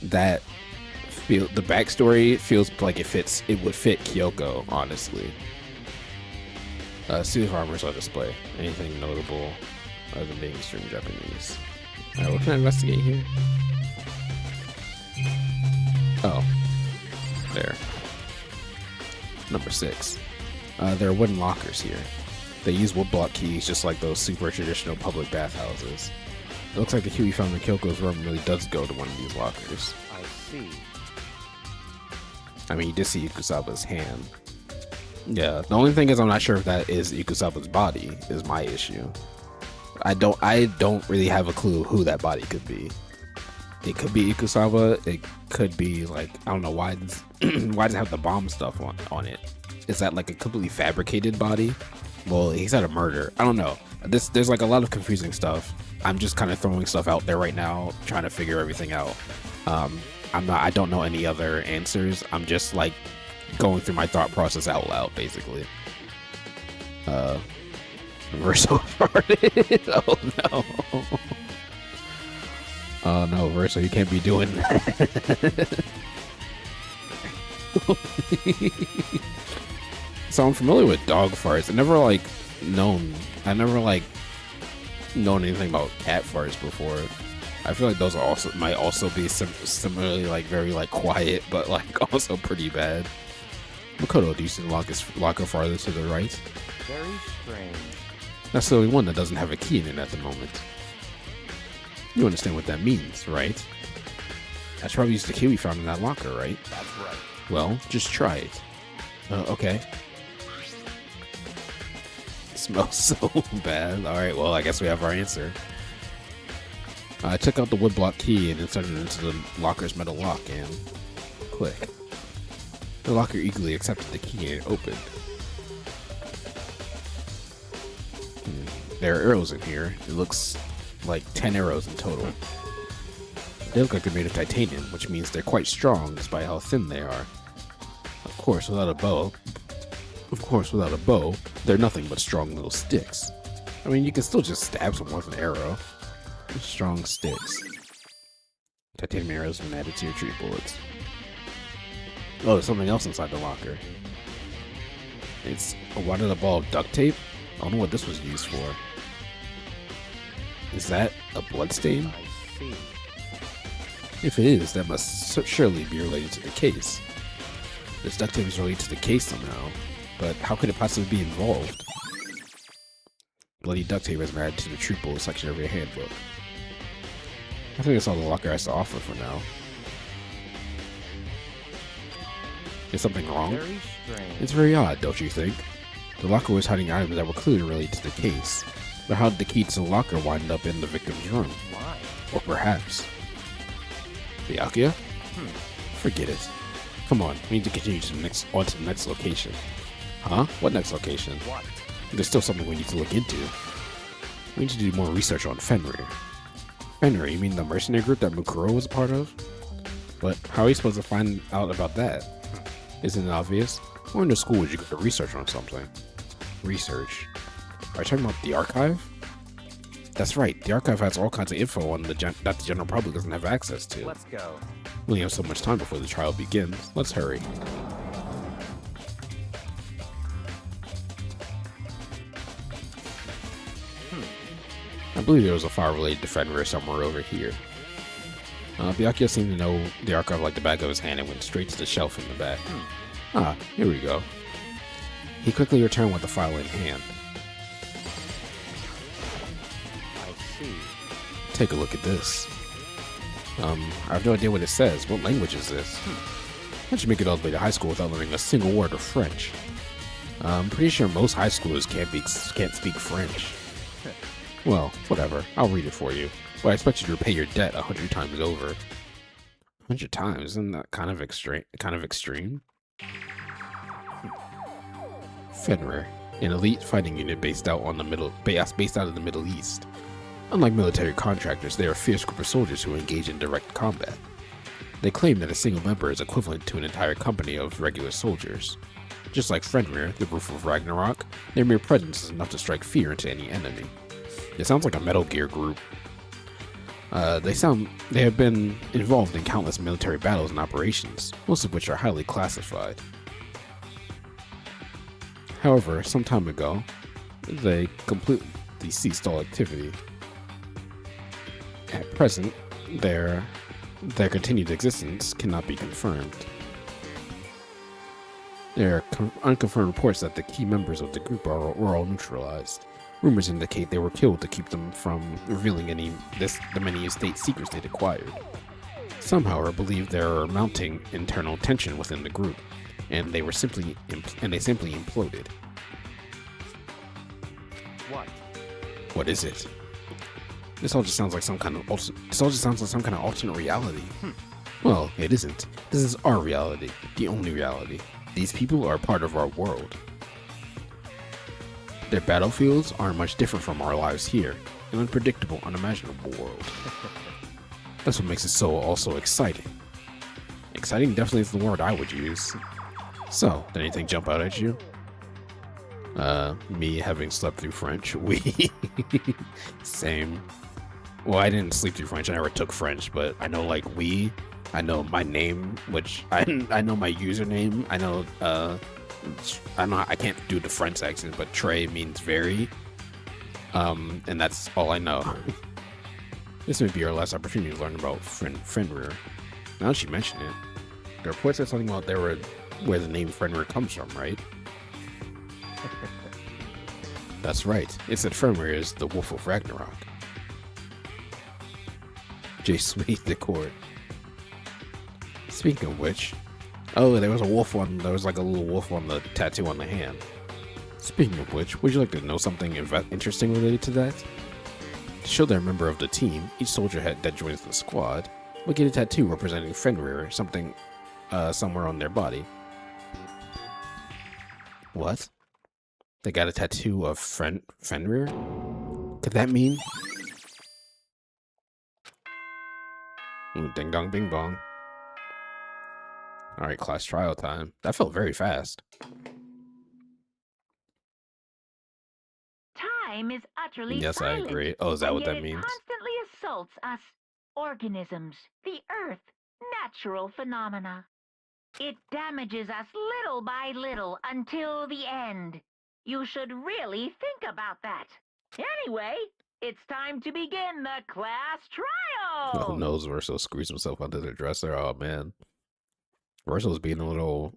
S5: The backstory feels like it would fit Kyoko, honestly. Suit of armors on display. Anything notable other than being extreme Japanese? Alright, what can I investigate here? Oh, there. Number 6. There are wooden lockers here. They use wood block keys just like those super traditional public bathhouses. It looks like the key we found in Kyoko's room really does go to one of these lockers.
S4: I see.
S5: I mean, you did see Ikusawa's hand. Yeah, the only thing is I'm not sure if that is Ikusawa's body is my issue. I don't really have a clue who that body could be. It could be Ikusawa. It could be like, I don't know why why does it have the bomb stuff on it? Is that like a completely fabricated body? Well, he's had a murder. I don't know. There's like a lot of confusing stuff. I'm just kind of throwing stuff out there right now, trying to figure everything out. I don't know any other answers. I'm just like going through my thought process out loud, basically. Verso farted. Oh no. Oh no, Verso, you can't be doing that. So I'm familiar with dog farts. I never known anything about cat farts before. I feel like those might also be similarly like very like quiet, but like also pretty bad. Makoto, do you see the locker farther to the right?
S4: Very strange.
S5: That's the only one that doesn't have a key in it at the moment. You understand what that means, right? That's probably just the key we found in that locker, right?
S4: That's right.
S5: Well, just try it. Okay. It smells so bad. Alright, well, I guess we have our answer. I took out the woodblock key and inserted it into the locker's metal lock and click. The locker eagerly accepted the key and it opened. There are arrows in here. It looks like 10 arrows in total. They look like they're made of titanium, which means they're quite strong despite how thin they are. Of course, without a bow, they're nothing but strong little sticks. I mean, you can still just stab someone with an arrow. Strong sticks. Titanium arrows have been added to your tree bullets. Oh, there's something else inside the locker. It's a wadded ball of duct tape? I don't know what this was used for. Is that a bloodstain?
S4: I see.
S5: If it is, that must surely be related to the case. This duct tape is related to the case somehow, but how could it possibly be involved? Bloody duct tape has been added to the troop bullet section of your handbook. I think that's all the locker has to offer for now. Is something wrong?
S4: Very strange.
S5: It's very odd, don't you think? The locker was hiding items that were clearly related to the case. But how did the key to the locker wind up in the victim's room?
S4: Why?
S5: Or perhaps Byakuya? Forget it. Come on, we need to continue to on to the next location. Huh? What next location?
S4: What?
S5: There's still something we need to look into. We need to do more research on Fenrir. Fenrir, you mean the mercenary group that Mukuro was a part of? But how are you supposed to find out about that? Isn't it obvious? Where in the school would you go to research on something? Research? Are you talking about the archive? That's right. The archive has all kinds of info on that the general public doesn't have access to.
S4: Let's go.
S5: We only have so much time before the trial begins. Let's hurry. I believe there was a fire-related defender somewhere over here. Byakuya seemed to know the archive like the back of his hand and went straight to the shelf in the back. Ah, here we go. He quickly returned with the file in hand.
S4: I see.
S5: Take a look at this. I have no idea what it says. What language is this? How'd you make it all the way to high school without learning a single word of French? I'm pretty sure most high schoolers can't speak French. Well, whatever. I'll read it for you. But I expect you to repay your debt 100 times over. 100 times? Isn't that kind of extreme? Fenrir, an elite fighting unit based out of the Middle East. Unlike military contractors, they are a fierce group of soldiers who engage in direct combat. They claim that a single member is equivalent to an entire company of regular soldiers. Just like Fenrir, the roof of Ragnarok, their mere presence is enough to strike fear into any enemy. It sounds like a Metal Gear group. They have been involved in countless military battles and operations, most of which are highly classified. However, some time ago, they completely ceased all activity. At present, their continued existence cannot be confirmed. There are unconfirmed reports that the key members of the group were all neutralized. Rumors indicate they were killed to keep them from revealing the many state secrets they'd acquired. Some, however, believe there are mounting internal tension within the group, and they simply imploded.
S4: What?
S5: What is it? This all just sounds like some kind of alternate reality. Well, it isn't. This is our reality, the only reality. These people are part of our world. Their battlefields aren't much different from our lives here, an unpredictable, unimaginable world. That's what makes it also exciting. Exciting definitely is the word I would use. So, did anything jump out at you? Me having slept through French. Same. Well, I didn't sleep through French, I never took French, but I know like I know my name, which I know my username, I can't do the French accent, but Trey means very. And that's all I know. This may be our last opportunity to learn about Fenrir. Now that you mention it, the reports are something about where the name Fenrir comes from, right? That's right. It said Fenrir is the Wolf of Ragnarok. Jay Sweet the Court. Speaking of which, oh, there was like a little wolf on the tattoo on the hand. Speaking of which, would you like to know something interesting related to that? To show they're a member of the team, each soldier that joins the squad will get a tattoo representing Fenrir, something somewhere on their body. What? They got a tattoo of Fenrir? Could that mean? Ooh, ding dong bing bong. Alright, class trial time. That felt very fast.
S7: Time is utterly
S5: Yes, I
S7: silent,
S5: agree. Oh, is that
S7: and
S5: what
S7: yet
S5: that means?
S7: It constantly assaults us, organisms, the earth, natural phenomena. It damages us little by little until the end. You should really think about that. Anyway, it's time to begin the class trial.
S5: Oh no, Verso screws himself under the dresser. Oh man. Verso's being a little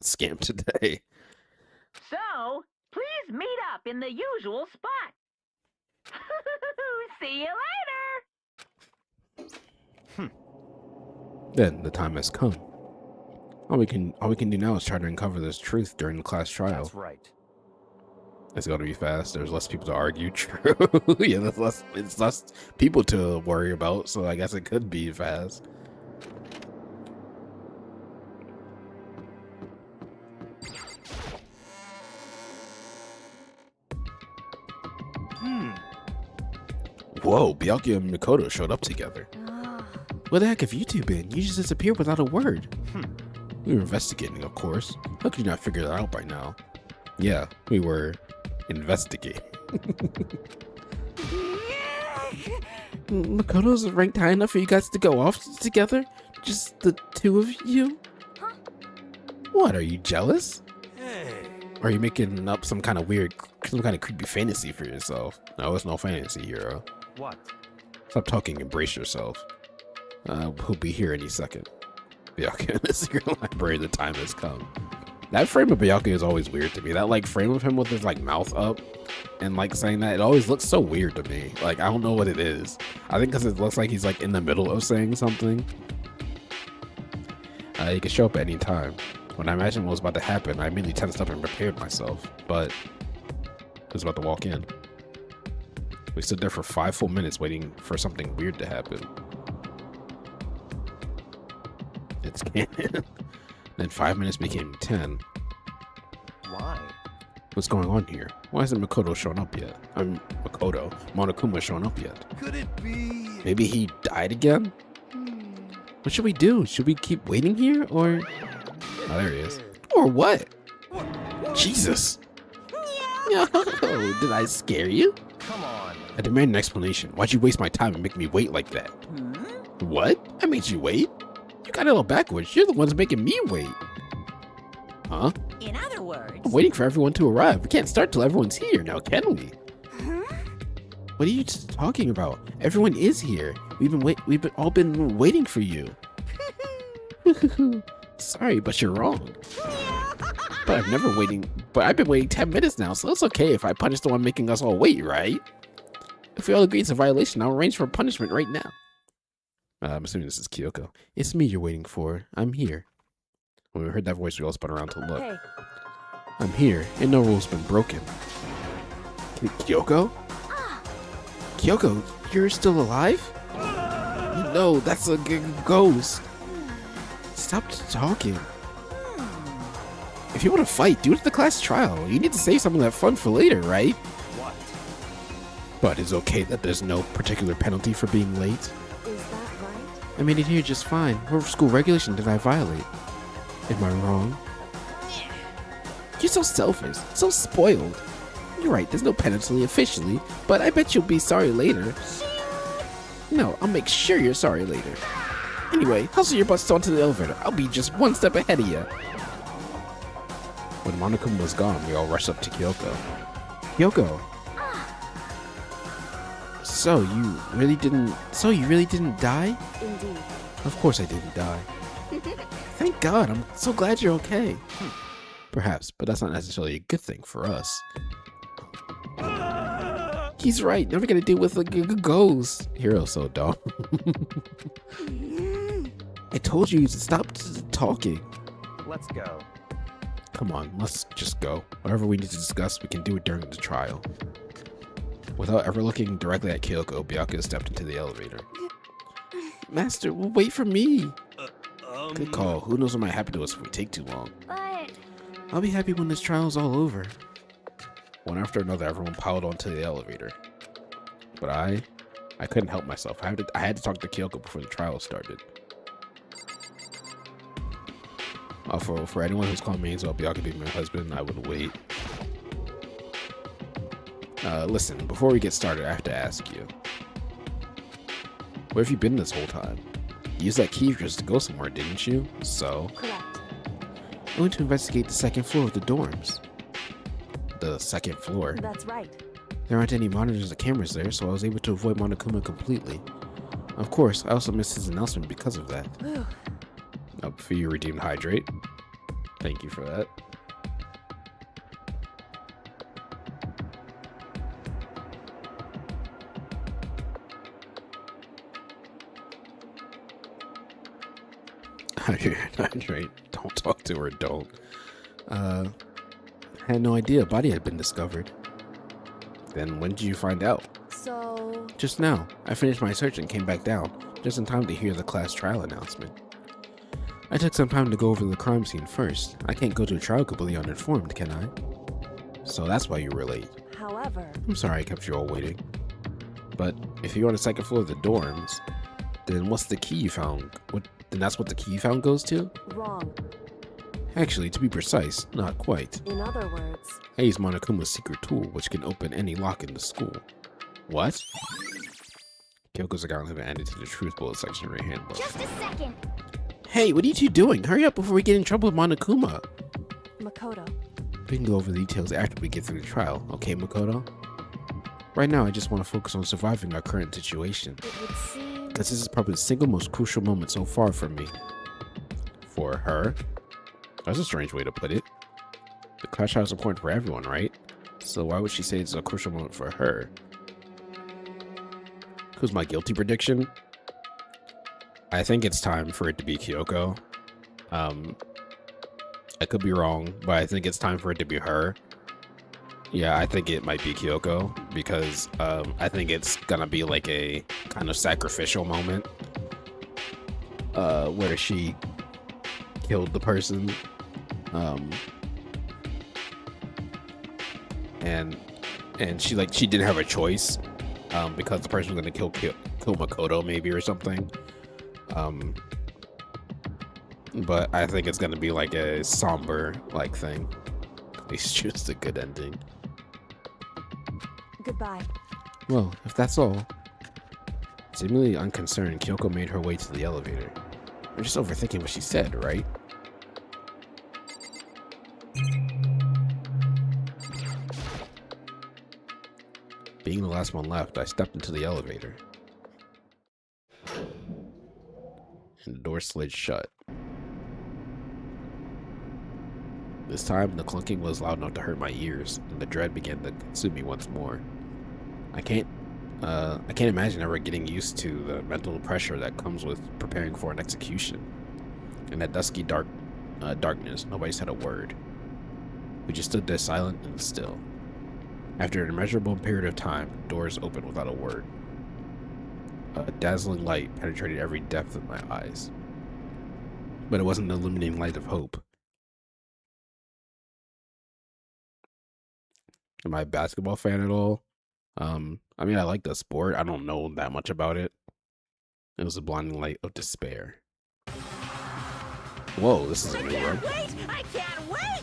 S5: scamp today.
S7: So, please meet up in the usual spot. See you later.
S5: Then the time has come. All we can do now is try to uncover this truth during the class trial.
S4: That's right.
S5: It's gonna be fast. There's less people to argue. True. Yeah, it's less people to worry about, so I guess it could be fast. Whoa, Byakuya and Mikoto showed up together. Where the heck have you two been? You just disappeared without a word. We were investigating, of course. How could you not figure that out by now? Yeah, we were investigating. Makoto's ranked high enough for you guys to go off together? Just the two of you? What, are you jealous?
S2: Hey.
S5: Or are you making up some kind of creepy fantasy for yourself? No, it's no fantasy, hero.
S4: What?
S5: Stop talking, embrace yourself. He'll be here any second. Byakuya in the secret library, the time has come. That frame of Byakuya is always weird to me. That like frame of him with his like mouth up and like saying that, it always looks so weird to me. Like, I don't know what it is. I think because it looks like he's like in the middle of saying something. He could show up at any time. When I imagined what was about to happen, I immediately tensed up and prepared myself, but he was about to walk in. We stood there for 5 full minutes waiting for something weird to happen. It's canon. Then 5 minutes became 10.
S4: Why?
S5: What's going on here? Why hasn't Makoto shown up yet? Monokuma shown up yet?
S2: Could it be?
S5: Maybe he died again? What should we do? Should we keep waiting here, or... Oh, there he is. Or what? Jesus! No, did I scare you?
S4: Come on.
S5: I demand an explanation. Why'd you waste my time and make me wait like that? What? I made you wait? You got it all backwards. You're the ones making me wait. Huh?
S3: In other words,
S5: I'm waiting for everyone to arrive. We can't start till everyone's here now, can we? What are you talking about? Everyone is here. We've all been waiting for you. Sorry, but you're wrong. But I've been waiting 10 minutes now, so it's okay if I punish the one making us all wait, right? If we all agree it's a violation, I'll arrange for punishment right now. I'm assuming this is Kyoko. It's me you're waiting for. I'm here. When we heard that voice, we all spun around to look.
S8: Hey,
S5: I'm here, and no rule's been broken. Kyoko? Kyoko, you're still alive? No, that's a ghost. Stop talking. If you want to fight, do it at the class trial. You need to save some of that fun for later, right?
S4: What?
S5: But it's okay that there's no particular penalty for being late.
S8: is that right?
S5: I made it here just fine. What school regulation did I violate? Am I wrong? You're so selfish, so spoiled. You're right, there's no penalty officially, but I bet you'll be sorry later. No, I'll make sure you're sorry later. Anyway, hustle your butts onto the elevator. I'll be just one step ahead of you. When Monokuma was gone, we all rushed up to Kyoko. Kyoko! So you really didn't die?
S8: Indeed.
S5: Of course I didn't die. Thank God, I'm so glad you're okay. Perhaps, but that's not necessarily a good thing for us. He's right, never gonna deal with a ghost. Hero's so dumb. I told you to stop talking.
S4: Let's go.
S5: Come on, let's just go. Whatever we need to discuss, we can do it during the trial. Without ever looking directly at Kyoko, Byakuya stepped into the elevator. Master, wait for me. Good call. Who knows what might happen to us if we take too long.
S3: but
S5: I'll be happy when this trial's all over. One after another, everyone piled onto the elevator. But I couldn't help myself. I had to talk to Kyoko before the trial started. For anyone who's calling me about Byakuya being my husband, I would wait. Listen, before we get started, I have to ask you. Where have you been this whole time? You used that key just to go somewhere, didn't you? So?
S8: Correct.
S5: I went to investigate the second floor of the dorms. The second floor?
S8: That's right.
S5: There aren't any monitors or cameras there, so I was able to avoid Monokuma completely. Of course, I also missed his announcement because of that.
S8: Whew.
S5: Up for your redeemed hydrate. Thank you for that. Hydrate. Don't talk to her, don't. I had no idea a body had been discovered. Then when did you find out?
S8: So,
S5: Just now. I finished my search and came back down, just in time to hear the class trial announcement. I took some time to go over the crime scene first. I can't go to a trial completely uninformed, can I? So that's why you were late.
S8: however,
S5: I'm sorry I kept you all waiting. But if you're on the second floor of the dorms, then what's the key you found? Then that's what the key you found goes to?
S8: wrong.
S5: Actually, to be precise, not quite.
S8: In other words,
S5: I use Monokuma's secret tool, which can open any lock in the school. What? Kyoko's account had been added to the truth bullet section of your handbook.
S9: Just a second.
S5: Hey, what are you two doing? Hurry up before we get in trouble with Monokuma.
S8: Makoto,
S5: We can go over the details after we get through the trial, okay, Makoto? Right now, I just want to focus on surviving our current situation.
S8: it would seem...
S5: Because this is probably the single most crucial moment so far for me. For her? That's a strange way to put it. The class trial is important for everyone, right? So why would she say it's a crucial moment for her? Who's my guilty prediction? I think it's time for it to be Kyoko. I could be wrong, but I think it's time for it to be her. Yeah, I think it might be Kyoko because I think it's gonna be like a kind of sacrificial moment where she killed the person and she didn't have a choice because the person was gonna kill Makoto maybe or something. But I think it's gonna be like a somber like thing. It's just a good ending.
S8: Goodbye.
S5: Well, if that's all. Seemingly unconcerned, Kyoko made her way to the elevator. I'm just overthinking what she said, right? Being the last one left, I stepped into the elevator. And the door slid shut. This time, the clunking was loud enough to hurt my ears, and the dread began to consume me once more. I can't imagine ever getting used to the mental pressure that comes with preparing for an execution. In that dusky darkness, nobody said a word. We just stood there silent and still. After an immeasurable period of time, doors opened without a word. A dazzling light penetrated every depth of my eyes. But it wasn't the illuminating light of hope. Am I a basketball fan at all? I mean, I like the sport. I don't know that much about it. It was a blinding light of despair. Whoa, this is a new room.
S3: Wait! I can't wait!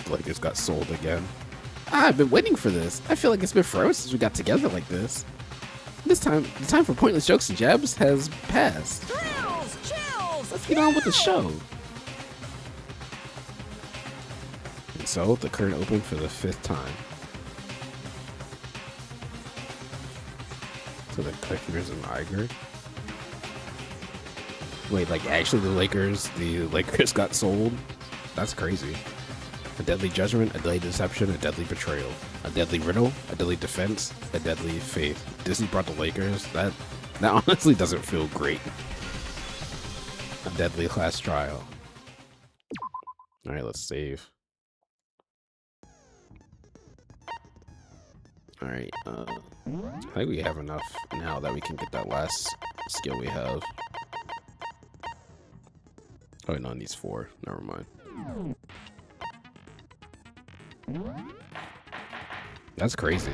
S5: The Lakers got sold again. I've been waiting for this. I feel like it's been forever since we got together like this. This time, the time for pointless jokes and jabs has passed.
S3: Thrills! Chills!
S5: Let's get on with the show. And so, the curtain opened for the 5th time. So the Clippers and Iger. Wait, like actually the Lakers got sold? That's crazy. A deadly judgment, a deadly deception, a deadly betrayal. A deadly riddle, a deadly defense, a deadly faith. Disney brought the Lakers. That honestly doesn't feel great. A deadly class trial. Alright, let's save. Alright, I think we have enough now that we can get that last skill we have. Oh, no, it needs 4. Never mind. That's crazy.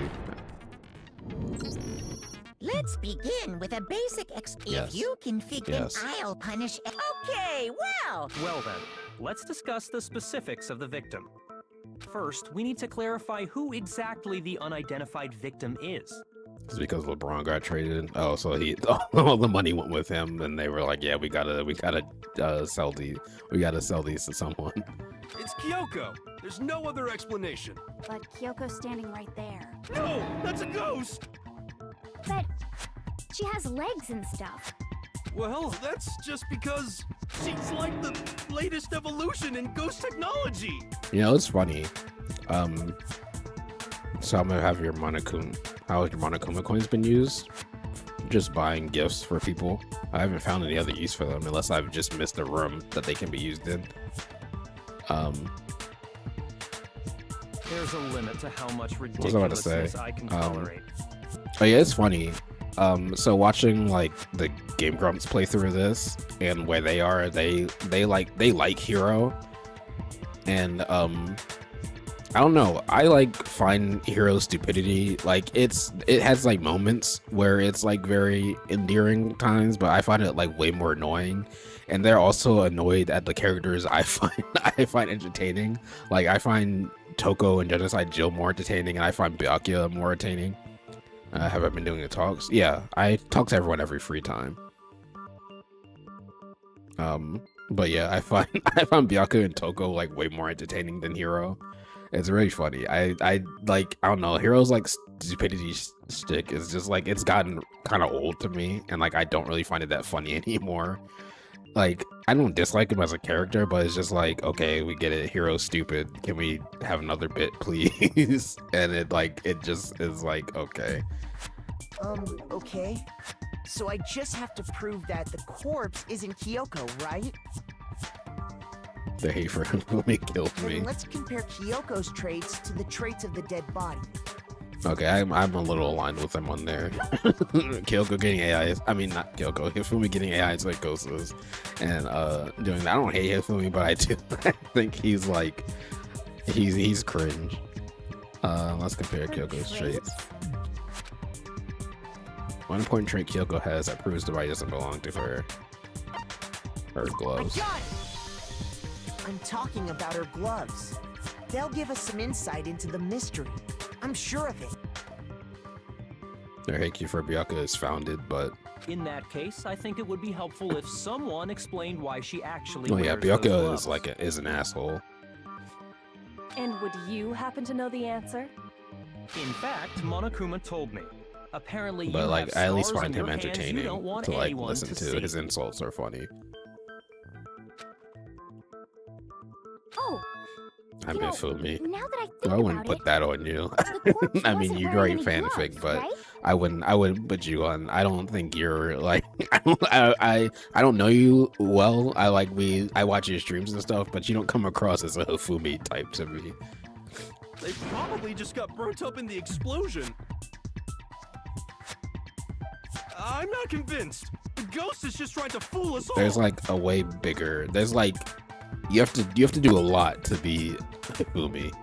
S3: Let's begin with a basic
S5: Yes.
S3: If you can figure
S5: Yes.
S3: I'll punish. Okay, well.
S4: Well then, let's discuss the specifics of the victim. First, we need to clarify who exactly the unidentified victim is.
S5: It's because LeBron got traded. Oh, so all the money went with him, and they were like, "Yeah, we gotta sell these to someone."
S2: It's Kyoko. There's no other explanation.
S9: But Kyoko's standing right there.
S2: No, that's a ghost.
S9: But she has legs and stuff.
S2: Well, that's just because she's like the latest evolution in ghost technology.
S5: You know, it's funny. So I'm gonna have your Monokuma. How has your Monokuma coins been used? Just buying gifts for people. I haven't found any other use for them unless I've just missed a room that they can be used in.
S4: There's a limit to how much
S5: What was I about to say?
S4: ridiculousness I can tolerate.
S5: Oh yeah, it's funny. So watching like the Game Grumps play through this and where they are, they like Hero, and I don't know. I like find Hero's stupidity. Like it has like moments where it's like very endearing times, but I find it like way more annoying. And they're also annoyed at the characters I find entertaining. Like I find Toko and Genocide Jill more entertaining, and I find Byakuya more entertaining. Have I been doing the talks? Yeah, I talk to everyone every free time. But yeah, I find Byakuya and Toko like way more entertaining than Hiro. It's really funny. I like, I don't know, Hiro's like stupidity stick is just like, it's gotten kind of old to me, and like I don't really find it that funny anymore. Like, I don't dislike him as a character, but it's just like, okay, we get it, Hiro's stupid, can we have another bit please? And it just is like, okay.
S6: Okay. So I just have to prove that the corpse isn't Kyoko, right?
S5: The hate for Hifumi kills me.
S6: Then let's compare Kyoko's traits to the traits of the dead body.
S5: Okay, I'm a little aligned with them on there. Kyoko getting AIs, I mean not Kyoko, Hifumi getting AIs like Ghosts, and doing that. I don't hate Hifumi, but I do. I think he's like, he's cringe. Let's compare Kyoko's traits. One important trait Kyoko has that proves the body doesn't belong to her. Her gloves.
S6: I got it! I'm talking about her gloves. They'll give us some insight into the mystery. I'm sure of it.
S5: Their hate for Byakuya is founded, but
S4: In that case, I think it would be helpful if someone explained why she actually
S5: oh yeah,
S4: wears those
S5: Byakuya
S4: gloves.
S5: is like is an asshole.
S8: And would you happen to know the answer?
S4: In fact, Monokuma told me. Apparently,
S5: But
S4: you
S5: like,
S4: have
S5: I at least
S4: scars
S5: find
S4: on
S5: him
S4: your hands you
S5: entertaining
S4: don't want
S5: to like
S4: anyone
S5: listen to.
S4: see.
S5: His insults are funny.
S9: Oh,
S5: I'm
S9: know,
S5: Hifumi.
S9: now that I think
S5: I wouldn't
S9: about
S5: put
S9: it,
S5: that on you.
S9: the corpse
S5: I mean,
S9: wasn't
S5: you
S9: wearing
S5: write
S9: any
S5: fanfic,
S9: gloves,
S5: but
S9: right?
S5: I wouldn't put you on. I don't think you're like I don't know you well. I watch your streams and stuff, but you don't come across as a Hifumi type to me.
S2: They probably just got burnt up in the explosion. I'm not convinced. The ghost is just trying to fool us all.
S5: There's like a way bigger. There's like you have to do a lot to be Hifumi.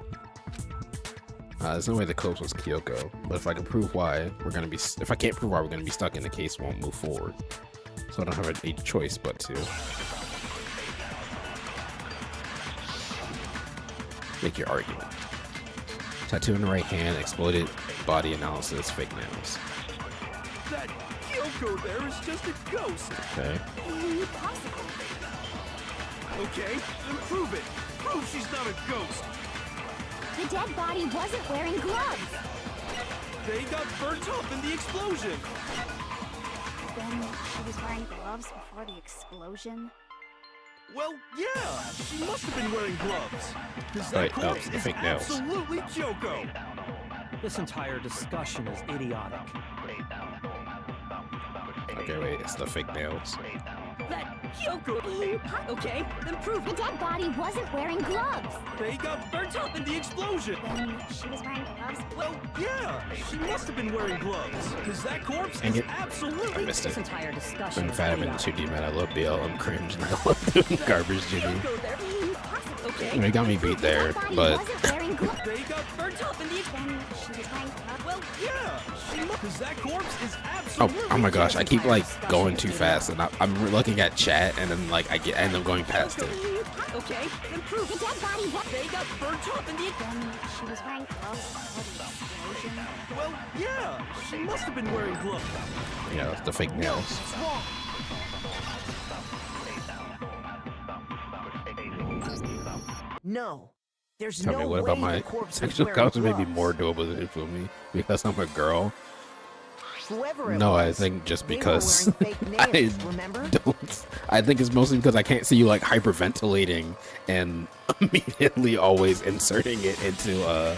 S5: There's no way the corpse was Kyoko, but if I can prove why, if I can't prove why, we're gonna be stuck in the case, won't move forward. So I don't have a choice but to make your argument. Tattoo in the right hand, exploded body analysis, fake nails.
S2: That Kyoko there is just a ghost.
S5: Okay.
S9: Impossible.
S2: Okay, then prove it. Prove she's not a ghost.
S9: The dead body wasn't wearing gloves.
S2: They got burnt up in the explosion.
S9: Then she was wearing gloves before the explosion.
S2: Well, yeah, she must have been wearing gloves. Because that
S5: Right,
S2: corpse is
S5: fake nails.
S2: absolutely Kyoko.
S4: This entire discussion is idiotic.
S5: Okay, wait, it's the fake nails.
S2: That Kyoko.
S9: Okay, then prove the dead body wasn't wearing gloves.
S2: They got burnt up in the explosion.
S9: Then she was wearing gloves.
S2: Well, yeah, she must have been wearing gloves. Because that corpse
S5: Dang
S2: is
S5: it. I
S2: absolutely
S5: missed
S4: This
S5: it.
S4: entire discussion
S5: I'm
S4: is
S5: fat, I'm in
S4: idiotic.
S5: 2D, man. I love BL, I'm cringe, and I love doing garbage Jimmy.
S2: Kyoko there.
S9: Impossible.
S5: You got me beat there,
S9: The dead body
S5: but
S9: wasn't wearing gloves.
S2: They got burnt up in the explosion.
S9: Then she was wearing gloves.
S2: Well, yeah, she must. Because that corpse is
S5: oh
S2: absolutely.
S5: my gosh, I keep like going too fast, and I'm looking at chat, and then like I end up going past it.
S2: Okay, then prove
S9: The dead body was.
S2: they got burnt up in the.
S9: Then she was wearing gloves before the explosion.
S2: Well, yeah, she must have been wearing gloves.
S5: Yeah, that's the fake nails.
S6: It's wrong. No. There's
S5: Tell
S6: no
S5: me, what
S6: way
S5: about
S6: the
S5: my
S6: corpse was
S5: sexual
S6: wearing
S5: culture may be
S6: gloves.
S5: more doable than Hifumi because I'm a girl?
S6: Whoever it
S5: No, I
S6: was,
S5: think just
S6: they were
S5: because
S6: wearing fake
S5: I
S6: nails, remember?
S5: don't. I think it's mostly because I can't see you like hyperventilating and immediately always inserting it into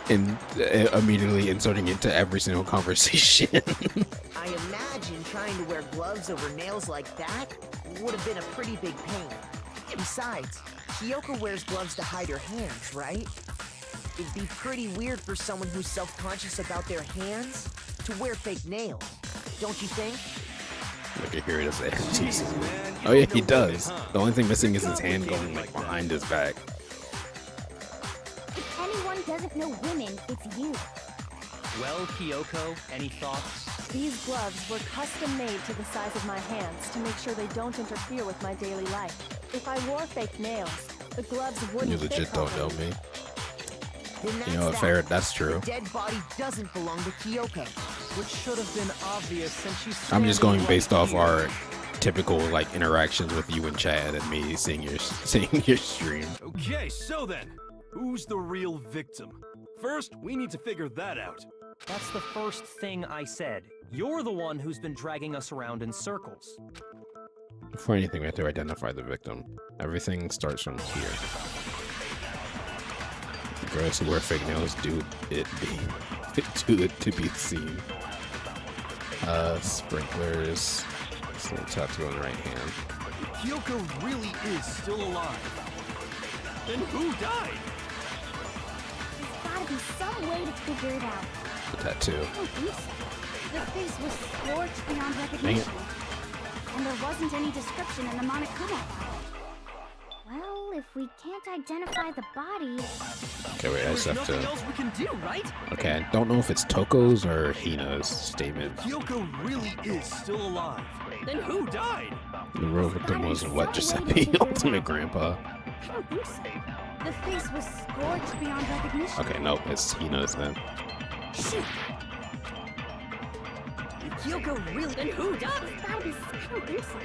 S5: immediately inserting it to every single conversation.
S6: I imagine trying to wear gloves over nails like that would have been a pretty big pain. Besides, Kyoko wears gloves to hide her hands, right? It'd be pretty weird for someone who's self-conscious about their hands to wear fake nails, don't you think?
S5: Look at here it is. Jesus.
S2: Man, you
S5: Oh yeah,
S2: don't
S5: he
S2: know
S5: does.
S2: women, huh?
S5: The only thing missing is
S2: Wake
S5: his
S2: up
S5: hand
S2: with
S5: going
S2: hands
S5: like
S2: like that.
S5: behind his back.
S9: If anyone doesn't know women, it's you.
S4: Well, Kyoko, any thoughts?
S8: These gloves were custom made to the size of my hands to make sure they don't interfere with my daily life. If I wore fake nails, the gloves
S5: You
S8: wouldn't fit
S5: legit don't know
S8: properly.
S5: me.
S6: Then that's
S5: You know,
S6: that.
S5: fair, that's true.
S6: The dead body doesn't belong to Kyoko.
S4: Which should have been obvious since she's
S5: I'm just
S4: standing
S5: going based
S4: right
S5: off
S4: here.
S5: our typical like interactions with you and Chad and me seeing your stream.
S2: Okay, so then, who's the real victim? First, we need to figure that out.
S4: That's the first thing I said. You're the one who's been dragging us around in circles.
S5: Before anything, we have to identify the victim. Everything starts from here. The girls who wear fake nails do it to be seen. Sprinklers. This little tattoo on the right hand.
S2: Kyoko really is still alive. Then who died?
S9: There's gotta be some way to figure it out.
S5: The tattoo.
S9: I don't think so. The face was scorched beyond
S5: Dang it.
S9: recognition. And there wasn't any description in the Monokuma file. Well, if we can't identify the body...
S5: Okay, wait, I just
S2: There's
S5: have
S2: nothing
S5: to.
S2: else we can do, right?
S5: Okay, I don't know if it's Toko's or Hina's statement.
S2: Kyoko really is still alive. Then who died?
S5: The real victim was what Giuseppe, ultimate grandpa.
S9: I don't think so. The face was scorched beyond recognition.
S5: Okay, nope, it's Hina's then.
S6: Shoot! Kyoko really...
S2: Then who died?
S9: There's gotta be... I don't think so.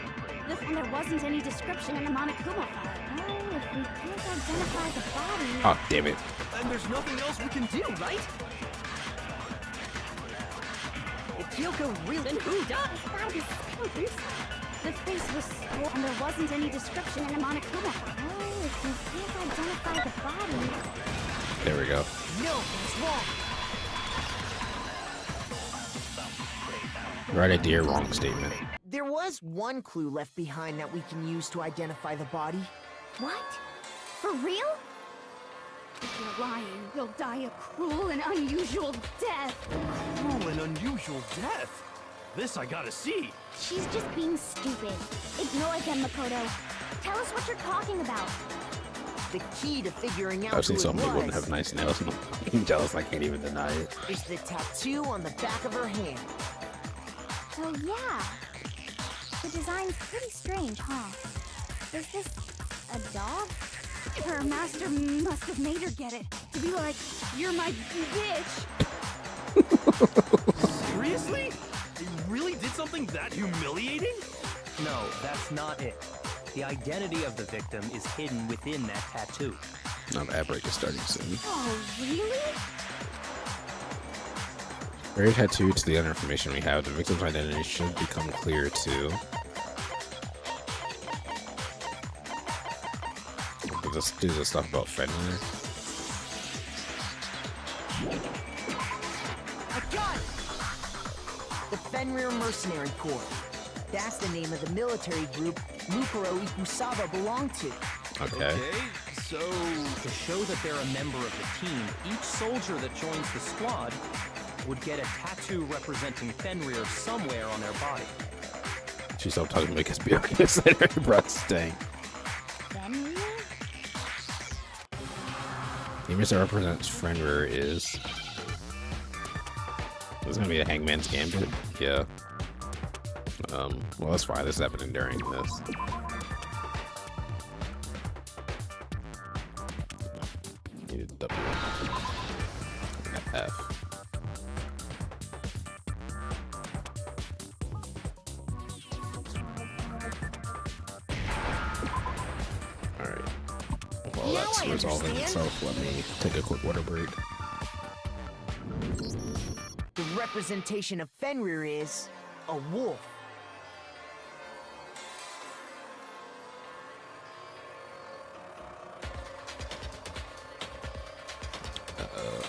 S9: And there wasn't any description in the Monokuma file. Well, if we can't identify the body...
S5: Oh, damn it.
S2: And there's nothing else we can do, right?
S6: If Kyoko really...
S2: Then who died?
S9: There's gotta be... I don't think so. The face was scorched, and there wasn't any description in the Monokuma file. Well, if we can't identify the body...
S5: There we go.
S6: No, it's wrong.
S5: Right idea, wrong statement.
S6: There was one clue left behind that we can use to identify the body.
S9: What? For real? If you're lying, you'll die a cruel and unusual death.
S2: Cruel and unusual death. This I gotta see.
S9: She's just being stupid. Ignore them, Makoto. Tell us what you're talking about.
S6: The key to figuring out
S5: I've seen
S6: who
S5: some
S6: it
S5: people
S6: was
S5: have nice nails and I'm jealous, I can't even deny it.
S6: is the tattoo on the back of her hand.
S9: Oh, yeah. The design's pretty strange, huh? Is this a dog? Her master must have made her get it. To be like, you're my bitch.
S2: Seriously? They really did something that humiliating?
S4: No, that's not it. The identity of the victim is hidden within that tattoo.
S5: Now the ad break is starting soon.
S9: Oh, really?
S5: Very tattooed to the other information we have, the victim's identity should become clear too. Let's do the stuff about Fenrir.
S6: I got it! The Fenrir Mercenary Corps. That's the name of the military group Mukuro Ikusaba belonged to.
S5: Okay.
S2: So...
S4: To show that they're a member of the team, each soldier that joins the squad would get a tattoo representing Fenrir somewhere on their body.
S5: She's so talking to make us be okay inside her breath dang.
S9: Fenrir?
S5: The image that represents Fenrir is... This is gonna be a Hangman's Gambit? Yeah. Well, that's fine. This is happening during this. Need a W. And an F. Alright. While
S6: Now
S5: that's
S6: I
S5: resolving
S6: understand.
S5: itself, let me take a quick water break.
S6: The representation of Fenrir is a wolf.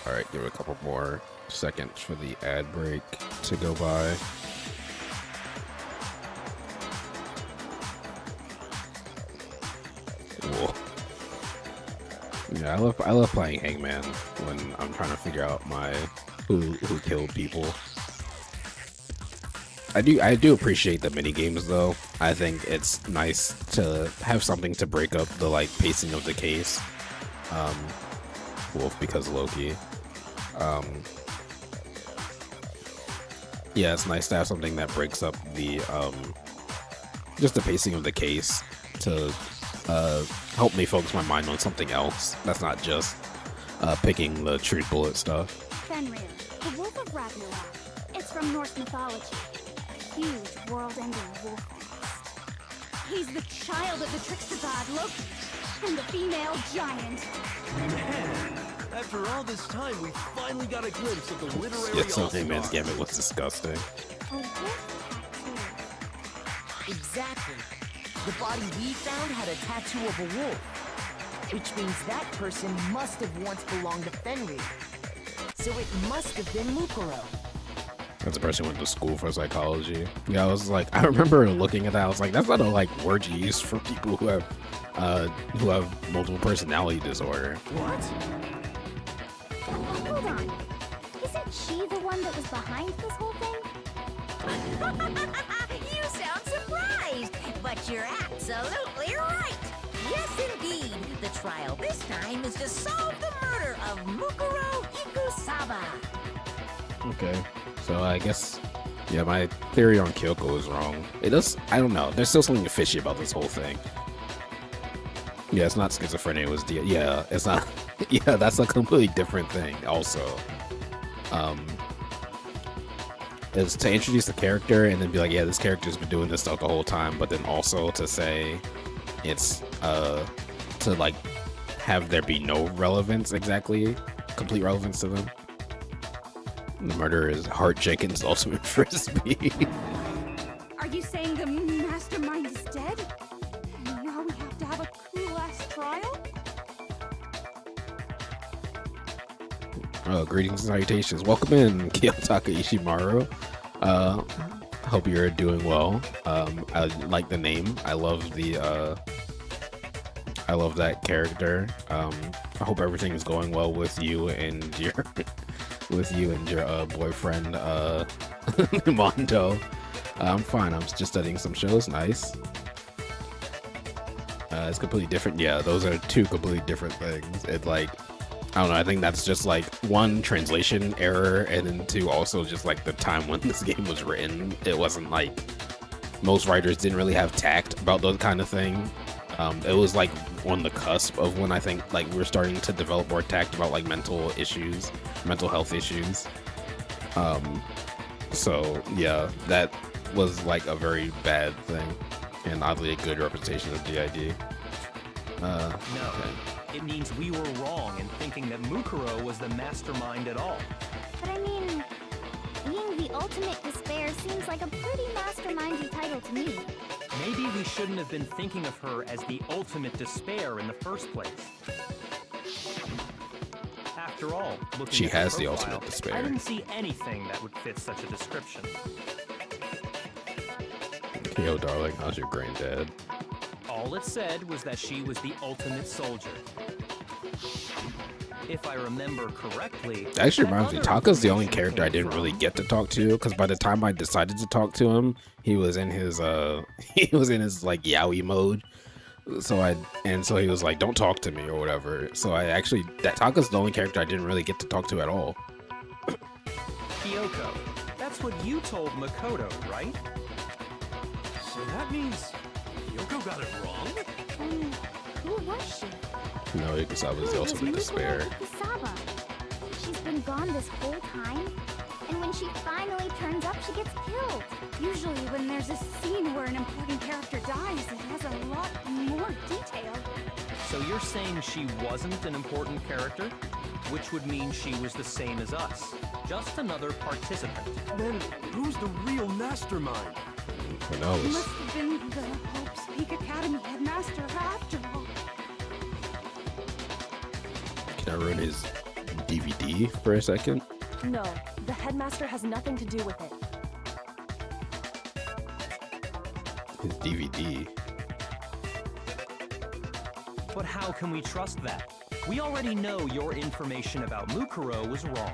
S5: Alright, give it a couple more seconds for the ad break to go by. Cool. Yeah, I love playing Hangman when I'm trying to figure out my who killed people. I do appreciate the mini games though. I think it's nice to have something to break up the like pacing of the case. Wolf because Loki. Yeah, it's nice to have something that breaks up the just the pacing of the case to help me focus my mind on something else. That's not just picking the truth bullet stuff.
S9: Fenrir, the Wolf of Ragnarok. It's from Norse mythology. A huge world-ending wolf beast. He's the child of the trickster god Loki and the female giant.
S2: Man, after all this time, we finally got a glimpse of the literary
S5: Yeah, something
S2: all-star.
S5: Man's Gambit was disgusting.
S9: A wolf tattoo.
S6: Exactly. The body we found had a tattoo of a wolf, which means that person must have once belonged to Fenrir. So it must have been Mukuro.
S5: That's a person who went to school for psychology. Yeah, I was like, I remember looking at that. I was like, that's not a word you use for people who have multiple personality disorder.
S2: What?
S9: Hold on. Isn't she the one that was behind this whole thing?
S3: You sound surprised, but you're absolutely right. Yes, indeed. The trial this time is to solve the murder of Mukuro Ikusaba.
S5: Okay, so I guess, yeah, my theory on Kyoko is wrong. I don't know. There's still something fishy about this whole thing. Yeah, it's not schizophrenia. It was, yeah, it's not. Yeah, that's a completely different thing. Also, is to introduce the character and then be like, yeah, this character's been doing this stuff the whole time, but then also to say it's to have there be no relevance, exactly complete relevance to them. The murderer is Hart Jenkins' ultimate frisbee.
S9: Are you saying the mastermind is dead? And now we have to have a cool-ass trial?
S5: Greetings and salutations. Welcome in, Kiyotaka Ishimaru. Hope you're doing well. I like the name. I love that character. I hope everything is going well with you and your boyfriend Mondo. I'm fine. I'm just studying some shows. Nice. It's completely different. Yeah, those are two completely different things. I don't know, I think that's just one, translation error, and then two, also just the time when this game was written. It wasn't most writers didn't really have tact about those kind of thing. It was on the cusp of when I think we're starting to develop more tact about mental health issues. So yeah, that was a very bad thing, and oddly a good representation of DID.
S4: No,
S5: Okay.
S4: it means we were wrong in thinking that Mukuro was the mastermind at all.
S9: But I mean, being the ultimate despair seems like a pretty mastermindy title to me.
S4: Maybe we shouldn't have been thinking of her as the ultimate despair in the first place. After all, looking
S5: She
S4: at her
S5: has the
S4: profile,
S5: ultimate despair.
S4: I didn't see anything that would fit such a description.
S5: Yo, darling, how's your granddad?
S4: All it said was that she was the ultimate soldier. If I remember correctly...
S5: That actually
S4: that
S5: reminds me,
S4: other
S5: Taka's the only
S4: information
S5: character I
S4: came
S5: didn't really
S4: from-
S5: get to talk to, because by the time I decided to talk to him, he was in his yaoi mode. So he was like, don't talk to me or whatever. So Taka's the only character I didn't really get to talk to at all.
S4: Kyoko, that's what you told Makoto, right?
S2: So that means Yoko got it wrong?
S9: Who was she?
S5: No, Ikusaba's the
S9: Who was
S5: ultimate
S9: Mukuro
S5: despair.
S9: Ikusaba? She's been gone this whole time, and when she finally turns up, she gets killed. Usually when there's a scene where an important character dies, it has a lot more detail.
S4: So you're saying she wasn't an important character? Which would mean she was the same as us. Just another participant.
S2: Then who's the real mastermind?
S5: Who
S9: He
S5: knows?
S9: must have been the Hope's Peak Academy headmaster after all.
S5: Can I ruin his DVD for a second?
S8: No, the headmaster has nothing to do with it.
S5: His DVD.
S4: But how can we trust that? We already know your information about Mukuro was wrong.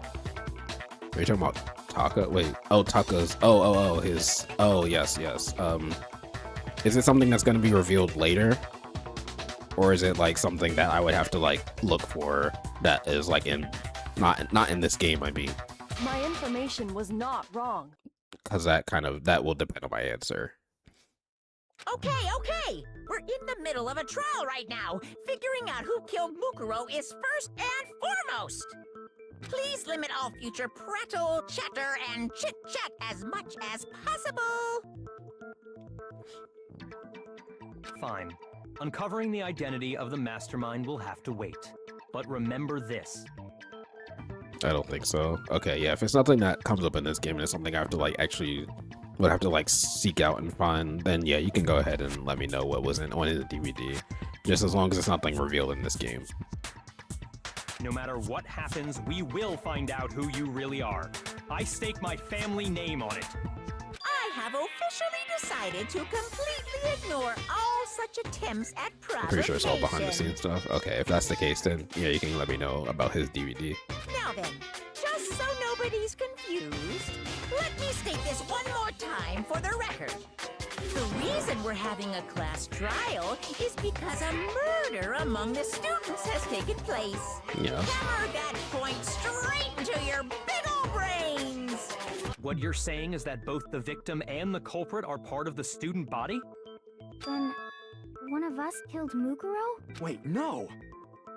S5: Are you talking about Taka? Wait. Oh, Taka's. Oh, his. Oh, yes. Is it something that's going to be revealed later? Or is it something that I would have to look for that is not in this game, I mean?
S8: My information was not wrong.
S5: Because that will depend on my answer.
S3: Okay. We're in the middle of a trial right now. Figuring out who killed Mukuro is first and foremost. Please limit all future prattle, chatter, and chit-chat as much as possible.
S4: Fine. Uncovering the identity of the mastermind will have to wait. But remember this.
S5: I don't think so. Okay, yeah, if it's nothing that comes up in this game and it's something I have to like actually would have to like seek out and find, then yeah, you can go ahead and let me know what was on the DVD. Just as long as it's nothing revealed in this game.
S4: No matter what happens, we will find out who you really are. I stake my family name on it.
S3: I have officially decided to completely ignore all such attempts at
S5: I'm
S3: provocation.
S5: pretty sure it's all behind the scenes stuff. Okay, if that's the case, then yeah, you can let me know about his DVD.
S3: Now then, just so nobody's confused, let me state this one more time for the record. The reason we're having a class trial is because a murder among the students has taken place.
S5: Yeah.
S3: Hammer that point straight into your big ol' brains!
S4: What you're saying is that both the victim and the culprit are part of the student body?
S9: Then, one of us killed Mukuro?
S2: Wait, no!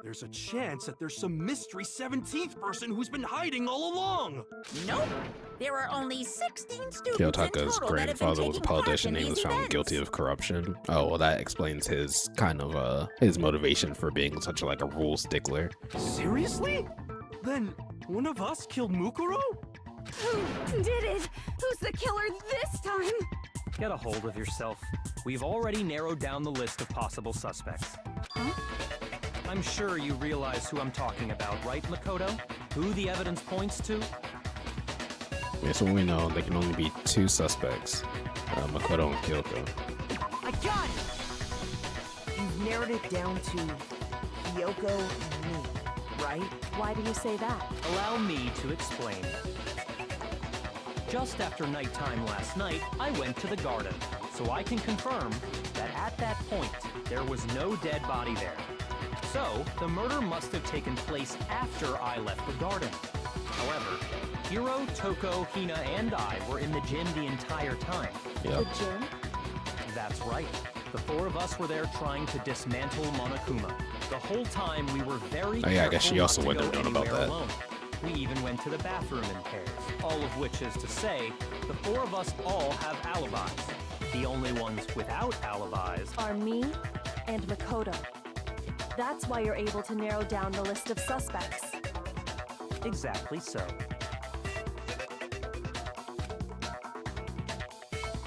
S2: There's a chance that there's some mystery 17th person who's been hiding all along!
S3: Nope! There are only 16 students in
S5: Kyotaka's
S3: total that have been
S5: grandfather was a
S3: taking part
S5: politician.
S3: in
S5: He was
S3: these
S5: found
S3: events.
S5: guilty of corruption. Oh, well, that explains his kind of his motivation for being such like a rule stickler.
S2: Seriously? Then one of us killed Mukuro?
S9: Who did it? Who's the killer this time?
S4: Get a hold of yourself. We've already narrowed down the list of possible suspects.
S9: Huh?
S4: I'm sure you realize who I'm talking about, right, Makoto? Who the evidence points to?
S5: Yeah, so we know there can only be two suspects, Makoto and Kyoko.
S6: I got it! You've narrowed it down to Kyoko and me, right?
S8: Why do you say that?
S4: Allow me to explain. Just after nighttime last night, I went to the garden, so I can confirm that at that point, there was no dead body there. So, the murder must have taken place after I left the garden. However, Hiro, Toko, Hina, and I were in the gym the entire time.
S5: Yep.
S8: The gym?
S4: That's right. The four of us were there trying to dismantle Monokuma. The whole time we were very
S5: Oh, yeah, I guess she
S4: careful
S5: also
S4: not to
S5: wouldn't
S4: go
S5: have known about
S4: anywhere
S5: that.
S4: alone. We even went to the bathroom in pairs, all of which is to say, the four of us all have alibis. The only ones without alibis
S8: Are me and Makoto. That's why you're able to narrow down the list of suspects.
S4: exactly so.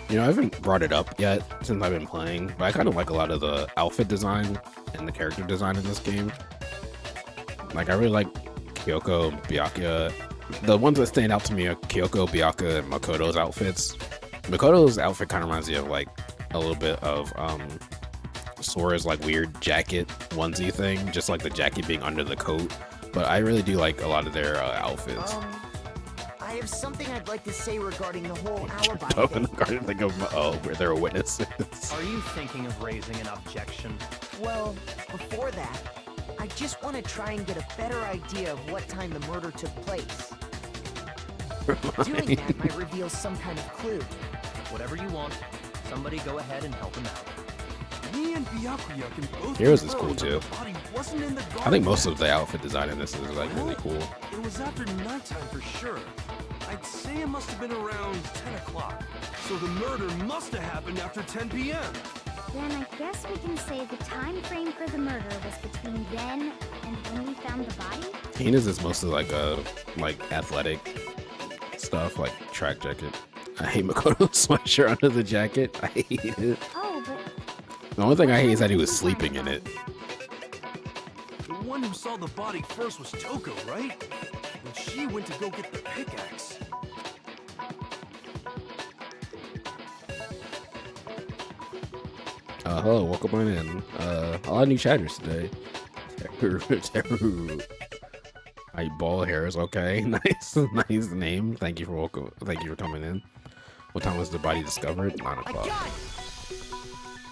S5: You know, I haven't brought it up yet since I've been playing, but I kind of like a lot of the outfit design and the character design in this game. Like, I really like Kyoko, Byakuya. The ones that stand out to me are Kyoko, Byakuya, and Makoto's outfits. Makoto's outfit kind of reminds me of, like, a little bit of Sora's, like, weird jacket onesie thing, just like the jacket being under the coat. But I really do like a lot of their outfits.
S6: I have something I'd like to say regarding the whole alibi
S5: Up in
S6: thing.
S5: the garden, think of where there are witnesses.
S4: Are you thinking of raising an objection?
S6: Well, before that, I just want to try and get a better idea of what time the murder took place. Doing that might reveal some kind of clue.
S4: Whatever you want. Somebody go ahead and help him out.
S2: Me and Byakuya can both
S5: Heroes is
S2: confirm
S5: cool,
S2: that
S5: too.
S2: the body wasn't in the garden.
S5: I think most of the outfit design in this is like really cool.
S2: It was after nighttime for sure. I'd say it must have been around 10 o'clock. So the murder must have happened after 10 p.m.
S9: Then I guess we can say the time frame for the murder was between then and when we found the body?
S5: Hina's is mostly like athletic stuff, like track jacket. I hate Makoto's sweatshirt under the jacket. I hate it.
S9: Oh, but
S5: The only thing I hate is that he was sleeping in it.
S2: The one who saw the body first was Toko, right? And she went to go get the pickaxe.
S5: Hello, welcome on in. A lot of new chatters today. My ball hairs, okay. Nice name. Thank you for coming in. What time was the body discovered? 9
S6: I
S5: o'clock.
S6: got it!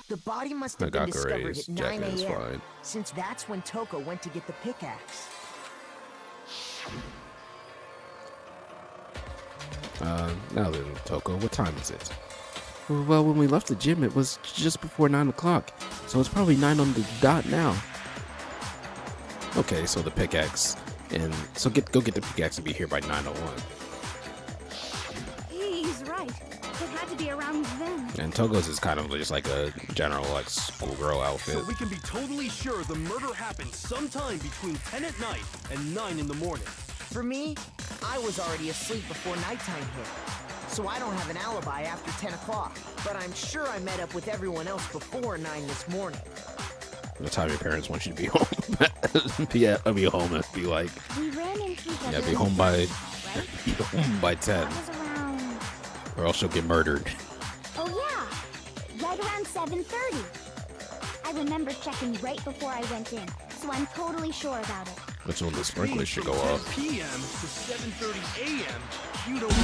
S6: The body must have been discovered
S5: Nagakure's
S6: at 9
S5: jacket is
S6: a.m.
S5: fine.
S6: since that's when Toko went to get the pickaxe.
S5: Now then, Toko, what time is it? Well, when we left the gym, it was just before 9 o'clock, so it's probably 9 on the dot now.
S1: Okay, so the pickaxe, and so go get the pickaxe and be here by 9:01.
S9: He's right. It had to be around then.
S1: And Togo's is kind of just like a general like schoolgirl outfit.
S2: So we can be totally sure the murder happened sometime between 10 at night and 9 in the morning.
S6: For me, I was already asleep before nighttime hit. So I don't have an alibi after 10 o'clock. But I'm sure I met up with everyone else before 9 this morning.
S1: The time your parents want you to be home. I'll be home and be like,
S9: We ran into each other.
S1: be home by
S9: right?
S1: be home by 10,
S9: That was around...
S1: or else you'll get murdered.
S9: Oh yeah, right around 7:30. I remember checking right before I went in, so I'm totally sure about it.
S1: That's when the sprinklers should go
S2: From 10
S1: off.
S2: p.m. to 7:30 a.m. You don't know.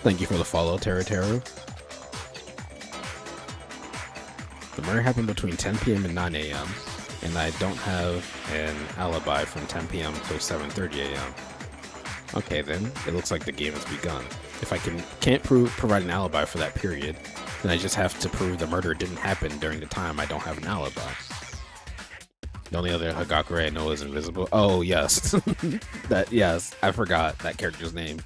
S1: Thank you for the follow, Tara. The murder happened between 10 p.m. and 9 a.m., and I don't have an alibi from 10 p.m. till 7:30 a.m. Okay, then it looks like the game has begun. If I can't provide an alibi for that period, then I just have to prove the murder didn't happen during the time I don't have an alibi. The only other Hagakure I know is invisible. Oh yes, yes, I forgot that character's name.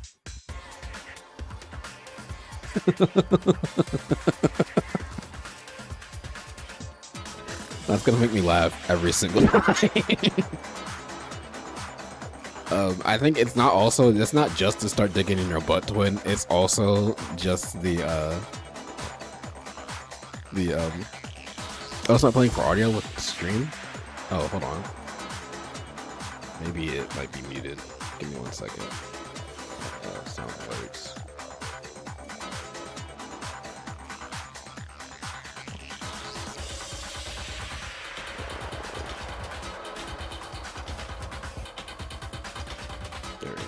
S1: That's gonna make me laugh every single time. I think it's not just to start digging in your butt, twin. It's also just the oh, it's not playing for audio with the stream. Oh, hold on. Maybe it might be muted. Give me 1 second. Sound alerts. There we go.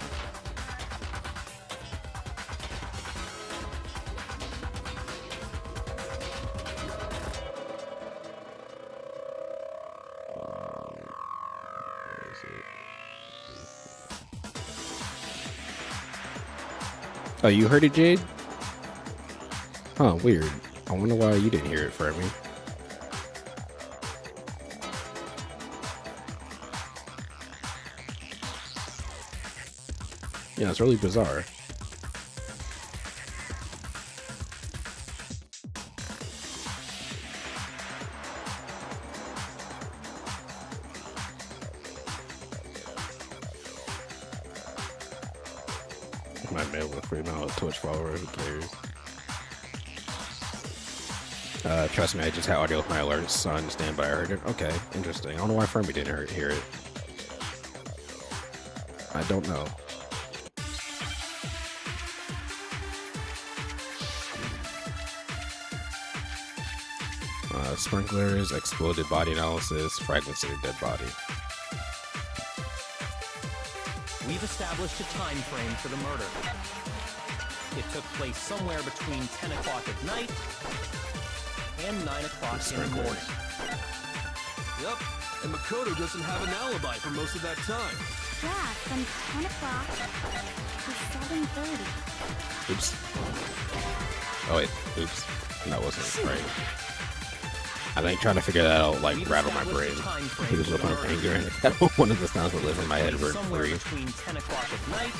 S1: Where is it? Oh, you heard it, Jade? Huh, weird. I wonder why you didn't hear it for me. Yeah, it's really bizarre. My mail with free now, a Twitch follower, who cares? Trust me, I just had audio with my alerts, so I understand, but I heard it. Okay, interesting. I don't know why Fermi didn't hear it. I don't know. Sprinklers, exploded body analysis, fragments of your dead body.
S4: We've established a time frame for the murder. It took place somewhere between 10 o'clock at night and 9 o'clock in the morning.
S2: Yep, and Makoto doesn't have an alibi for most of that time.
S9: Yeah, from 10 o'clock to 7:30.
S1: Oops. Oh wait, oops. That wasn't right. I think trying to figure that out like rattled my brain. He was looking up anger and one of the sounds that live in my head were
S4: Somewhere
S1: free.
S4: between 10 o'clock at night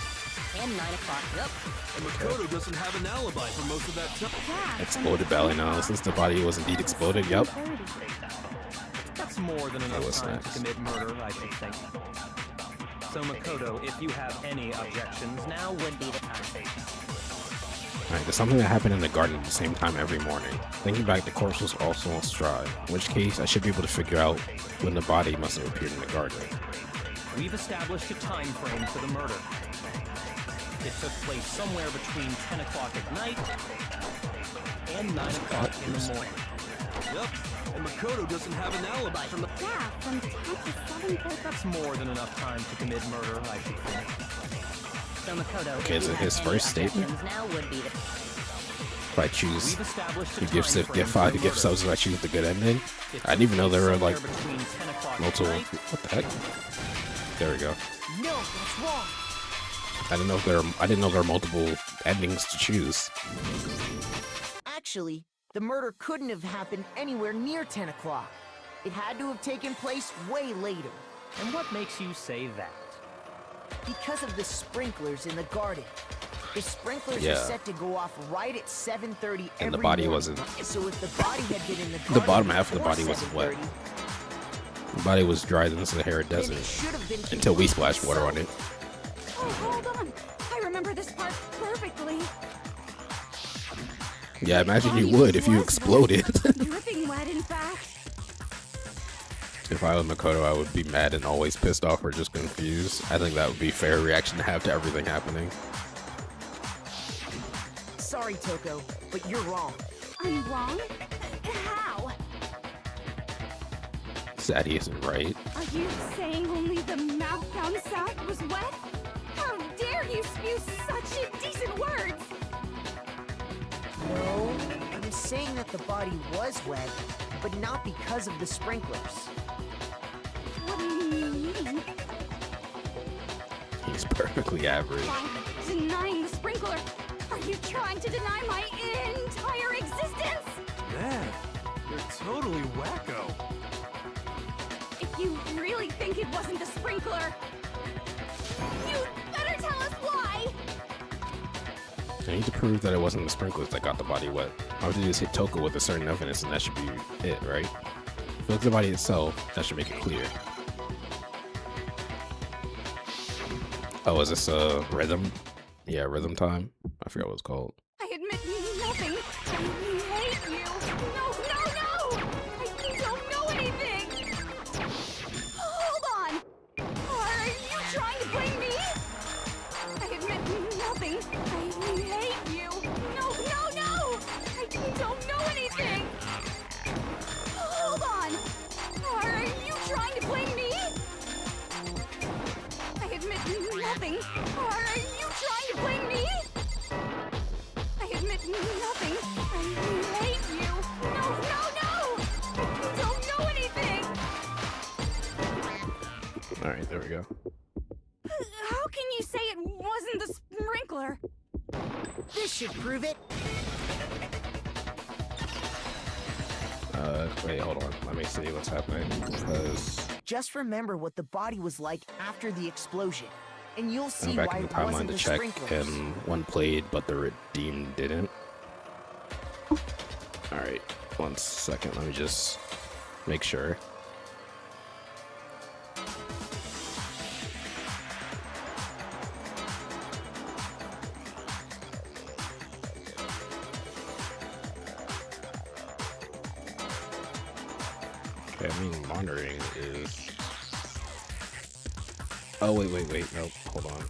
S4: and 9 o'clock. Yep.
S2: And Makoto doesn't have an alibi for most of that time.
S9: Yeah,
S1: Exploded belly analysis. The body was indeed exploded. Yep.
S9: 7:30.
S4: That's more than enough
S1: was
S4: time
S1: nice.
S4: to commit murder, I should think. So Makoto, if you have any objections, now would be the time.
S1: Alright, there's something that happened in the garden at the same time every morning. Thinking back, the corpse was also on Stride, in which case I should be able to figure out when the body must have appeared in the garden.
S4: We've established a time frame for the murder. It took place somewhere between 10 o'clock at night and 9 o'clock in the morning.
S2: Yep, and Makoto doesn't have an alibi from the...
S9: Yeah, from 10 to 7:30.
S4: That's more than enough time to commit murder, I should think.
S7: So Makoto,
S1: Okay, is it his first statement?
S7: now would be the
S1: If I choose
S4: We've established a
S1: the gift
S4: time
S1: set,
S4: frame
S1: get
S4: for
S1: 5
S4: the
S1: to gift
S4: murder.
S1: subs if I choose the good ending.
S4: It
S1: I didn't even know there were
S4: took
S1: like
S4: place somewhere between 10 o'clock at
S1: multiple.
S4: night
S1: What the heck? There we go.
S6: No, that's wrong.
S5: I didn't know there are multiple endings to choose.
S6: Actually, the murder couldn't have happened anywhere near 10 o'clock. It had to have taken place way later.
S4: And what makes you say that?
S6: Because of the sprinklers in the garden. The sprinklers
S5: Yeah.
S6: are set to go off right at 7:30 every
S5: And the body
S6: morning.
S5: wasn't.
S6: So if the body had been in the
S5: The
S6: garden
S5: bottom half of the
S6: before
S5: body wasn't wet.
S6: 7:30,
S5: The body was dried in the Sahara
S6: then
S5: Desert
S6: it should have been
S5: until we
S6: completely
S5: splashed water on
S6: soaked.
S5: it.
S9: Oh, hold on. I remember this part perfectly.
S5: Yeah, imagine you
S9: Body
S5: would if you
S9: was
S5: exploded.
S9: wet. Dripping wet, in fact.
S5: If I was Makoto, I would be mad and always pissed off or just confused. I think that would be a fair reaction to have to everything happening.
S6: Sorry, Toko, but you're wrong.
S9: I'm wrong? How?
S5: Sadie isn't right.
S9: Are you saying only the mouth down south was wet? How dare you spew such indecent words?
S6: No, I'm saying that the body was wet, but not because of the sprinklers.
S9: What do you mean?
S5: He's perfectly average.
S9: By denying the sprinkler, are you trying to deny my entire existence?
S2: Man, you're totally wacko.
S9: If you really think it wasn't the sprinkler, you'd better tell us why!
S5: I need to prove that it wasn't the sprinklers that got the body wet. All I have to do is hit Toko with a certain evidence and that should be it, right? If you look at the body itself, that should make it clear. Oh, is this rhythm? Yeah, rhythm time? I forgot what it's called.
S9: I admit nothing. I hate you. No, no, no! I don't know anything! Hold on! Are you trying to blame me? I admit nothing. I hate you. No, no, no! I don't know anything! Hold on! Are you trying to blame me? I admit nothing. Are you trying to blame me? I admit nothing. I hate you. No, no, no! I don't know anything!
S5: Alright, there we go.
S9: How can you say it wasn't the sprinkler?
S6: This should prove it.
S5: Wait, hold on. Let me see what's happening. Because
S6: Just remember what the body was like after the explosion, and you'll see
S5: I'm back
S6: why
S5: in the
S6: it wasn't
S5: timeline to
S6: the
S5: check,
S6: sprinklers.
S5: and one played, but the redeemed didn't. Alright, 1 second. Let me just make sure. Okay, I mean, monitoring is... Oh, wait, nope, hold on.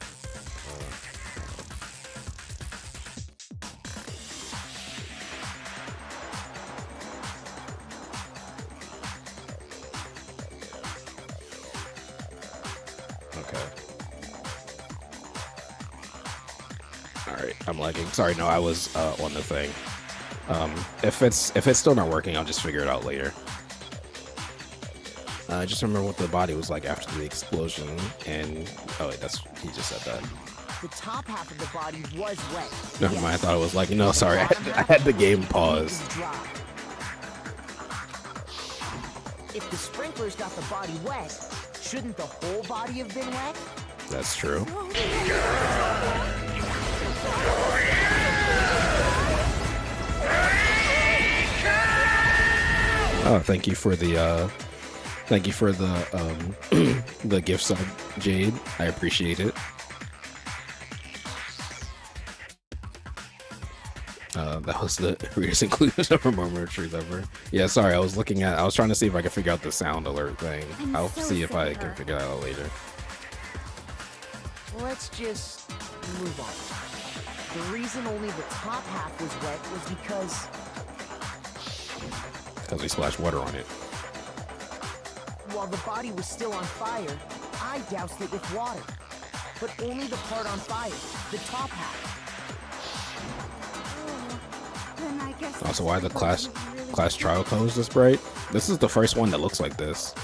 S5: Okay. Alright, I'm lagging. Sorry, no, I was on the thing. If it's still not working, I'll just figure it out later. I just remember what the body was like after the explosion, and oh wait, he just said that.
S6: The top half of the body was wet.
S5: Never mind, I thought it was like, no, sorry, I had the game paused.
S6: Dry. If the sprinklers got the body wet, shouldn't the whole body have been wet?
S5: That's true. Oh, thank you for the the gift sub, Jade. I appreciate it. That was the weirdest inclusion of a murmur truth ever. Yeah, sorry, I was trying to see if I could figure out the sound alert thing. I'll see if I can figure that out later.
S6: Let's just move on. The reason only the top half was wet was because
S5: we splashed water on it.
S6: while the body was still on fire, I doused it with water. But only the part on fire, the top half.
S9: Then I guess
S5: Also, why the class
S9: really
S5: trial colors this bright? This is the first one that looks like this.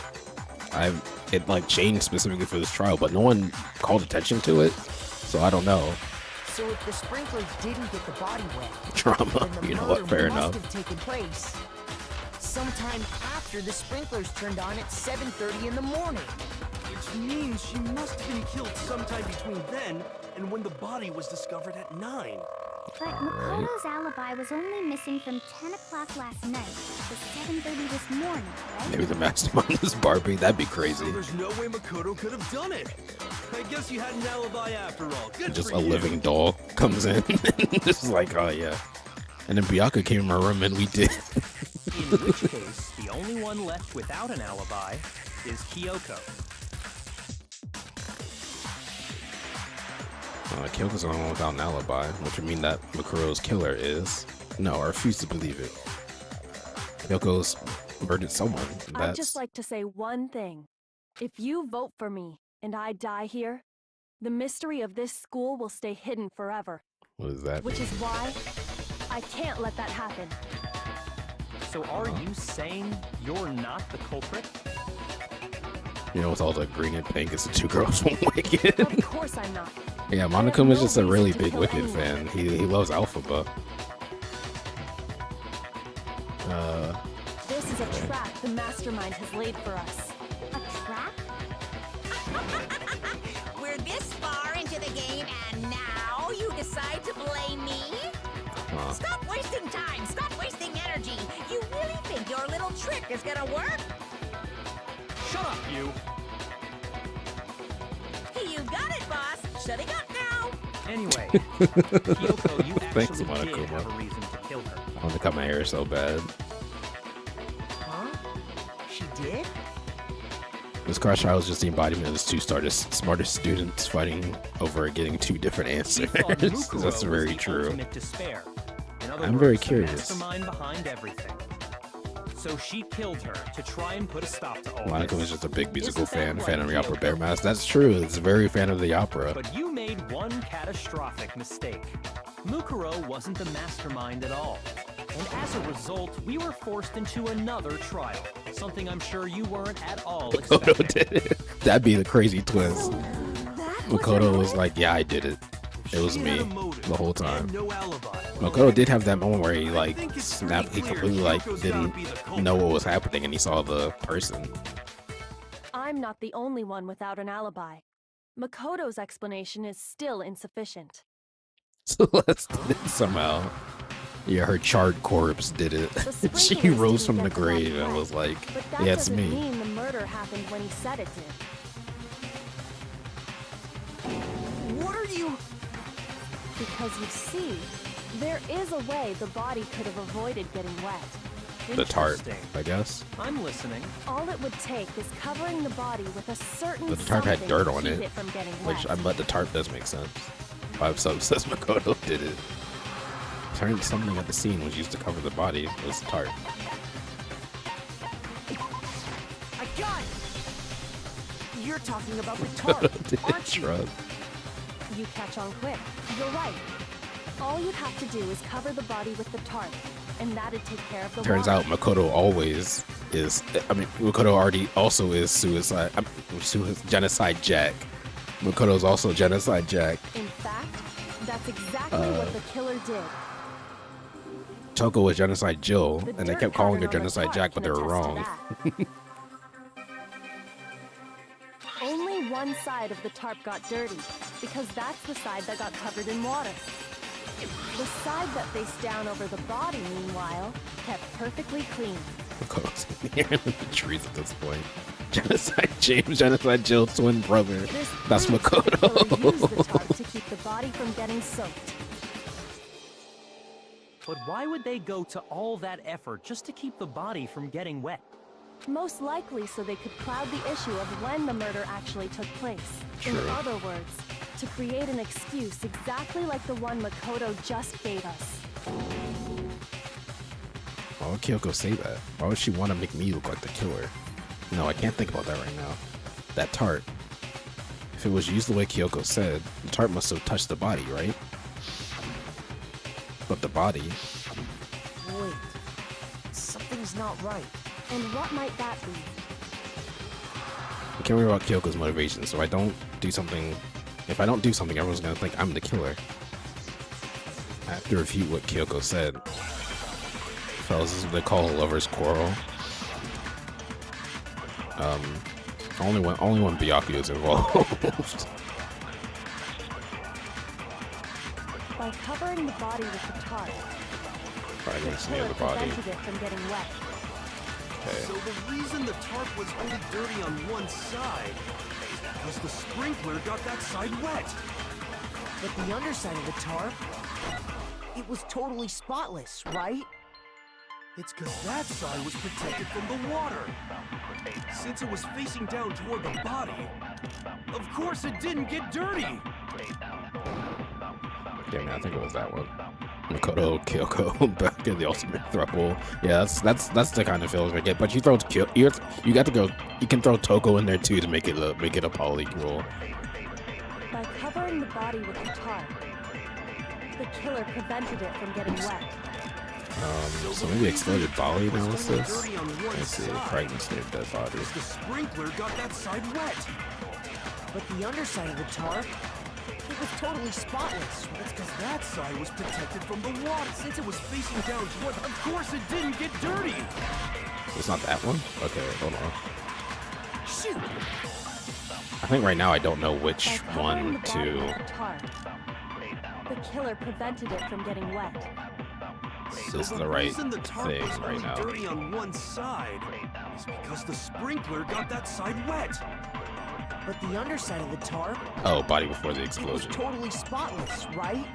S5: It like changed specifically for this trial, but no one called attention to it. so I don't know.
S6: So if the sprinklers didn't get the body wet,
S5: Drama,
S6: then the
S5: you know
S6: murder
S5: what? Fair
S6: must
S5: enough.
S6: have taken place sometime after the sprinklers turned on at 7:30 in the morning.
S2: Which means she must have been killed sometime between then and when the body was discovered at 9.
S9: But Makoto's alibi was only missing from 10 o'clock last night to 7:30 this morning, right?
S5: Maybe the mastermind is Barbie. That'd be
S2: So
S5: crazy.
S2: there's no way Makoto could have done it. I guess you had an alibi after all. Good
S5: Just
S2: for
S5: a
S2: you.
S5: living doll comes in, just like, oh yeah. And then Byakuya came in my room and we did.
S4: In which case, the only one left without an alibi is Kyoko.
S5: Kyoko's the only one without an alibi, which would mean that Makuro's killer is. No, I refuse to believe it. Kyoko's murdered someone.
S8: I'd just like to say one thing. If you vote for me and I die here, the mystery of this school will stay hidden forever.
S5: What is that?
S8: Which is why I can't let that happen.
S4: So are you saying you're not the culprit?
S5: You know, with all the green and pink, it's the two girls from Wicked.
S8: Of course I'm not.
S5: Yeah,
S8: I have
S5: Monokuma's
S8: no
S5: just a
S8: reason
S5: really
S8: to
S5: big
S8: kill
S5: Wicked
S8: anyone.
S5: fan. He loves Alphaba.
S8: This is a trap the mastermind has laid for us.
S9: A trap?
S3: We're this far into the game, and now you decide to blame me? Stop wasting time! Stop wasting energy! You really think your little trick is gonna work?
S4: Shut up, you!
S3: You got it, boss! Shutting up now!
S4: Anyway, Kyoko, you
S5: Thanks,
S4: actually did
S5: Monokuma.
S4: have a reason to kill her.
S5: I want to cut my hair so bad.
S6: Huh? She did?
S5: This crush trial is just the embodiment of the two smartest students fighting over getting two different
S4: She
S5: answers.
S4: thought Mukuro
S5: That's very
S4: was the
S5: true.
S4: ultimate despair. In other
S5: I'm
S4: words,
S5: very
S4: the
S5: curious.
S4: mastermind behind everything. So she killed her to try and put a stop to all
S5: Monica
S4: this.
S5: was just a big musical
S4: Isn't that
S5: fan of
S4: right,
S5: the opera
S4: Kyoko?
S5: Bear Mask. That's true. It's a very fan of the opera.
S4: But you made one catastrophic mistake. Mukuro wasn't the mastermind at all. And as a result, we were forced into another trial. Something I'm sure you weren't at all
S5: Makoto
S4: expecting.
S5: did it. That'd be the crazy twist.
S8: That
S5: Makoto was like, yeah, I did it. It was
S2: She
S5: me
S2: had a motive
S5: the whole time.
S2: and no alibi.
S5: Makoto did have that moment where he
S2: I
S5: like
S2: think it's
S5: snapped, he
S2: pretty clear
S5: completely like
S2: Kyoko's
S5: didn't
S2: gotta be the culprit.
S5: know what was happening and he saw the person.
S8: I'm not the only one without an alibi. Makoto's explanation is still insufficient.
S5: Celeste did it somehow. Yeah, her charred corpse did it.
S8: The
S5: She
S8: sprinklers
S5: rose
S8: didn't
S5: from the
S8: get the body
S5: grave and
S8: wet,
S5: was like,
S8: But that
S5: yeah, it's
S8: doesn't
S5: me.
S8: mean the murder happened when he said it did.
S6: What are you...
S8: Because you see, there is a way the body could have avoided getting wet.
S5: The tart,
S4: Interesting.
S5: I guess.
S4: I'm listening.
S8: All it would take is covering the body with a certain
S5: But the tarp had
S8: something
S5: dirt
S8: to
S5: on
S8: keep
S5: it,
S8: it from getting
S5: Which,
S8: wet.
S5: but the tarp does make sense. Five sub says Makoto did it. Turning something at the scene was used to cover the body was the tarp.
S6: I got it! You're talking about the tarp,
S5: Did
S6: aren't you?
S5: shrug.
S8: You catch on quick. You're right. All you'd have to do is cover the body with the tarp, and that'd take care of the
S5: Turns
S8: water.
S5: out Makoto always is. I mean, Makoto already also is suicide. Genocide Jack. Makoto's also Genocide Jack.
S8: In fact, that's exactly what the killer did.
S5: Toko was Genocide Jill,
S8: The
S5: and they
S8: dirt
S5: kept calling her
S8: pattern on the
S5: Genocide
S8: tarp
S5: Jack, but they
S8: can
S5: were
S8: attest to
S5: wrong.
S8: that. Only one side of the tarp got dirty, because that's the side that got covered in water. The side that faced down over the body, meanwhile, kept perfectly clean.
S5: Makoto's here in the trees at this point. Genocide James, Genocide Jill's twin brother.
S8: This
S5: That's
S8: proves that the killer used the
S5: Makoto.
S8: tarp to keep the body from getting soaked.
S4: But why would they go to all that effort just to keep the body from getting wet?
S8: Most likely so they could cloud the issue of when the murder actually took place. In
S5: True.
S8: other words, to create an excuse exactly like the one Makoto just gave us.
S5: Why would Kyoko say that? Why would she want to make me look like the killer? No, I can't think about that right now. That tart. If it was used the way Kyoko said, the tart must have touched the body, right? But the body...
S6: Wait. Something's not right.
S8: And what might that be?
S5: I can't worry about Kyoko's motivation, so I don't do something If I don't do something, everyone's gonna think I'm the killer. I have to refute what Kyoko said. Fellas, this is what they call a lover's quarrel. Only when Byakuya is involved.
S8: By covering the body with the tarp,
S5: Right
S8: the
S5: next near
S8: killer
S5: the body.
S8: prevented it from getting wet.
S5: Okay.
S2: So the reason the tarp was only dirty on one side is because the sprinkler got that side wet.
S6: But the underside of the tarp, it was totally spotless, right?
S2: It's because that side was protected from the water. Since it was facing down toward the body, of course it didn't get dirty.
S5: Yeah, man, I think it was that one. Makoto, Kyoko, back in the ultimate throuple. Yeah, that's the kind of feeling I get. But you throw you got to go. You can throw Toko in there too to make it a poly rule.
S8: By covering the body with the tarp, the killer prevented it from getting wet.
S5: So maybe exploded body
S2: Was only
S5: analysis.
S2: dirty on one
S5: Let's see,
S2: side.
S5: pregnancy near dead body.
S2: Because the sprinkler got that side wet.
S6: But the underside of the tarp, it was totally spotless.
S2: That's because that side was protected from the water. Since it was facing down toward, of course it didn't get dirty.
S5: It's not that one. Okay, hold on.
S6: Shoot!
S5: I think right now I don't know which
S8: By covering
S5: one
S8: the body
S5: to.
S8: with the tarp, the killer prevented it from getting wet.
S5: Is
S2: So
S5: the right
S2: reason the tarp
S5: thing
S2: was
S5: right
S2: only
S5: now.
S2: dirty on one side is because the sprinkler got that side wet.
S6: But the underside of the tarp,
S5: Oh, body before the
S6: it was
S5: explosion.
S6: totally spotless, right?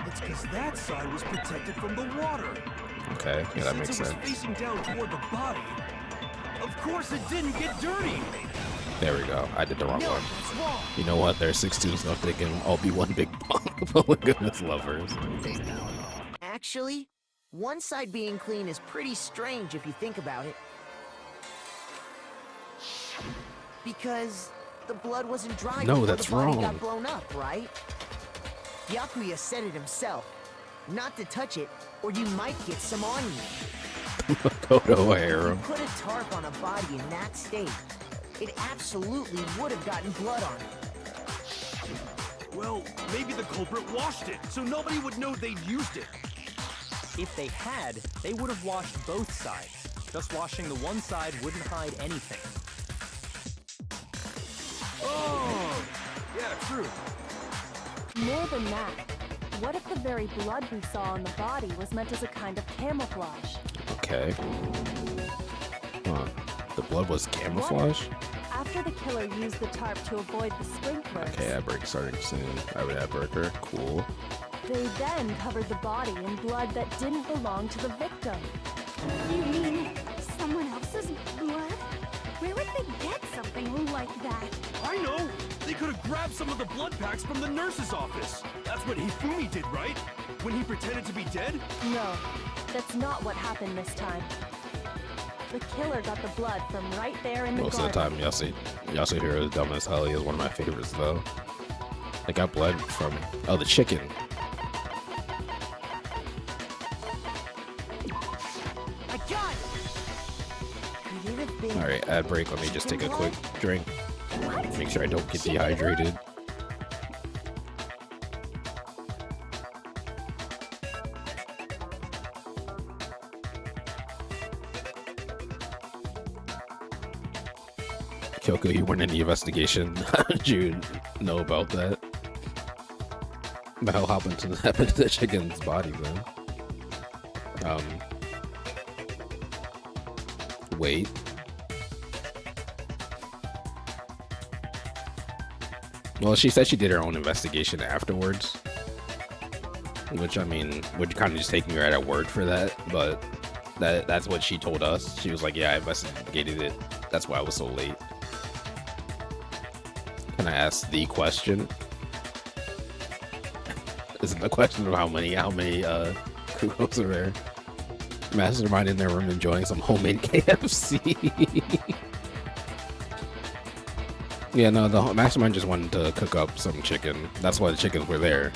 S2: It's because that side was protected from the water.
S5: Okay, yeah, that makes
S2: Since it
S5: sense.
S2: was facing down toward the body, of course it didn't get dirty.
S5: There we go. I did the wrong
S6: No,
S5: one.
S6: that's wrong.
S5: You know what? There's 6 students left. They can all be one big polygamous lovers.
S6: Actually, one side being clean is pretty strange if you think about it. Because the blood wasn't dry
S5: No,
S6: before
S5: that's
S6: the body
S5: wrong.
S6: got blown up, right? Byakuya said it himself. Not to touch it, or you might get some on you.
S5: Makoto
S6: If
S5: harem.
S6: you put a tarp on a body in that state, it absolutely would have gotten blood on it.
S2: Well, maybe the culprit washed it, so nobody would know they'd used it.
S4: If they had, they would have washed both sides. Just washing the one side wouldn't hide anything.
S2: Oh, yeah, true.
S8: More than that, what if the very blood we saw on the body was meant as a kind of camouflage?
S5: Okay. Huh. The blood was camouflage?
S8: After the killer used the tarp to avoid the sprinklers,
S5: Okay, ad break starting soon. I would ad breaker. Cool.
S8: they then covered the body in blood that didn't belong to the victim.
S9: You mean someone else's blood? Where would they get something like that?
S2: I know! They could have grabbed some of the blood packs from the nurse's office. That's what Hifumi did, right? When he pretended to be dead?
S8: No, that's not what happened this time. The killer got the blood from right there in the
S5: Most of
S8: garden.
S5: the time, Yasuhiro is dumb as hell. He is one of my favorites, though. They got blood from... Oh, the chicken.
S6: I got it! Could it have been
S5: Alright, ad break. Let me just take a quick drink. Make sure I don't get dehydrated. Kyoko, you weren't in the investigation. How did you know about that? The hell happened to the chicken's body, then? Wait. Well, she said she did her own investigation afterwards. Which, I mean, we're kind of just taking her at her word for that, but that's what she told us. She was like, yeah, I investigated it. That's why I was so late. Can I ask the question? Is it the question of how many Kukos are there? Mastermind in their room enjoying some homemade KFC. Yeah, no, the Mastermind just wanted to cook up some chicken. That's why the chickens were there.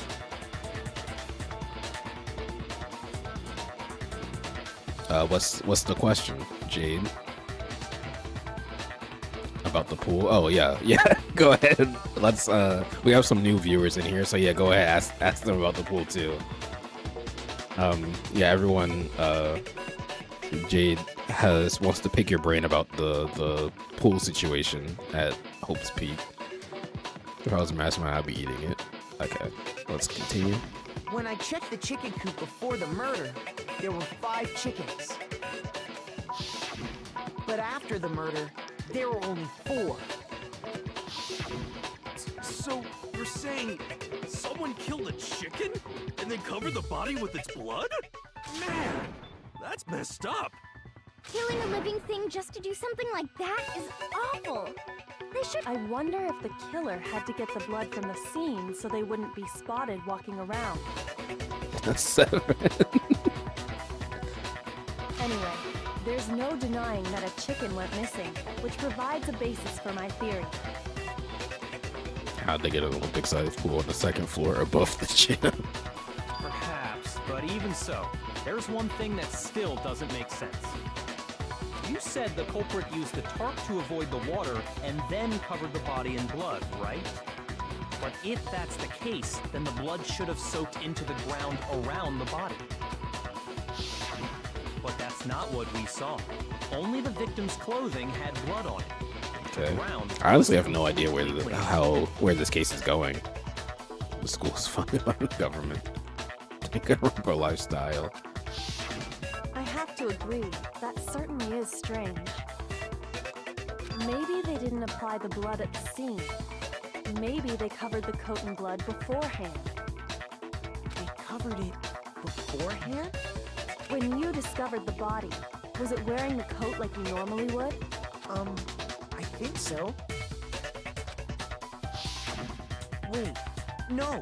S5: What's the question, Jade? about the pool. Oh yeah, yeah. Go ahead. Let's. We have some new viewers in here, so yeah, go ahead. Ask them about the pool too. Yeah, everyone. Jade wants to pick your brain about the pool situation at Hope's Peak. If I was a mastermind, I'd be eating it. Okay, let's continue.
S6: When I checked the chicken coop before the murder, there were 5 chickens. But after the murder, there were only 4.
S2: So, you're saying someone killed a chicken and then covered the body with its blood? Man, that's messed up.
S9: Killing a living thing just to do something like that is awful. They should.
S8: I wonder if the killer had to get the blood from the scene so they wouldn't be spotted walking around.
S5: That's 7.
S8: Anyway, there's no denying that a chicken went missing, which provides a basis for my theory.
S5: How'd they get an Olympic-sized pool on the 2nd floor above the gym?
S4: Perhaps, but even so, there's one thing that still doesn't make sense. You said the culprit used the tarp to avoid the water and then covered the body in blood, right? But if that's the case, then the blood should have soaked into the ground around the body. But that's not what we saw. Only the victim's clothing had blood on it.
S5: Okay. I honestly have no idea where this case is going. The school is funded by the government. Danganronpa lifestyle.
S8: I have to agree, that certainly is strange. Maybe they didn't apply the blood at the scene. Maybe they covered the coat in blood beforehand.
S6: They covered it beforehand?
S8: When you discovered the body, was it wearing the coat like you normally would?
S6: I think so. Wait, no.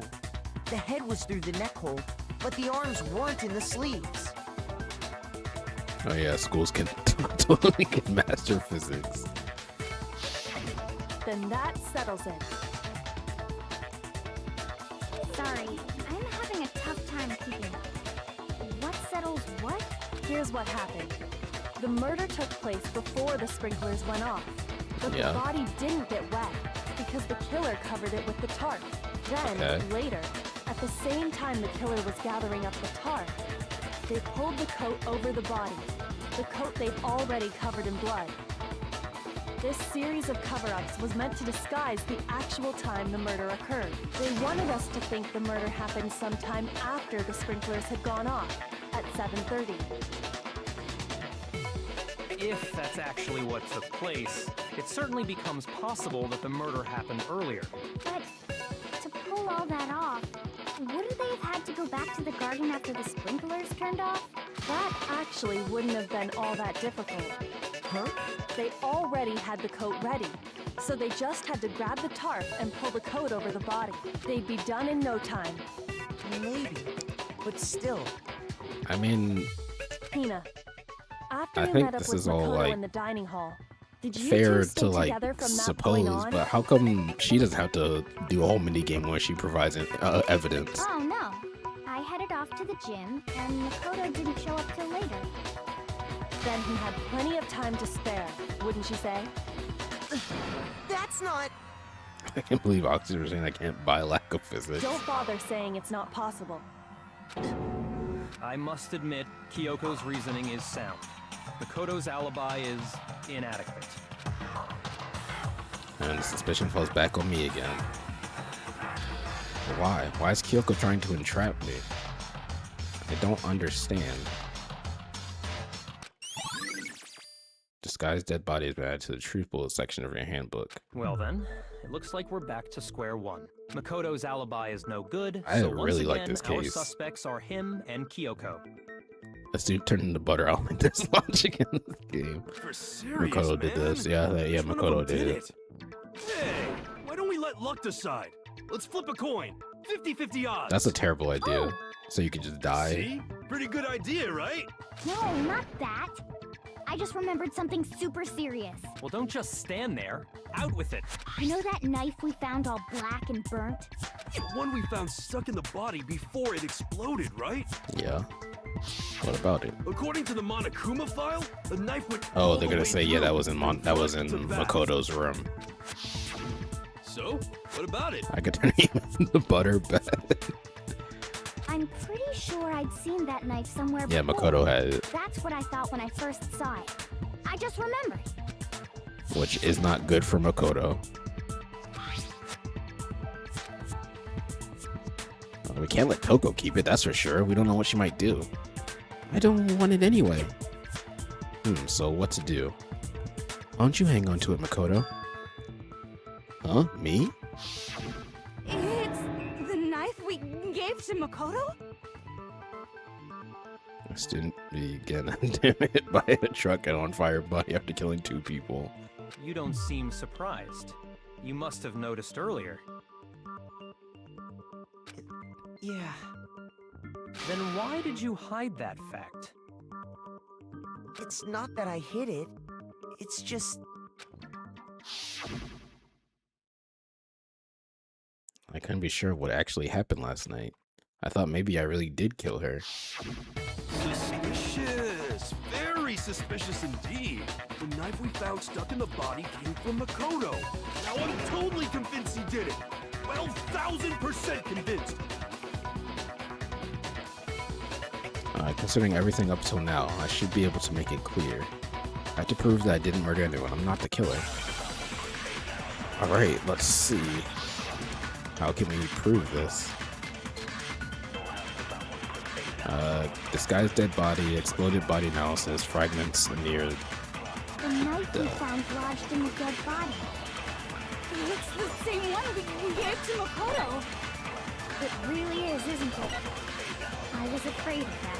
S6: The head was through the neck hole, but the arms weren't in the sleeves.
S5: Oh yeah, schools can totally get master physics.
S8: Then that settles it.
S9: Sorry, I'm having a tough time keeping up. What settles what?
S8: Here's what happened. The murder took place before the sprinklers went off. But
S5: Yeah.
S8: the body didn't get wet because the killer covered it with the tarp. Then, later, at the same time the killer was gathering up the tarp, they pulled the coat over the body, the coat they'd already covered in blood. This series of cover-ups was meant to disguise the actual time the murder occurred. They wanted us to think the murder happened sometime after the sprinklers had gone off, at 7:30.
S4: If that's actually what took place, it certainly becomes possible that the murder happened earlier.
S9: But to pull all that off, wouldn't they have had to go back to the garden after the sprinklers turned off?
S8: That actually wouldn't have been all that difficult.
S6: Huh?
S8: They already had the coat ready, so they just had to grab the tarp and pull the coat over the body. They'd be done in no time.
S6: Maybe, but still.
S5: I mean,
S8: Hina, after
S5: I
S8: you
S5: think
S8: met up
S5: this
S8: with
S5: is all,
S8: Makoto
S5: like,
S8: in the dining hall, did you
S5: fair
S8: two stay
S5: to like
S8: together from that
S5: suppose,
S8: point on?
S5: but how come she doesn't have to do a whole mini game where she provides evidence?
S9: Oh no. I headed off to the gym, and Makoto didn't show up till later.
S8: Then he had plenty of time to spare, wouldn't you say?
S6: That's not...
S5: I can't believe Oxy was saying I can't buy lack of physics.
S8: Don't bother saying it's not possible.
S4: I must admit, Kyoko's reasoning is sound. Makoto's alibi is inadequate.
S5: And the suspicion falls back on me again. Why? Why is Kyoko trying to entrap me? I don't understand. Disguised dead body has been added to the truth bullet section of your handbook.
S4: Well then, it looks like we're back to square one. Makoto's alibi is no good,
S5: I
S4: so once
S5: really
S4: again,
S5: like this
S4: our
S5: case.
S4: suspects are him and Kyoko.
S5: Let's do turn into butter. I don't think there's logic in this game.
S2: For serious,
S5: Makoto did
S2: man?
S5: this. Yeah,
S2: Which one of
S5: Makoto
S2: them
S5: did it.
S2: Hey, why don't we let luck decide? Let's flip a coin. 50-50 odds.
S5: That's a terrible idea.
S9: Oh.
S5: So you could just die.
S2: See? Pretty good idea, right?
S9: No, not that. I just remembered something super serious.
S4: Well, don't just stand there. Out with it.
S9: You know that knife we found all black and burnt?
S2: The one we found stuck in the body before it exploded, right?
S5: Yeah. What about it?
S2: According to the Monokuma file, the knife went.
S5: Oh,
S2: all
S5: they're
S2: the
S5: gonna
S2: way
S5: say yeah,
S2: through
S5: that was in
S2: to back.
S5: Makoto's room.
S2: So, what about it?
S5: I could turn even the butter bed.
S9: I'm pretty sure I'd seen that knife somewhere
S5: Yeah,
S9: before.
S5: Makoto had it,
S9: That's what I thought when I first saw it. I just remembered.
S5: which is not good for Makoto. We can't let Toko keep it, that's for sure. We don't know what she might do. I don't want it anyway. So what to do? Why don't you hang on to it, Makoto? Huh? Me?
S9: It's the knife we gave to Makoto?
S5: A student began hit by a truck and on fire body after killing 2 people.
S4: You don't seem surprised. You must have noticed earlier.
S6: Yeah.
S4: Then why did you hide that fact?
S6: It's not that I hid it. It's just...
S5: I couldn't be sure what actually happened last night. I thought maybe I really did kill her.
S2: Suspicious. Very suspicious indeed. The knife we found stuck in the body came from Makoto. Now I'm totally convinced he did it. 12,000% convinced.
S5: Considering everything up till now, I should be able to make it clear. I have to prove that I didn't murder anyone. I'm not the killer. Alright, let's see. How can we prove this? Disguised dead body, exploded body analysis, fragments near...
S9: The knife we found lodged in the dead body. It's the same one we gave to Makoto. It really is, isn't it? I was afraid of that.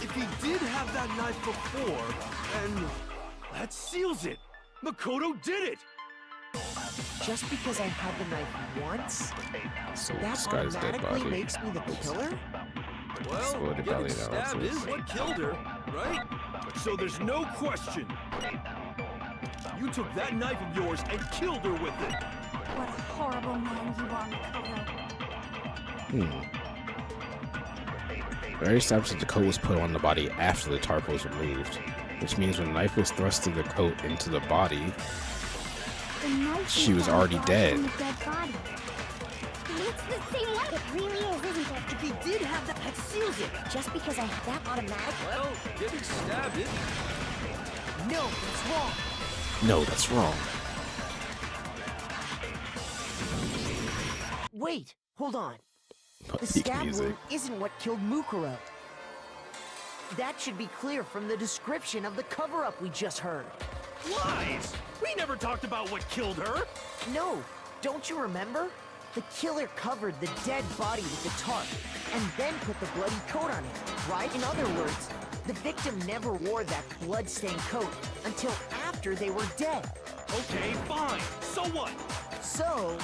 S2: If he did have that knife before, then that seals it. Makoto did it.
S6: Just because I had the knife once,
S5: So
S6: that
S5: disguised dead
S6: automatically
S5: body.
S6: makes me the killer?
S2: Well,
S5: Exploded
S2: getting
S5: body
S2: stabbed
S5: analysis.
S2: is what killed her, right? So there's no question. You took that knife of yours and killed her with it.
S9: What a horrible man you are, Makoto.
S5: Very established that the coat was put on the body after the tarp was removed, which means when the knife was thrust through the coat into the body,
S9: The knife
S5: she
S9: we
S5: was
S9: found
S5: already
S9: lodged
S5: dead.
S9: in the dead body. It's the same one. It really is, isn't it?
S6: If he did have that seals it. Just because I had that automatic?
S2: Well, getting stabbed is...
S6: No, that's wrong.
S5: No, that's wrong.
S6: Wait, hold on. The
S5: Peak
S6: stab
S5: music.
S6: wound isn't what killed Mukuro. That should be clear from the description of the cover-up we just heard.
S2: Lies! We never talked about what killed her!
S6: No, don't you remember? The killer covered the dead body with the tarp, and then put the bloody coat on it, right? In other words, the victim never wore that blood-stained coat until after they were dead.
S2: Okay, fine. So what?
S6: So,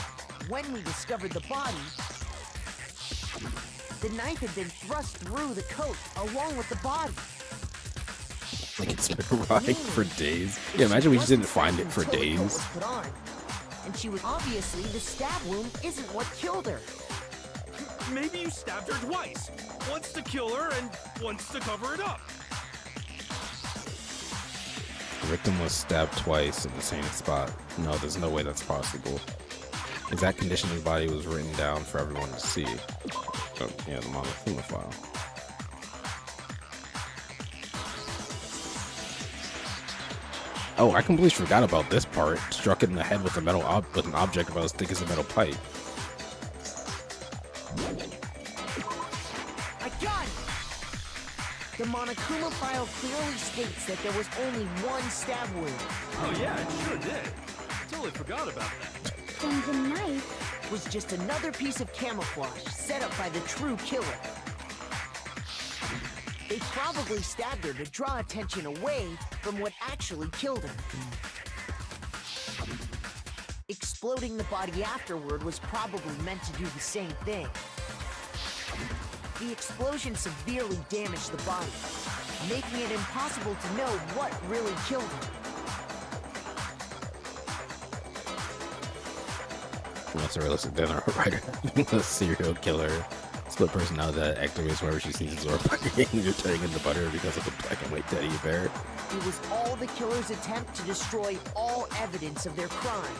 S6: when we discovered the body, the knife had been thrust through the coat along with the body.
S5: Like it's been rotting for days. Yeah, imagine we just didn't find it for
S6: Until the coat
S5: days.
S6: was put on. And she was obviously the stab wound isn't what killed her.
S2: Maybe you stabbed her twice. Once to kill her and once to cover it up.
S5: The victim was stabbed twice in the same spot. No, there's no way that's possible. Exact condition of the body was written down for everyone to see. Oh, yeah, the Monokuma file. Oh, I completely forgot about this part. Struck it in the head with a with an object about as thick as a metal pipe.
S6: I got it! The Monokuma file clearly states that there was only one stab wound.
S2: Oh yeah, it sure did. Totally forgot about that.
S9: Then the knife.
S6: Was just another piece of camouflage set up by the true killer. They probably stabbed her to draw attention away from what actually killed her. Exploding the body afterward was probably meant to do the same thing. The explosion severely damaged the body, making it impossible to know what really killed her.
S5: What's a realistic dinner writer? A serial killer. Split personality that activates whenever she sees Zora you're turning into butter because of the black and white teddy bear.
S6: It was all the killer's attempt to destroy all evidence of their crime.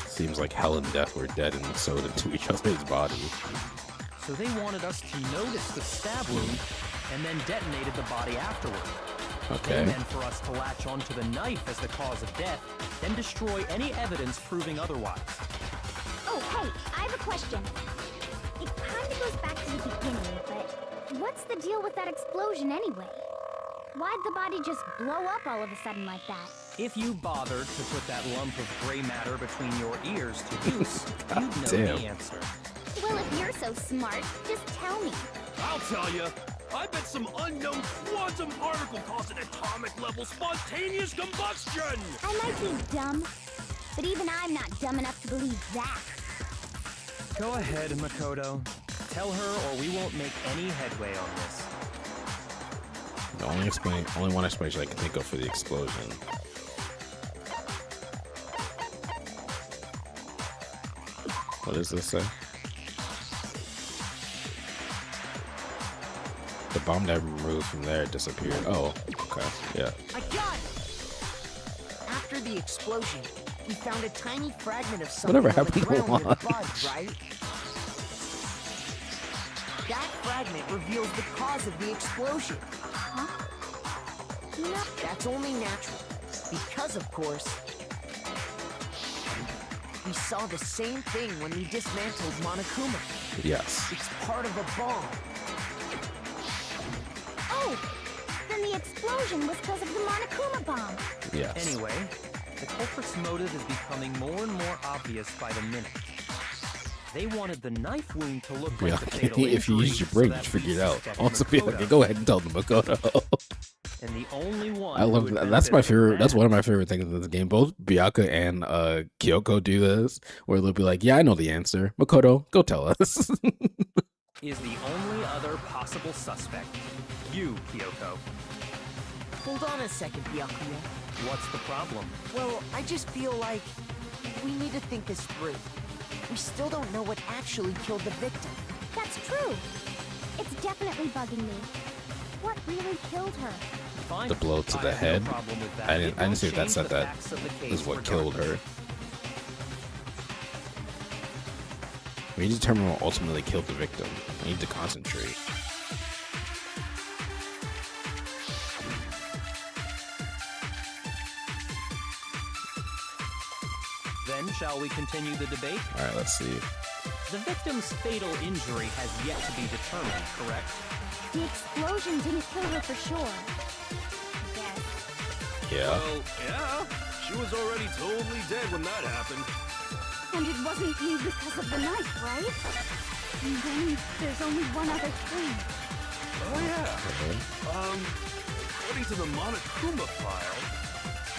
S5: Seems like hell and death were dead and sewed into each other's body.
S4: So they wanted us to notice the stab wound and then detonated the body afterward.
S5: Okay.
S4: They meant for us to latch onto the knife as the cause of death, then destroy any evidence proving otherwise.
S9: Oh, hey, I have a question. It kinda goes back to the beginning, but what's the deal with that explosion anyway? Why'd the body just blow up all of a sudden like that?
S4: If you bothered to put that lump of gray matter between your ears to use, you'd know
S5: damn.
S4: the answer.
S9: Well, if you're so smart, just tell me.
S2: I'll tell you. I bet some unknown quantum particle caused an atomic level spontaneous combustion!
S9: I might be dumb, but even I'm not dumb enough to believe that.
S4: Go ahead, Makoto. Tell her or we won't make any headway on this.
S5: The only one explanation I can think of for the explosion. What does this say? The bomb that removed from there disappeared. Oh, okay, yeah.
S6: I got it! After the explosion, we found a tiny fragment of something
S5: Whatever
S6: on the
S5: happened to
S6: ground near the
S5: Lon?
S6: body, right? That fragment reveals the cause of the explosion.
S9: Huh? You know,
S6: That's only natural. Because, of course, we saw the same thing when we dismantled Monokuma.
S5: Yes.
S6: It's part of a bomb.
S9: oh, then the explosion was because of the Monokuma bomb.
S5: Yes.
S4: Anyway, the culprit's motive is becoming more and more obvious by the minute. They wanted the knife wound to look
S5: Yeah,
S4: like the fatal
S5: if you
S4: injury
S5: use your
S4: so
S5: brain,
S4: that
S5: you figure
S4: we
S5: it out.
S4: suspect
S5: Also, be like,
S4: Makoto.
S5: go ahead and tell them Makoto.
S4: And the only one
S5: I love
S4: who would
S5: that. That's my
S4: benefit from
S5: favorite. That's
S4: that
S5: one of my favorite things in this game. Both Byakuya and Kyoko do this, where they'll be like, "Yeah, I know the answer. Makoto, go tell us."
S4: is the only other possible suspect. You, Kyoko.
S6: Hold on a second, Byakuya.
S4: What's the problem?
S6: Well, I just feel like we need to think this through. We still don't know what actually killed the victim.
S9: That's true. It's definitely bugging me. What really killed her?
S4: Fine.
S5: The blow to
S4: I
S5: the
S4: have no
S5: head?
S4: problem with that.
S5: I
S4: It
S5: didn't
S4: won't
S5: see if that
S4: change
S5: said
S4: the
S5: that
S4: facts of the case
S5: is what killed her.
S4: regardless.
S5: We need to determine what ultimately killed the victim. We need to concentrate.
S4: Then shall we continue the debate?
S5: All right, let's see.
S4: The victim's fatal injury has yet to be determined, correct?
S9: The explosion didn't kill her for sure. Yes.
S5: Yeah.
S2: Well, yeah. She was already totally dead when that happened.
S9: And it wasn't you because of the knife, right? And then there's only one other thing.
S2: Oh, yeah. According to the Monokuma file,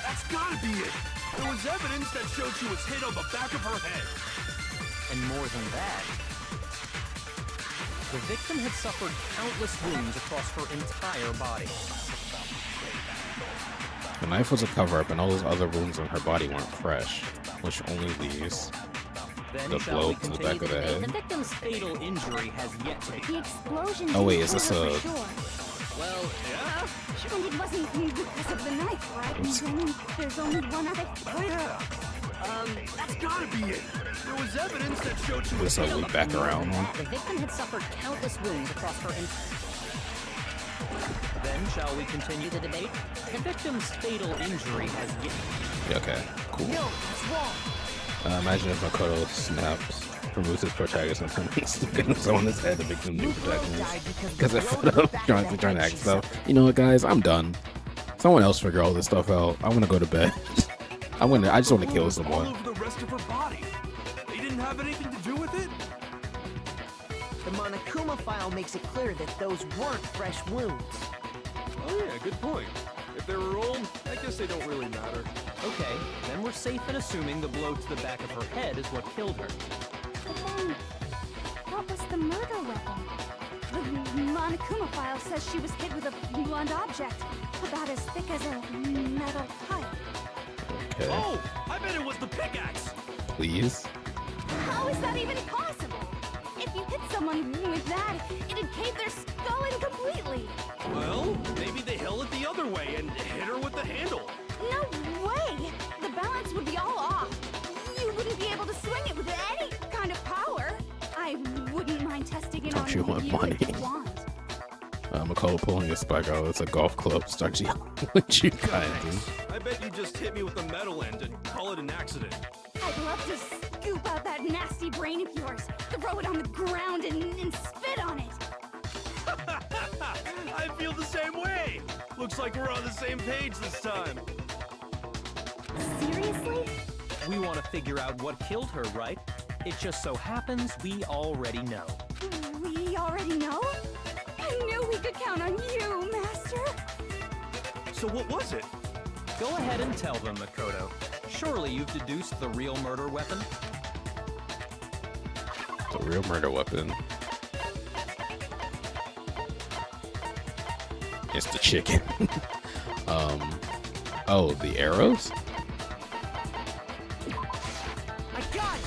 S2: that's gotta be it. There was evidence that showed she was hit on the back of her head.
S4: And more than that, the victim had suffered countless wounds across her entire body.
S5: The knife was a cover-up, and all those other wounds on her body weren't fresh, which only leaves
S4: Then
S5: the
S4: shall
S5: blow
S4: we
S5: to the
S4: continue
S5: back of the
S4: debate?
S5: head.
S4: The victim's fatal injury has yet to be.
S9: The explosion
S5: Oh, wait,
S9: didn't
S5: is
S9: kill
S5: this
S9: her
S5: a-
S9: for sure.
S2: Well, yeah.
S9: And it wasn't you because of the knife, right? And then there's only one other
S2: Oh, yeah. That's gotta be it. There was evidence that showed she was
S5: This a loop back around one.
S4: The victim had suffered countless wounds across her Then shall we continue the debate? The victim's fatal injury has yet.
S5: Yeah, okay, cool.
S6: No, it's wrong.
S5: Imagine if Makoto snaps, removes his protagonist, and turns someone his head to make them new
S6: Luke died
S5: protagonist.
S6: because
S5: Because I
S6: the blow
S5: fed
S6: to the
S5: up
S6: back
S5: trying
S6: of the
S5: to
S6: head,
S5: act
S6: she
S5: stuff.
S6: said.
S5: You know what, guys? I'm done. Someone else figure all this stuff out. I want to go to bed. I just want to kill
S2: All
S5: someone.
S2: over the rest of her body. They didn't have anything to do with it?
S6: The Monokuma file makes it clear that those weren't fresh wounds.
S2: Oh yeah, good point. If they were old, I guess they don't really matter.
S4: Okay, then we're safe in assuming the blow to the back of her head is what killed her.
S9: But then, what was the murder weapon? The Monokuma file says she was hit with a blunt object, about as thick as a metal pipe.
S5: Okay.
S2: Oh, I bet it was the pickaxe.
S5: Please.
S9: How is that even possible? If you hit someone with that, it'd cave their skull in completely.
S2: Well, maybe they held it the other way and hit her with the handle.
S9: No way! The balance would be all off. You wouldn't be able to swing it with any kind of power. I wouldn't mind testing it
S5: Don't
S9: on
S5: you want money?
S9: if you want.
S5: Makolo pulling his spike out. It's a golf club. Starts yelling what you guys do.
S2: I bet you just hit me with the metal end and call it an accident.
S9: I'd love to scoop out that nasty brain of yours, throw it on the ground, and spit on it.
S2: I feel the same way. Looks like we're on the same page this time.
S9: Seriously?
S4: We want to figure out what killed her, right? It just so happens we already know.
S9: We already know? I knew we could count on you, Master.
S2: So what was it?
S4: Go ahead and tell them, Makoto. Surely you've deduced the real murder weapon?
S5: The real murder weapon. It's the chicken. Oh, the arrows?
S6: I got it!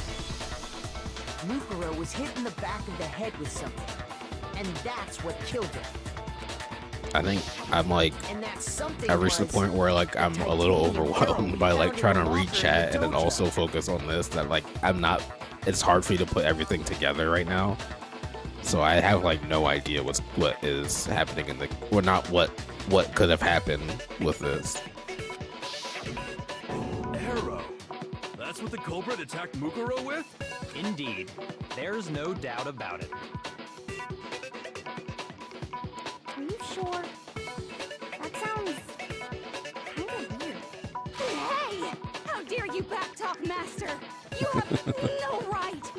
S6: Mukuro was hit in the back of the head with something. And that's what killed her.
S5: I think I'm like,
S6: And that something
S5: I reached the
S6: was
S5: point where like I'm a little overwhelmed by like trying to read chat and then also focus on this, that like I'm not, it's hard for me to put everything together right now. So I have like no idea what is happening in the, or not what could have happened with this.
S2: Arrow. That's what the culprit attacked Mukuro with?
S4: Indeed. There's no doubt about it.
S9: Are you sure? That sounds kind of weird. Hey! How dare you backtalk, Master? You have no right!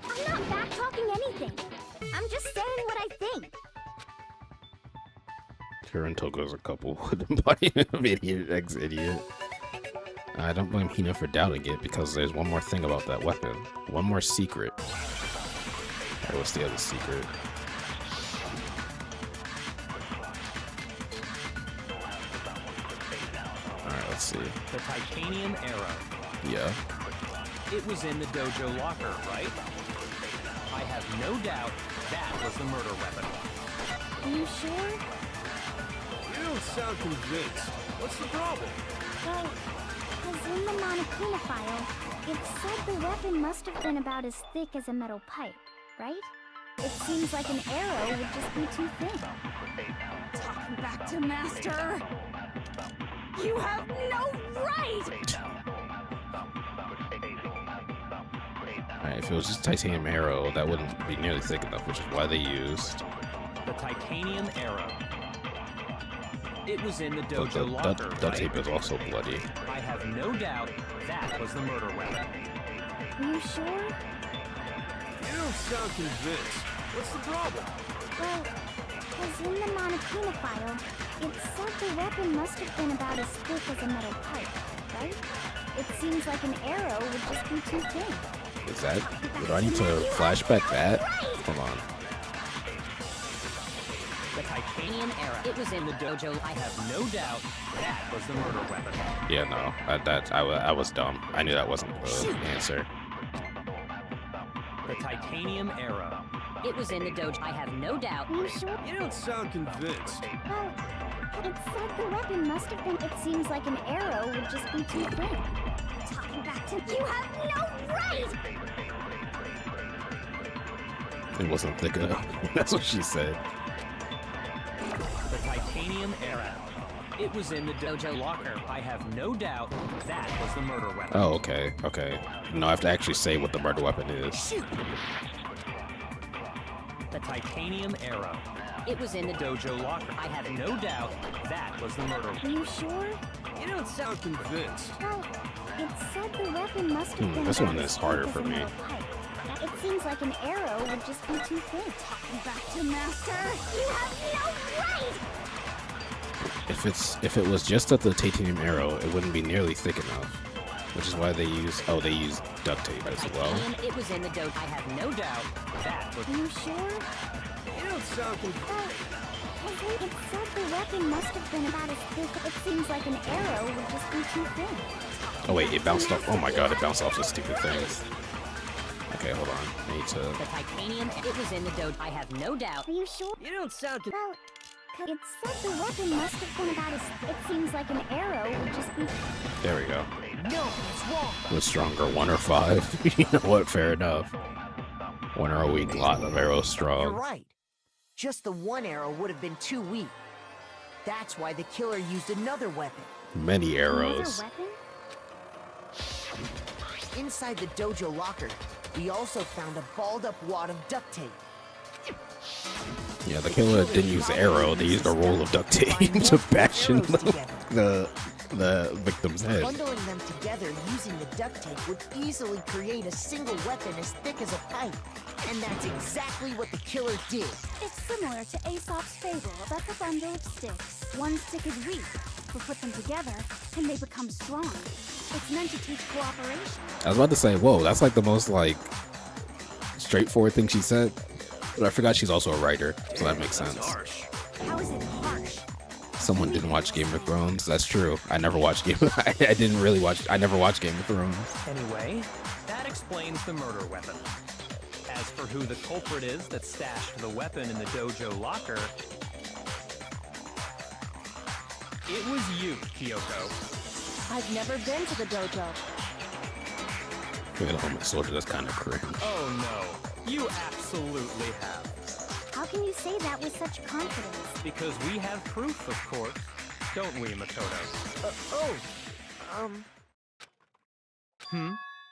S10: I'm not backtalking anything. I'm just saying what I think.
S5: Kira and Toko's a couple with embodiment of idiot, ex-idiot. I don't blame Hina for doubting it because there's one more thing about that weapon. One more secret. Alright, what's the other secret? Alright, let's see.
S4: The titanium arrow.
S5: Yeah.
S4: It was in the dojo locker, right? I have no doubt that was the murder weapon.
S9: Are you sure?
S2: You don't sound convinced. What's the problem?
S10: Well, because in the Monokuma file, it said the weapon must have been about as thick as a metal pipe, right? It seems like an arrow would just be too thin.
S9: Talking back to Master! You have no right!
S5: Alright, if it was just titanium arrow, that wouldn't be nearly thick enough, which is why they used
S4: The titanium arrow. It was in the
S5: the
S4: dojo locker,
S5: duct
S4: right?
S5: tape is also bloody.
S4: I have no doubt that was the murder weapon.
S10: Are you sure?
S2: You don't sound convinced. What's the problem?
S10: Well, because in the Monokuma file, it said the weapon must have been about as thick as a metal pipe, right? It seems like an arrow would just be too thin.
S5: Is that? Do I need to flashback that? Hold on.
S4: The titanium arrow. It was in the dojo. I have no doubt that was the murder weapon.
S5: Yeah, no, I was dumb. I knew that wasn't the answer.
S4: The titanium arrow. It was in the dojo. I have no doubt.
S10: Are you sure?
S2: You don't sound convinced.
S10: Well, it said the weapon must have been. It seems like an arrow would just be too thin. Talking back to you have no right!
S5: It wasn't thick enough. That's what she said.
S4: The titanium arrow. It was in the dojo locker. I have no doubt that was the murder weapon.
S5: Oh, okay, okay. No, I have to actually say what the murder weapon is.
S4: The titanium arrow. It was in the dojo locker. I have no doubt that was the murder
S10: Are
S4: weapon.
S10: you sure?
S2: You don't sound convinced.
S10: Well, it said the weapon must have been.
S5: This
S10: about
S5: one
S10: as
S5: is harder
S10: thick as
S5: for
S10: a
S5: me.
S10: metal pipe. It seems like an arrow would just be too thin.
S9: Talking back to Master!
S10: You have no right!
S5: If it was just at the titanium arrow, it wouldn't be nearly thick enough. Which is why they use duct tape as well.
S4: Titanium, it was in the dough. I have no doubt that was.
S9: Are you sure?
S6: You don't sound
S9: Well, it said the weapon must have been about as thick. It seems like an arrow would just be too thin.
S5: Oh wait, it bounced off. Oh my god, it bounced off the stupid things. Okay, hold on. I need to.
S4: The titanium, it was in the dough. I have no doubt.
S9: Are you sure?
S6: You don't sound
S9: Well, it said the weapon must have been about as. It seems like an arrow would just be.
S5: There we go.
S6: No, it's wrong.
S5: What's stronger, 1 or 5? You know what? Fair enough. 1 arrow weak, lot of arrows
S6: You're
S5: strong.
S6: right. Just the one arrow would have been too weak. That's why the killer used another weapon.
S5: Many arrows.
S9: Another weapon?
S6: Inside the dojo locker, we also found a balled up wad of duct tape.
S5: Yeah, the killer didn't use the arrow. They used a roll of duct tape to bash in the victim's head.
S6: Bundling them together using the duct tape would easily create a single weapon as thick as a pipe. And that's exactly what the killer did.
S9: It's similar to Aesop's fable about the bundle of sticks. One stick is weak, but put them together and they become strong. It's meant to teach cooperation.
S5: I was about to say, whoa, that's like the most like straightforward thing she said. But I forgot she's also a writer, so that makes sense.
S9: How is it harsh?
S5: Someone didn't watch Game of Thrones. That's true. I never watched I didn't really watch. I never watched Game of Thrones.
S4: Anyway, that explains the murder weapon. As for who the culprit is that stashed the weapon in the dojo locker, it was you, Kyoko.
S8: I've never been to the dojo.
S5: Being a homeless soldier, that's kind of cringe.
S4: Oh no, you absolutely have.
S9: How can you say that with such confidence?
S4: Because we have proof, of course. Don't we, Makoto?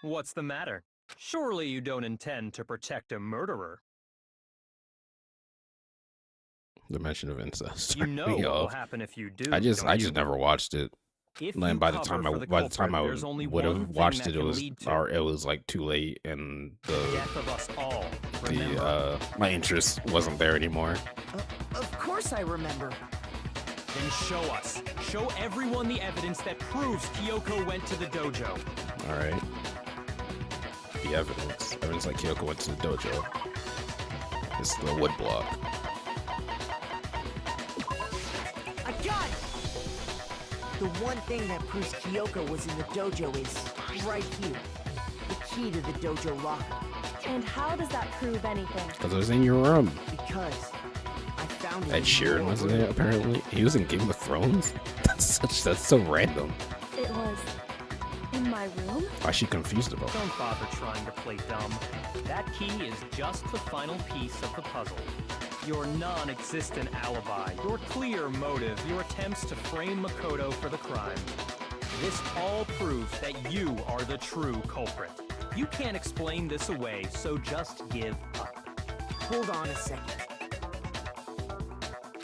S4: What's the matter? Surely you don't intend to protect a murderer.
S5: The mention of incest.
S4: You know what will happen if you do.
S5: I just
S4: don't you?
S5: never watched it.
S4: If
S5: And
S4: you
S5: by the
S4: cover
S5: time
S4: for the
S5: by the time I
S4: culprit, there's only
S5: would
S4: one
S5: have
S4: thing
S5: watched
S4: that
S5: it, it
S4: can
S5: was
S4: lead to
S5: it was like too late, and
S4: death of us all. Remember?
S5: my interest wasn't there anymore.
S6: Of course I remember.
S4: Then show us. Show everyone the evidence that proves Kyoko went to the dojo.
S5: All right. The evidence like Kyoko went to the dojo. It's the wood block.
S6: I got it! The one thing that proves Kyoko was in the dojo is right here. The key to the dojo locker.
S8: And how does that prove anything?
S5: Because it was in your room.
S6: Because I found it.
S5: Ed Sheeran was in it, apparently. He was in Game of Thrones? That's so random.
S8: It was in my room?
S5: Why is she confused about it?
S4: Don't bother trying to play dumb. That key is just the final piece of the puzzle. Your non-existent alibi, your clear motive, your attempts to frame Makoto for the crime. This all proves that you are the true culprit. You can't explain this away, so just give up.
S6: Hold on a second.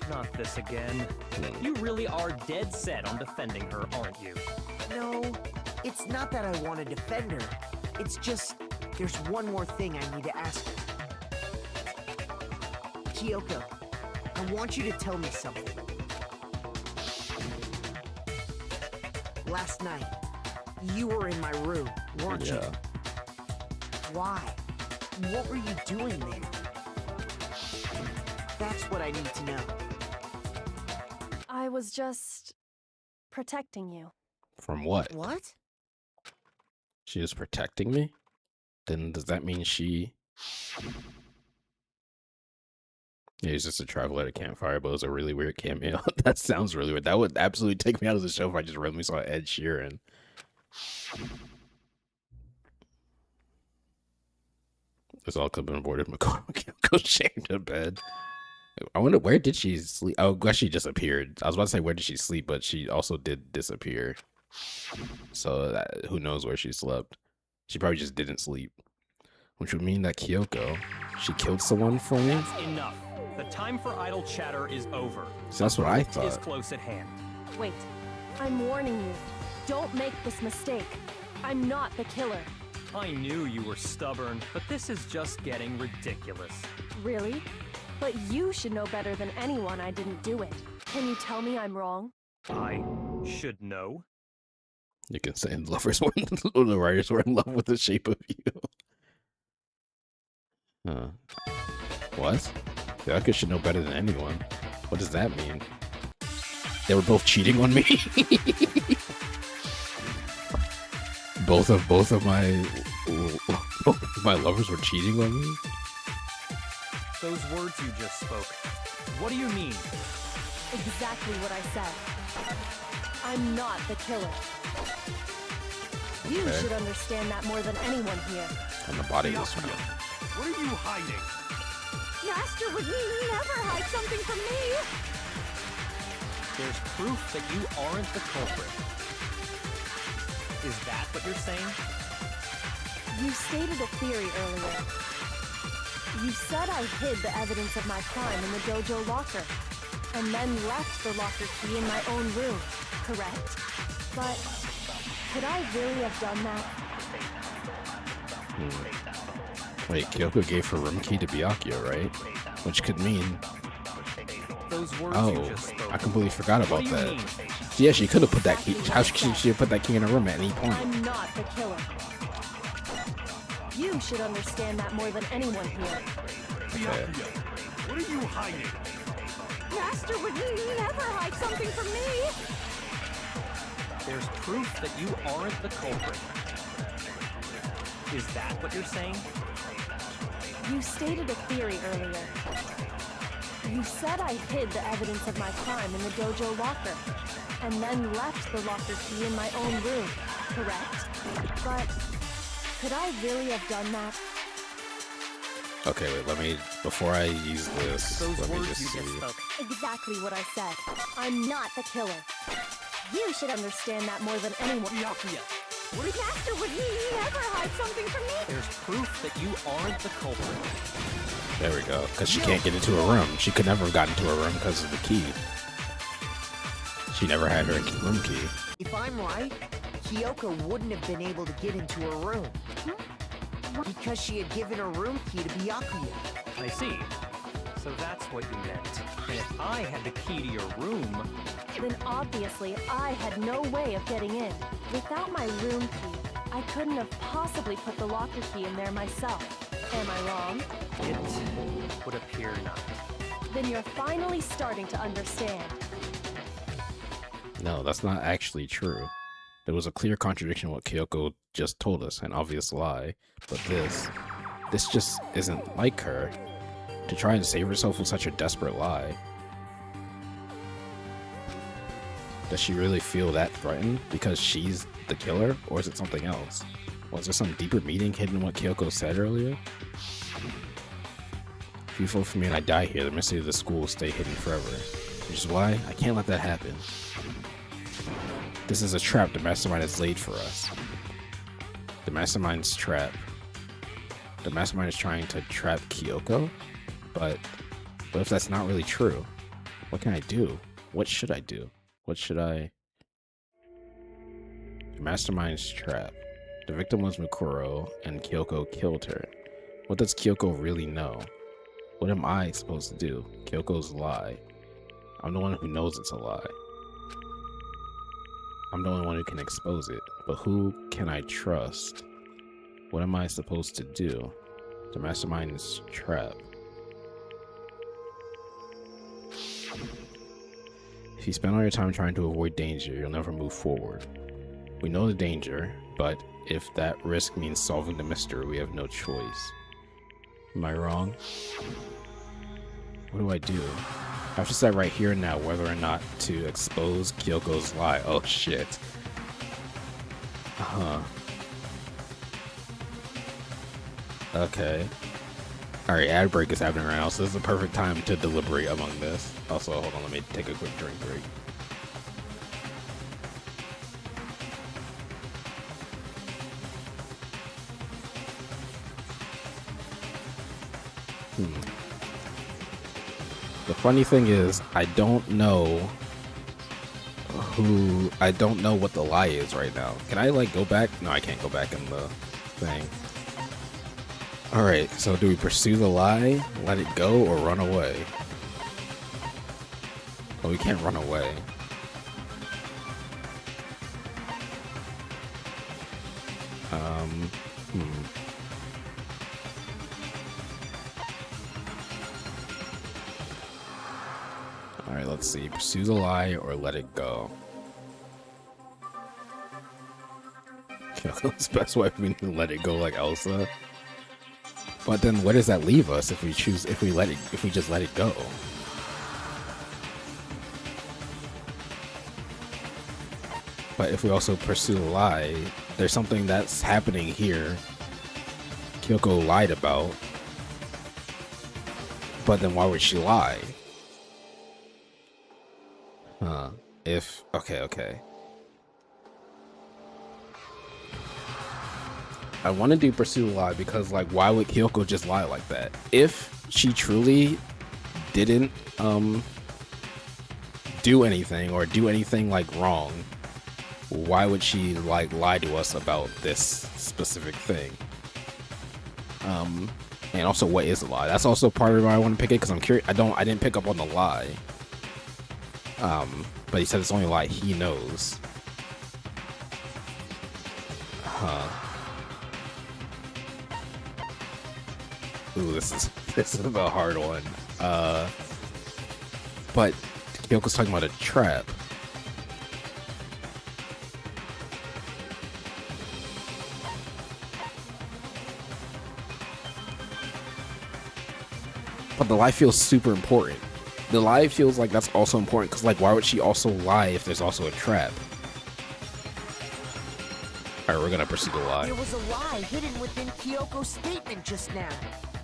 S4: Not this again. You really are dead set on defending her, aren't you?
S6: No, it's not that I want to defend her. It's just, there's one more thing I need to ask her. Kyoko, I want you to tell me something. Last night, you were in my room, weren't you? Why? What were you doing there? That's what I need to know.
S8: I was just protecting you.
S5: From what?
S6: What?
S5: She was protecting me? Then does that mean she... Yeah, he's just a traveler at a campfire, but it was a really weird cameo. That sounds really weird. That would absolutely take me out of the show if I just randomly saw Ed Sheeran. This all could have been avoided. Go shamed to bed. I wonder, where did she sleep? Oh, gosh, she disappeared. I was about to say, where did she sleep? But she also did disappear. So who knows where she slept. She probably just didn't sleep. Which would mean that Kyoko, she killed someone for me?
S4: That's enough. The time for idle chatter is over.
S5: So that's what I
S4: Is
S5: thought.
S4: close at hand.
S8: Wait, I'm warning you. Don't make this mistake. I'm not the killer.
S4: I knew you were stubborn, but this is just getting ridiculous.
S8: Really? But you should know better than anyone I didn't do it. Can you tell me I'm wrong?
S4: I should know.
S5: You can say the writers were in love with the shape of you. What? Kyoka should know better than anyone. What does that mean? They were both cheating on me? both of my lovers were cheating on me?
S4: Those words you just spoke. What do you mean?
S8: Exactly what I said. I'm not the killer. You
S5: Okay.
S8: should understand that more than anyone here.
S5: And the body was found.
S2: What are you hiding?
S9: Master would never hide something from me.
S4: There's proof that you aren't the culprit. Is that what you're saying?
S8: You stated a theory earlier. You said I hid the evidence of my crime in the dojo locker, and then left the locker key in my own room, correct? But could I really have done that?
S5: Wait, Kyoko gave her room key to Byakuya, right? Which could mean...
S4: Those words you
S5: Oh,
S4: just spoke.
S5: I completely forgot
S4: What
S5: about
S4: do you
S5: that.
S4: mean?
S5: Yeah, she could have put that key. How she have put that key in her room at any point?
S8: I'm not the killer. You should understand that more than anyone here.
S2: Byakuya, what are you hiding?
S9: Master would never hide something from me.
S4: There's proof that you aren't the culprit. Is that what you're saying?
S8: You stated a theory earlier. You said I hid the evidence of my crime in the dojo locker, and then left the locker key in my own room, correct? But could I really have done that?
S5: Okay, wait, before I use this,
S4: Those
S5: let me
S4: words
S5: just
S4: you
S5: see.
S4: just spoke.
S8: Exactly what I said. I'm not the killer. You should understand that more than anyone.
S4: Byakuya,
S9: Master would never hide something from me.
S4: there's proof that you aren't the culprit.
S5: There we go, because she can't get into her room. She could never have gotten to her room because of the key. She never had her room key.
S6: If I'm right, Kyoko wouldn't have been able to get into her room. Because she had given her room key to Byakuya.
S4: I see. So that's what you meant. And if I had the key to your room,
S8: Then obviously I had no way of getting in. Without my room key, I couldn't have possibly put the locker key in there myself. Am I wrong?
S4: it would appear not.
S8: Then you're finally starting to understand.
S5: No, that's not actually true. There was a clear contradiction in what Kyoko just told us, an obvious lie. But this just isn't like her. To try and save herself with such a desperate lie. Does she really feel that threatened because she's the killer? Or is it something else? Was there some deeper meaning hidden in what Kyoko said earlier? If you vote for me and I die here, the mystery of the school will stay hidden forever. Which is why I can't let that happen. This is a trap the mastermind has laid for us. The mastermind's trap. The mastermind is trying to trap Kyoko? But what if that's not really true? What can I do? What should I do? What should I... The mastermind's trap. The victim was Mikuro, and Kyoko killed her. What does Kyoko really know? What am I supposed to do? Kyoko's lie. I'm the one who knows it's a lie. I'm the only one who can expose it. But who can I trust? What am I supposed to do? The mastermind's trap. If you spend all your time trying to avoid danger, you'll never move forward. We know the danger, but if that risk means solving the mystery, we have no choice. Am I wrong? What do I do? I have to decide right here and now whether or not to expose Kyoko's lie. Oh shit. Okay. Alright, ad break is happening right now, so this is the perfect time to deliberate among this. Also, hold on, let me take a quick drink break. The funny thing is, I don't know what the lie is right now. Can I like go back? No, I can't go back in the thing. Alright, so do we pursue the lie, let it go, or run away? Oh, we can't run away. All right, let's see. Pursue the lie or let it go. It's the best way for me to let it go like Elsa. But then where does that leave us if we just let it go? But if we also pursue the lie, there's something that's happening here Kyoko lied about. But then why would she lie? Okay. I want to do pursue the lie because, like, why would Kyoko just lie like that? If she truly didn't do anything or do anything like wrong, why would she like lie to us about this specific thing? And also, what is a lie? That's also part of why I want to pick it, because I'm curious. I didn't pick up on the lie. But he said it's the only lie he knows. Ooh, this is a hard one. But Kyoko's talking about a trap. But the lie feels super important. The lie feels like that's also important because, like, why would she also lie if there's also a trap? Alright, we're gonna pursue the lie.
S6: There was a lie hidden within Kyoko's statement just now.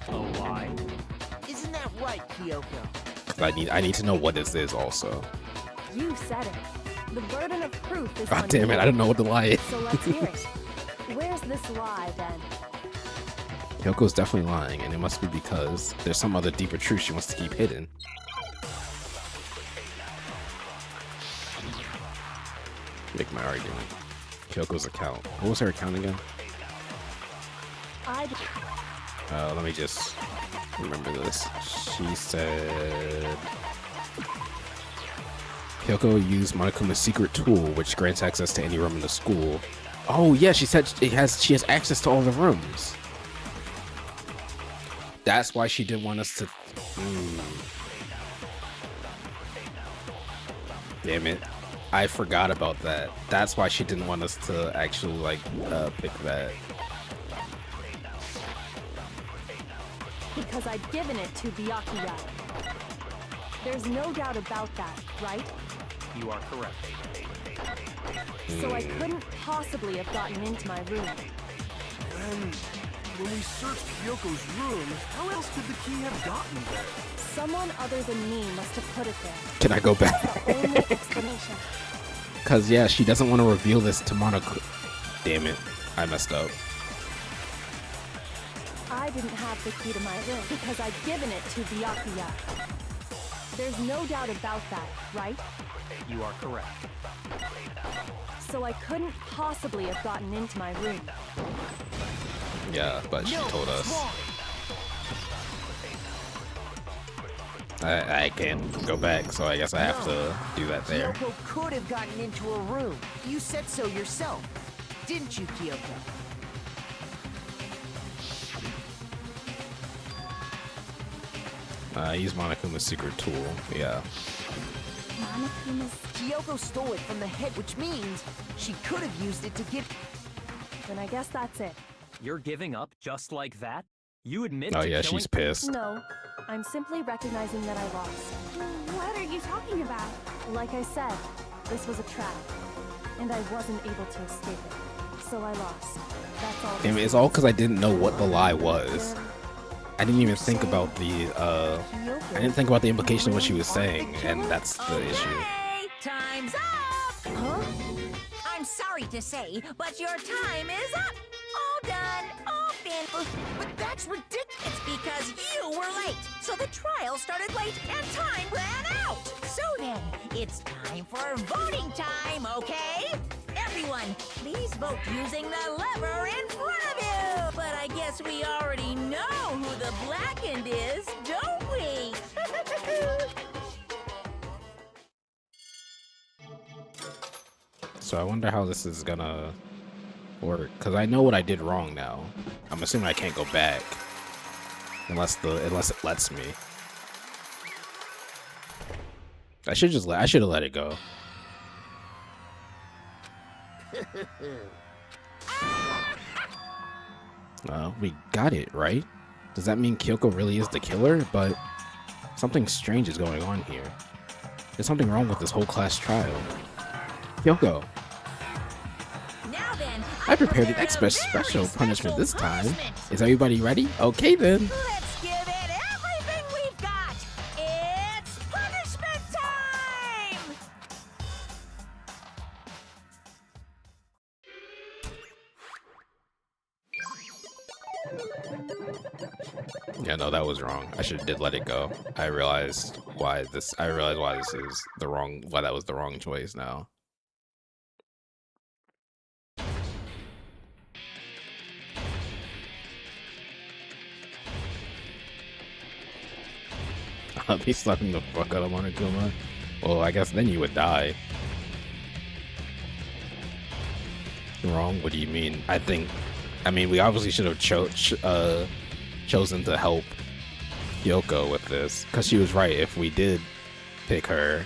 S4: A lie?
S6: Isn't that right, Kyoko?
S5: I need to know what this is also.
S8: You said it. The burden of proof is
S5: God
S8: on
S5: damn
S8: you.
S5: it, I don't know what the lie is.
S8: So let's hear it. Where's this lie then?
S5: Kyoko's definitely lying, and it must be because there's some other deeper truth she wants to keep hidden. Make my argument. Kyoko's account. What was her account again? Let me just remember this. She said Kyoko used Monokuma's secret tool, which grants access to any room in the school. Oh yeah, she said she has access to all the rooms. That's why she didn't want us to. Damn it. I forgot about that. That's why she didn't want us to actually, like, pick that.
S8: Because I'd given it to Byakuya. There's no doubt about that, right?
S4: You are correct.
S8: So I couldn't possibly have gotten into my room.
S2: And when we searched Kyoko's room, how else could the key have gotten there?
S8: Someone other than me must have put it there.
S5: Can I go back?
S8: The only explanation.
S5: Because, yeah, she doesn't want to reveal this to Monaco. Damn it. I messed up.
S8: I didn't have the key to my room because I'd given it to Byakuya. There's no doubt about that, right?
S4: You are correct.
S8: So I couldn't possibly have gotten into my room.
S5: Yeah, but she told us. I can't go back, so I guess I have to do that there.
S6: Kyoko could have gotten into a room. You said so yourself, didn't you, Kyoko?
S5: Use Monokuma's secret tool. Yeah.
S10: Monokuma's...
S6: Kyoko stole it from the head, which means she could have used it to get...
S8: Then I guess that's it.
S4: You're giving up just like that? You admit
S5: Oh
S4: to
S5: yeah,
S4: killing...
S5: she's pissed.
S8: No, I'm simply recognizing that I lost.
S10: What are you talking about?
S8: Like I said, this was a trap, and I wasn't able to escape it. So I lost. That's all.
S5: Damn it, it's all because I didn't know what the lie was. I didn't even think about the I didn't think about the implication of what she was saying, and that's the issue.
S3: Okay, time's up! Huh? I'm sorry to say, but your time is up! All done, all finished. But that's ridiculous! It's because you were late, so the trial started late and time ran out! So then, it's time for voting time, okay? Everyone, please vote using the lever in front of you! But I guess we already know who the blackened is, don't we?
S5: So I wonder how this is gonna Or, because I know what I did wrong now. I'm assuming I can't go back. Unless it lets me. I should have let it go. We got it, right? Does that mean Kyoko really is the killer? But something strange is going on here. There's something wrong with this whole class trial. Kyoko,
S3: Now then,
S5: I prepared an extra special punishment this time. Is everybody ready? Okay then.
S3: Let's give it everything we've got. It's punishment time!
S5: Yeah, no, that was wrong. I should have did let it go. I realized why this is why that was the wrong choice now. I'll be slapping the fuck out of Monokuma. Well, I guess then you would die. Wrong? What do you mean? I mean, we obviously should have chosen to help Kyoko with this, because she was right. If we did pick her,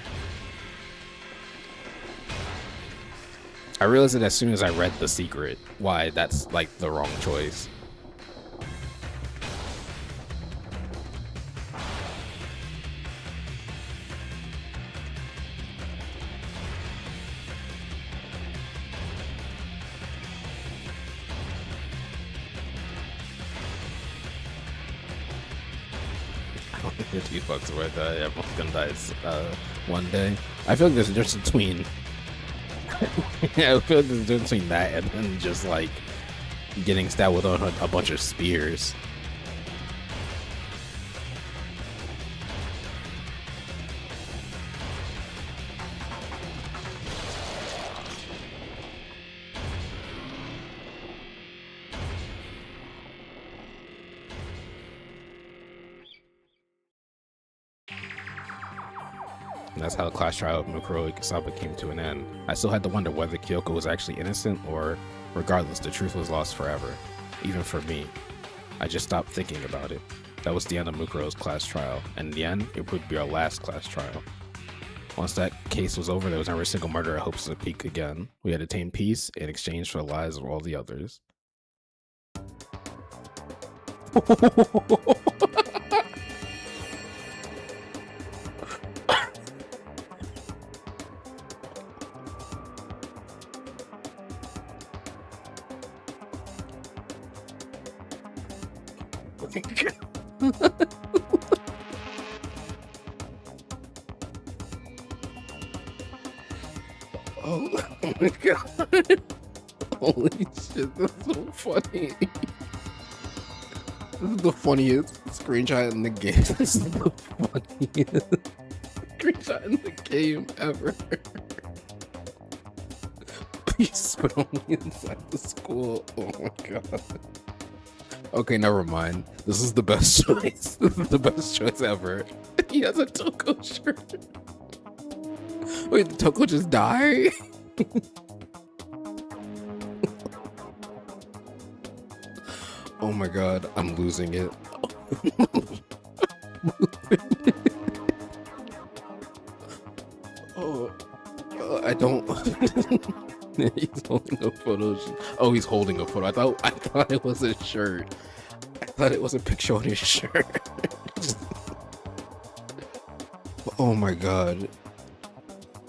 S5: I realized it as soon as I read The Secret, why that's like the wrong choice. If you fucks with everyone's gonna die one day. I feel like there's a difference between I feel like there's a difference between that and then just like getting stabbed with a bunch of spears. And that's how the class trial of Mukuro Ikasaba came to an end. I still had to wonder whether Kyoko was actually innocent, or regardless, the truth was lost forever. Even for me. I just stopped thinking about it. That was the end of Mukuro's class trial, and in the end, it would be our last class trial. Once that case was over, there was never a single murder at Hopes of Peak again. We had attained peace in exchange for the lives of all the others. Oh my god. Holy shit, that's so funny. This is the funniest screenshot in the game. This is the funniest screenshot in the game ever. Please put only inside the school. Oh my god. Okay, never mind. This is the best choice. This is the best choice ever. He has a Toko shirt. Wait, did Toko just die? Oh my god, I'm losing it. I don't. He's holding a photo. Oh, he's holding a photo. I thought it was a shirt. I thought it was a picture on his shirt. Oh my god.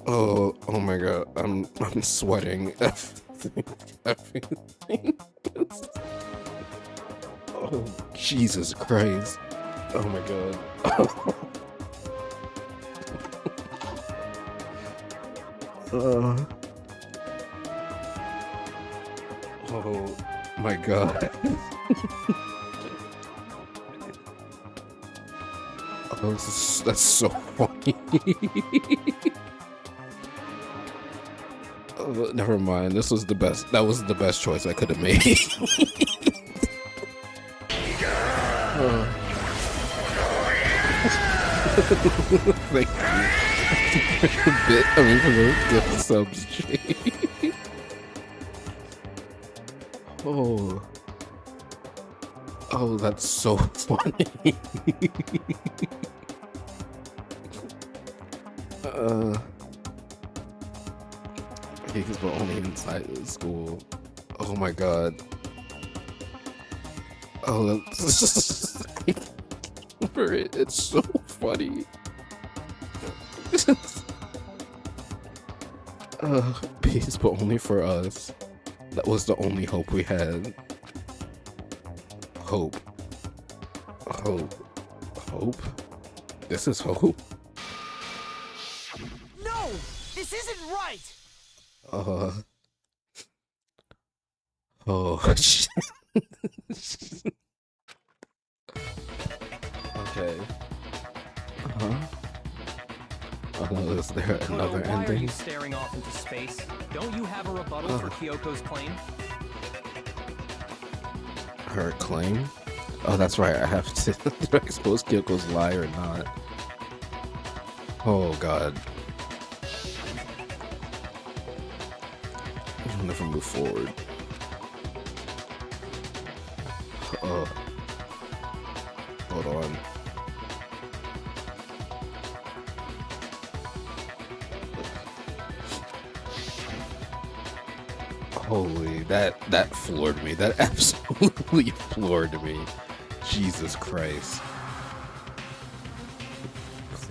S5: Oh my god. I'm sweating. Everything. Oh Jesus Christ. Oh my god. Oh my god. Oh, that's so funny. Oh, never mind. This was the best. That was the best choice I could have made. Thank you. For the gift subs. Oh. Oh, that's so funny. Because we're only inside the school. Oh my god. Oh, that's it's so funny. Peace, but only for us. That was the only hope we had. Hope. Hope. Hope? This is hope?
S6: No! This isn't right!
S5: Oh, shit. Okay. Oh no, is there another
S4: Kodo, why are
S5: ending?
S4: you staring off into space? Don't you have a rebuttal for Kyoko's claim?
S5: Her claim? Oh, that's right. I have to do I expose Kyoko's lie or not. Oh god. I'll never move forward. Oh. Hold on. Holy, that floored me. That absolutely floored me. Jesus Christ.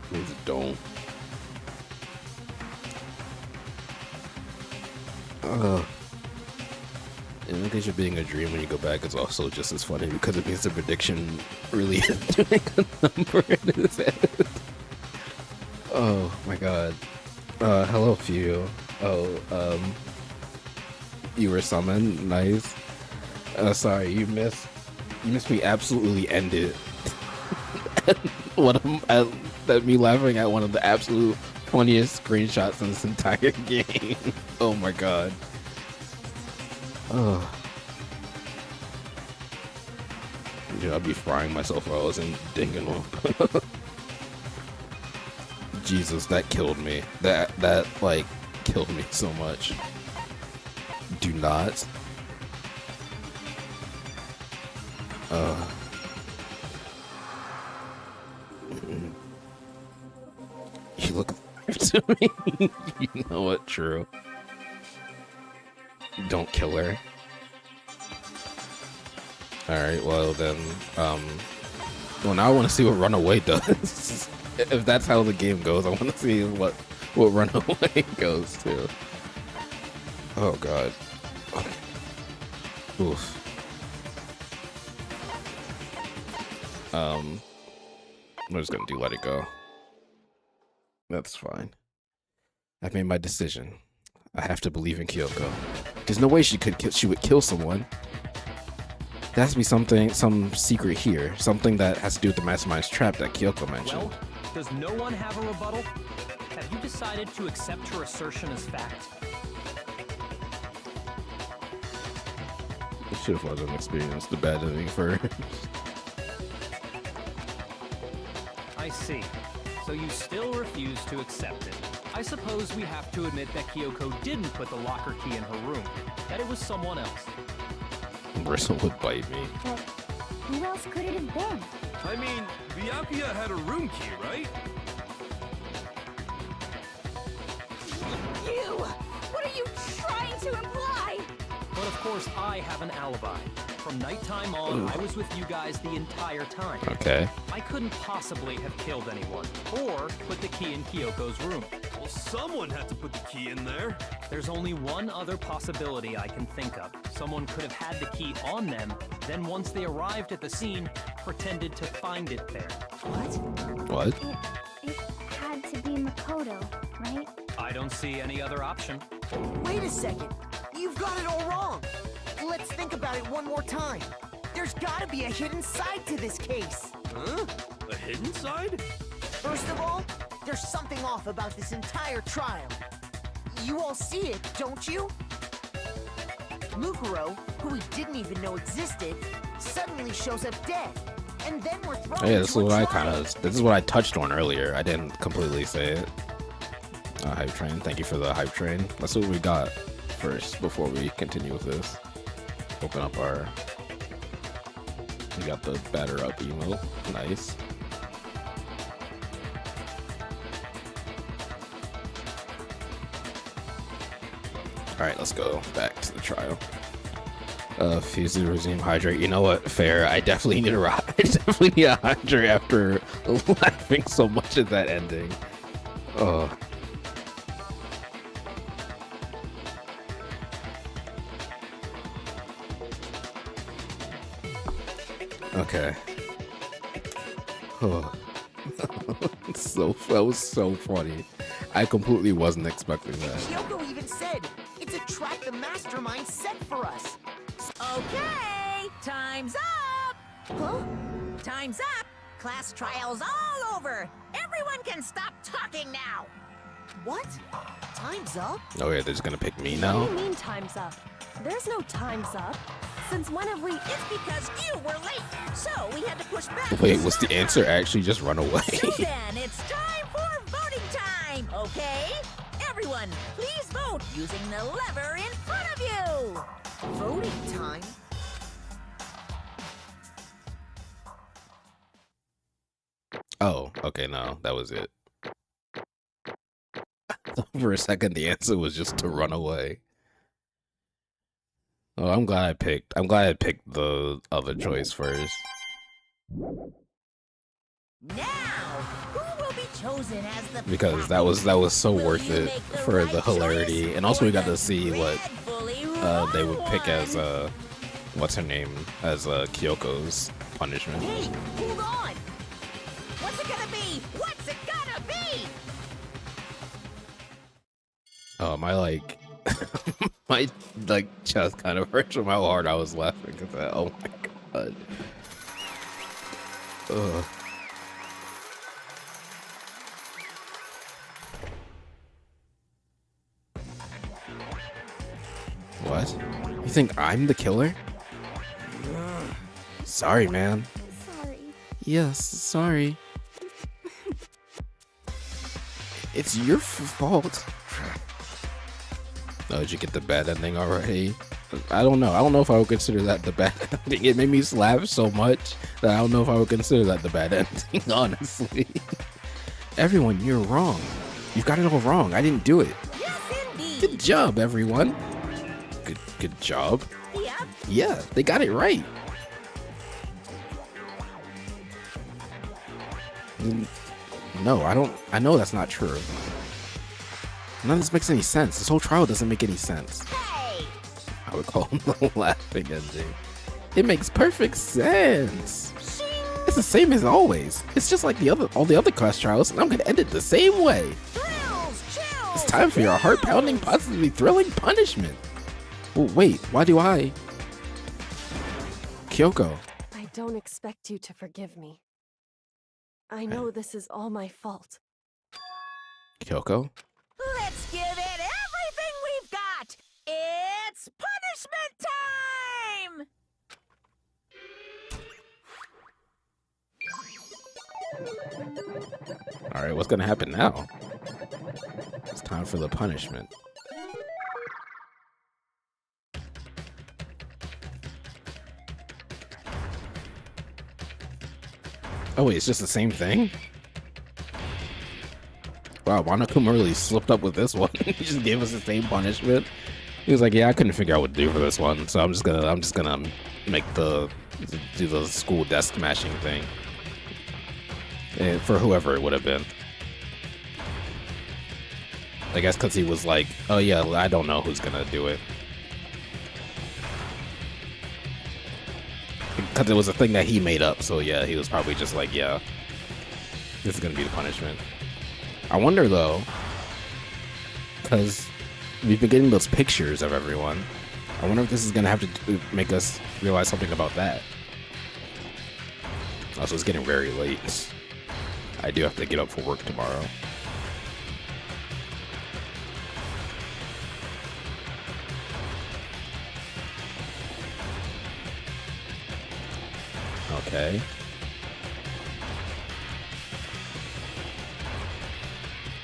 S5: Please don't. And in case you're being a dream when you go back, it's also just as funny because it means the prediction really is doing a number in his head. Oh my god. Hello, Few. Oh, you were summoned. Nice. Sorry, you missed me absolutely end it. That me laughing at one of the absolute funniest screenshots in this entire game. Oh my god. Oh. Dude, I'd be frying myself if I was in Danganronpa. Jesus, that killed me. That like killed me so much. Do not. You look to me. You know what? True. Don't kill her. Alright, well then, well now I want to see what Runaway does. If that's how the game goes, I want to see what Runaway goes to. Oh god. Oof. I'm just gonna let it go. That's fine. I've made my decision. I have to believe in Kyoko. There's no way she would kill someone. There has to be some secret here. Something that has to do with the Mastermind's trap that Kyoko mentioned.
S4: Well, does no one have a rebuttal? Have you decided to accept her assertion as fact?
S5: I should have let him experience the bad ending first.
S4: I see. So you still refuse to accept it. I suppose we have to admit that Kyoko didn't put the locker key in her room. That it was someone else.
S5: Bristle would bite me.
S10: But who else could it have been?
S2: I mean, Byakuya had a room key, right?
S3: You! What are you trying to imply?
S4: But of course, I have an alibi. From nighttime on, I was with you guys the entire time.
S5: Okay.
S4: I couldn't possibly have killed anyone, or put the key in Kyoko's room.
S2: Well, someone had to put the key in there.
S4: There's only one other possibility I can think of. Someone could have had the key on them, then once they arrived at the scene, pretended to find it there.
S5: What?
S10: It had to be Makoto, right?
S4: I don't see any other option.
S6: Wait a second. You've got it all wrong. Let's think about it one more time. There's gotta be a hidden side to this case.
S2: Huh? A hidden side?
S6: First of all, there's something off about this entire trial. You all see it, don't you? Mukuro, who we didn't even know existed, suddenly shows up dead. And then we're thrown
S5: Yeah, this is
S6: into a
S5: what
S6: trial.
S5: this is what I touched on earlier. I didn't completely say it. Hype train. Thank you for the hype train. That's what we got first before we continue with this. open up our. We got the batter up emote. Nice. All right, let's go back to the trial. Fuse to resume hydrate. You know what? Fair. I definitely need a I definitely need a hydrate after laughing so much at that ending. Oh. Okay. Oh. That was so funny. I completely wasn't expecting that.
S6: Kyoko even said it's a trap the mastermind set for us.
S3: Okay, time's up!
S6: Huh?
S3: Time's up! Class trial's all over! Everyone can stop talking now!
S6: What? Time's up?
S5: Oh yeah, they're just gonna pick me
S8: What
S5: now?
S8: do you mean time's up? There's no time's up. Since when have we...
S3: It's because you were late, so we had to push back.
S5: Wait, was the answer actually just run away?
S3: So then, it's time for voting time, okay? Everyone, please vote using the lever in front of you!
S6: Voting time?
S5: Oh, okay, no, that was it. For a second, the answer was just to run away. Oh, I'm glad I picked the other choice first.
S3: Now, who will be chosen as the
S5: Because that was so worth it for the hilarity. And also we got to see what they would pick as what's her name as Kyoko's punishment.
S3: Hey, hold on! What's it gonna be? What's it gonna be?
S5: Oh, my chest kind of hurts from how hard I was laughing at that. Oh my god. Ugh. What? You think I'm the killer? Sorry, man.
S10: Sorry.
S5: Yes, sorry. It's your fault. Oh, did you get the bad ending already? I don't know. I don't know if I would consider that the bad ending. It made me laugh so much that I don't know if I would consider that the bad ending, honestly. Everyone, you're wrong. You've got it all wrong. I didn't do it.
S3: Yes, indeed.
S5: Good job, everyone. Good job.
S3: Yep.
S5: Yeah, they got it right. No, I know that's not true. None of this makes any sense. This whole trial doesn't make any sense.
S3: Hey!
S5: I would call him the laughing ending. It makes perfect sense. It's the same as always. It's just like all the other class trials, and I'm gonna end it the same way.
S3: Thrills, chills,
S5: It's time for your heart-pounding, positively thrilling punishment. Well, wait, why do I? Kyoko.
S8: I don't expect you to forgive me. I know this is all my fault.
S5: Kyoko?
S3: Let's give it everything we've got! It's punishment time!
S5: Alright, what's gonna happen now? It's time for the punishment. Oh wait, it's just the same thing? Wow, Monokuma really slipped up with this one. He just gave us the same punishment. He was like, yeah, I couldn't figure out what to do for this one, so I'm just gonna make do the school desk smashing thing. And for whoever it would have been. I guess because he was like, oh yeah, I don't know who's gonna do it. Because it was a thing that he made up, so yeah, he was probably just like, yeah, this is gonna be the punishment. I wonder though, because we've been getting those pictures of everyone. I wonder if this is gonna have to make us realize something about that. Also, it's getting very late. I do have to get up for work tomorrow. Okay.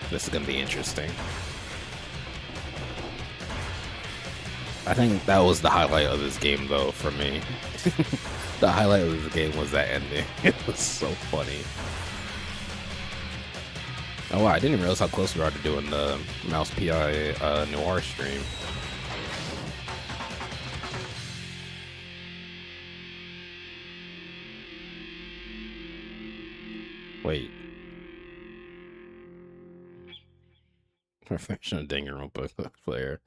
S5: This is gonna be interesting. I think that was the highlight of this game, though, for me. The highlight of this game was that ending. It was so funny. Oh wow, I didn't realize how close we are to doing the Mouse PI Noir stream. Wait. Professional Danganronpa player.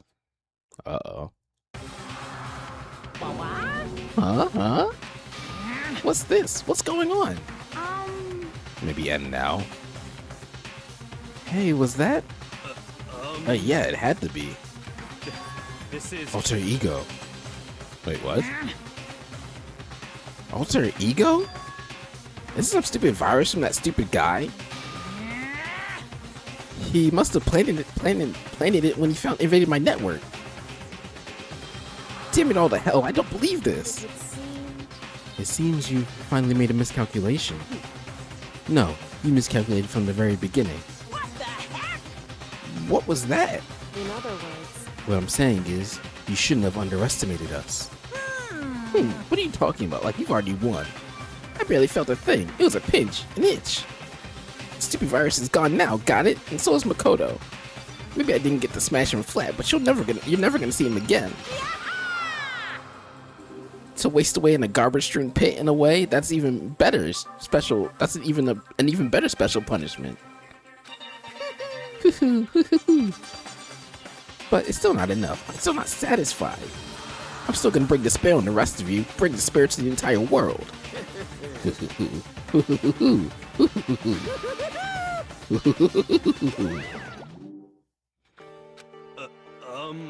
S5: Uh-oh. Huh? What's this? What's going on? Maybe end now. Hey, was that? Yeah, it had to be.
S4: This is
S5: Alter Ego. Wait, what? Alter Ego? Is this some stupid virus from that stupid guy? He must have planted it when he invaded my network. Damn it all to hell, I don't believe this. It seems you finally made a miscalculation. No, you miscalculated from the very beginning.
S3: What the heck?
S5: What was that?
S8: In other words,
S5: What I'm saying is, you shouldn't have underestimated us. What are you talking about? Like, you've already won. I barely felt a thing. It was a pinch, an itch. The stupid virus is gone now, got it? And so is Makoto. Maybe I didn't get to smash him flat, but you're never gonna see him again. To waste away in a garbage-strewn pit in a way, that's even better special. That's an even better special punishment. But it's still not enough. I'm still not satisfied. I'm still gonna bring despair on the rest of you. Bring despair to the entire world.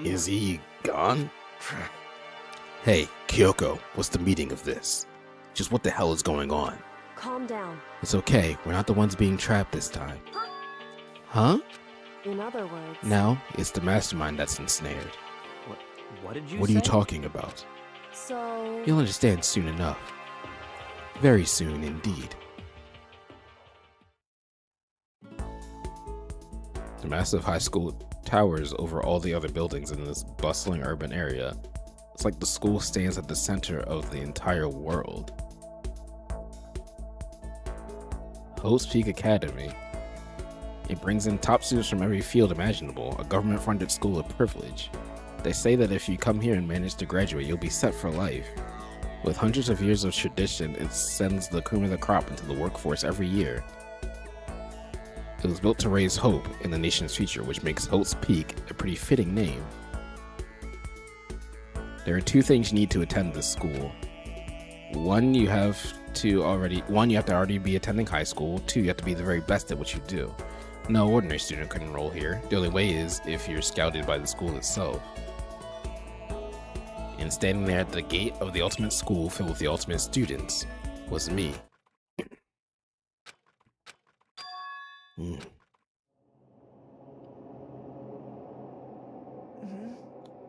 S5: Is he gone? Hey, Kyoko, what's the meaning of this? Just what the hell is going on?
S8: calm down.
S5: It's okay, we're not the ones being trapped this time. Huh?
S8: In other words,
S5: Now, it's the mastermind that's ensnared.
S4: what did you
S5: What
S4: say?
S5: are you talking about?
S8: so
S5: You'll understand soon enough. Very soon indeed. The massive high school towers over all the other buildings in this bustling urban area. It's like the school stands at the center of the entire world. Host Peak Academy. It brings in top students from every field imaginable, a government-funded school of privilege. They say that if you come here and manage to graduate, you'll be set for life. With hundreds of years of tradition, it sends the cream of the crop into the workforce every year. It was built to raise hope in the nation's future, which makes Hope's Peak a pretty fitting name. There are two things you need to attend this school. One, you have to already be attending high school. Two, you have to be the very best at what you do. No ordinary student can enroll here. The only way is if you're scouted by the school itself. And standing there at the gate of the ultimate school filled with the ultimate students was me.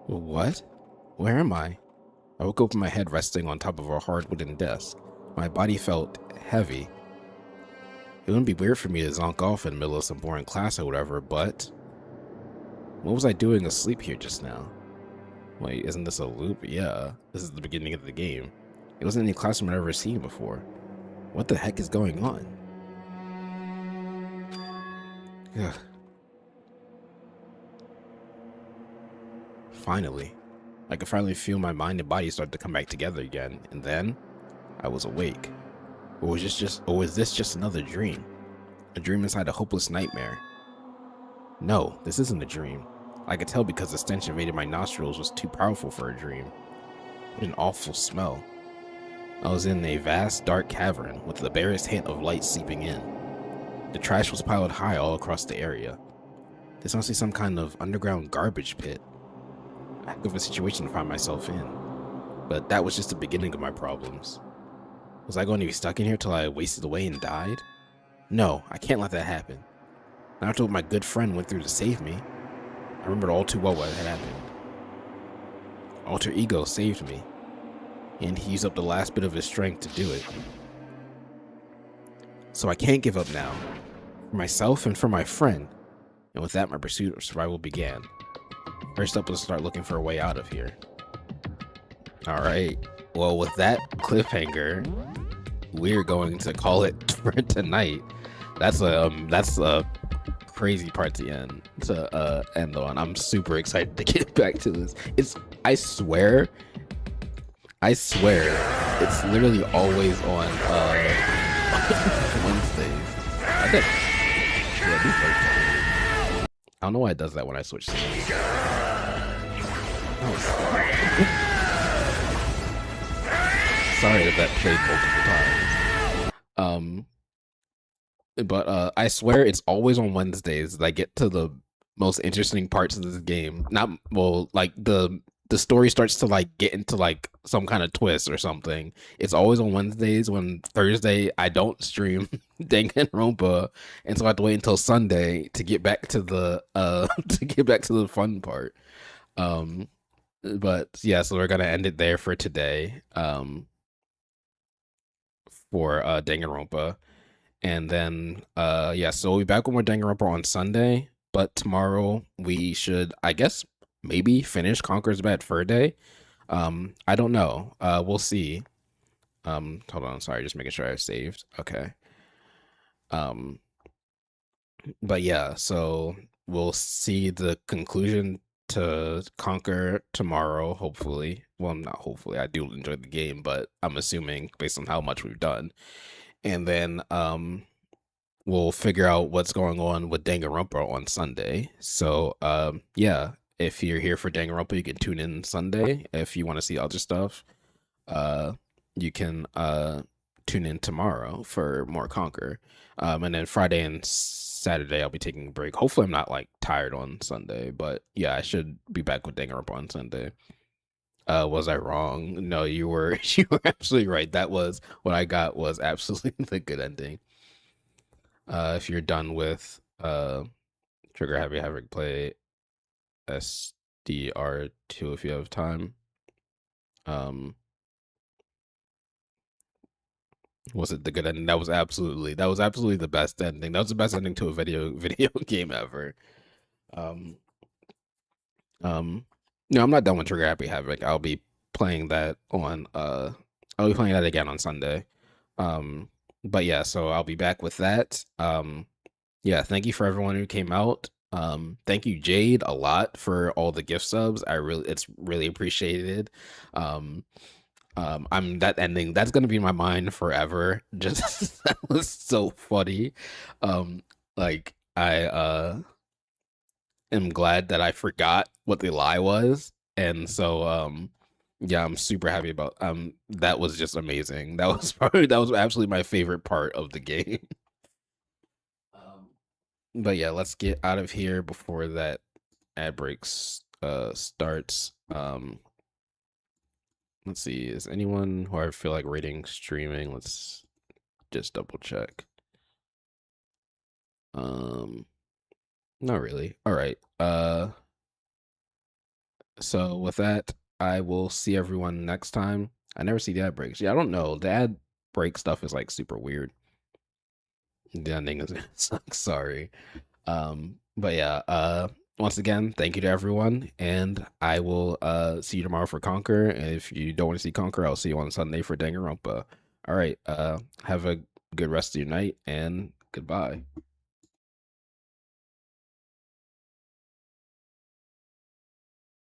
S5: What? Where am I? I woke up with my head resting on top of a hard wooden desk. My body felt heavy. It wouldn't be weird for me to zonk off in the middle of some boring class or whatever, but what was I doing asleep here just now? Wait, isn't this a loop? Yeah, this is the beginning of the game. It wasn't any classroom I'd ever seen before. What the heck is going on? Ugh. Finally, I could finally feel my mind and body start to come back together again, and then I was awake. Or was this just another dream? A dream inside a hopeless nightmare? No, this isn't a dream. I could tell because the stench invaded my nostrils was too powerful for a dream. What an awful smell. I was in a vast, dark cavern with the barest hint of light seeping in. The trash was piled high all across the area. This must be some kind of underground garbage pit. A heck of a situation to find myself in. But that was just the beginning of my problems. Was I going to be stuck in here till I wasted away and died? No, I can't let that happen. Not after what my good friend went through to save me. I remembered all too well what had happened. Alter Ego saved me, and he used up the last bit of his strength to do it. So I can't give up now, for myself and for my friend. And with that, my pursuit of survival began. First up was to start looking for a way out of here. All right. Well, with that cliffhanger, we're going to call it for tonight. That's a crazy part to end on. I'm super excited to get back to this. I swear it's literally always on Wednesdays. I did. Yeah, I don't know why it does that when I switch scenes. Oh, sorry that played multiple times. But I swear it's always on Wednesdays that I get to the most interesting parts of this game. Not well, like the story starts to like get into like some kind of twist or something. It's always on Wednesdays. When Thursday I don't stream Danganronpa, and so I have to wait until Sunday to get back to the fun part. But yeah, so we're gonna end it there for today. For Danganronpa. And then yeah, so we'll be back with more Danganronpa on Sunday. But tomorrow we should, I guess, maybe finish Conqueror's Bad Fur Day. I don't know. We'll see. Hold on, sorry, just making sure I saved. Okay. But yeah, so we'll see the conclusion to Conquer tomorrow, hopefully. Well, not hopefully. I do enjoy the game, but I'm assuming based on how much we've done. And then we'll figure out what's going on with Danganronpa on Sunday. So yeah, if you're here for Danganronpa, you can tune in Sunday. If you want to see other stuff, you can tune in tomorrow for more Conquer. And then Friday and Saturday I'll be taking a break. Hopefully I'm not like tired on Sunday, but yeah, I should be back with Danganronpa on Sunday. Was I wrong? No, you were absolutely right. That was what I got, was absolutely the good ending. If you're done with Trigger Happy Havoc, play SDR2 if you have time. Was it the good ending? That was absolutely the best ending. That was the best ending to a video game ever. No, I'm not done with Trigger Happy Havoc. I'll be playing that on I'll be playing that again on Sunday. But yeah, so I'll be back with that. Yeah, thank you for everyone who came out. Thank you, Jade, a lot for all the gift subs. It's really appreciated. I'm that ending, that's gonna be in my mind forever. Just that was so funny. Like I am glad that I forgot what the lie was, and so yeah, I'm super happy about that. Was just amazing. That was absolutely my favorite part of the game. But yeah, let's get out of here before that ad break starts. Let's see, is anyone who I feel like rating streaming? Let's just double check. Not really. All right. So with that, I will see everyone next time. I never see the ad breaks. Yeah, I don't know. The ad break stuff is like super weird. The ending is sorry. But yeah, once again, thank you to everyone, and I will see you tomorrow for Conquer. And if you don't want to see Conquer, I'll see you on Sunday for Danganronpa. All right, have a good rest of your night, and goodbye.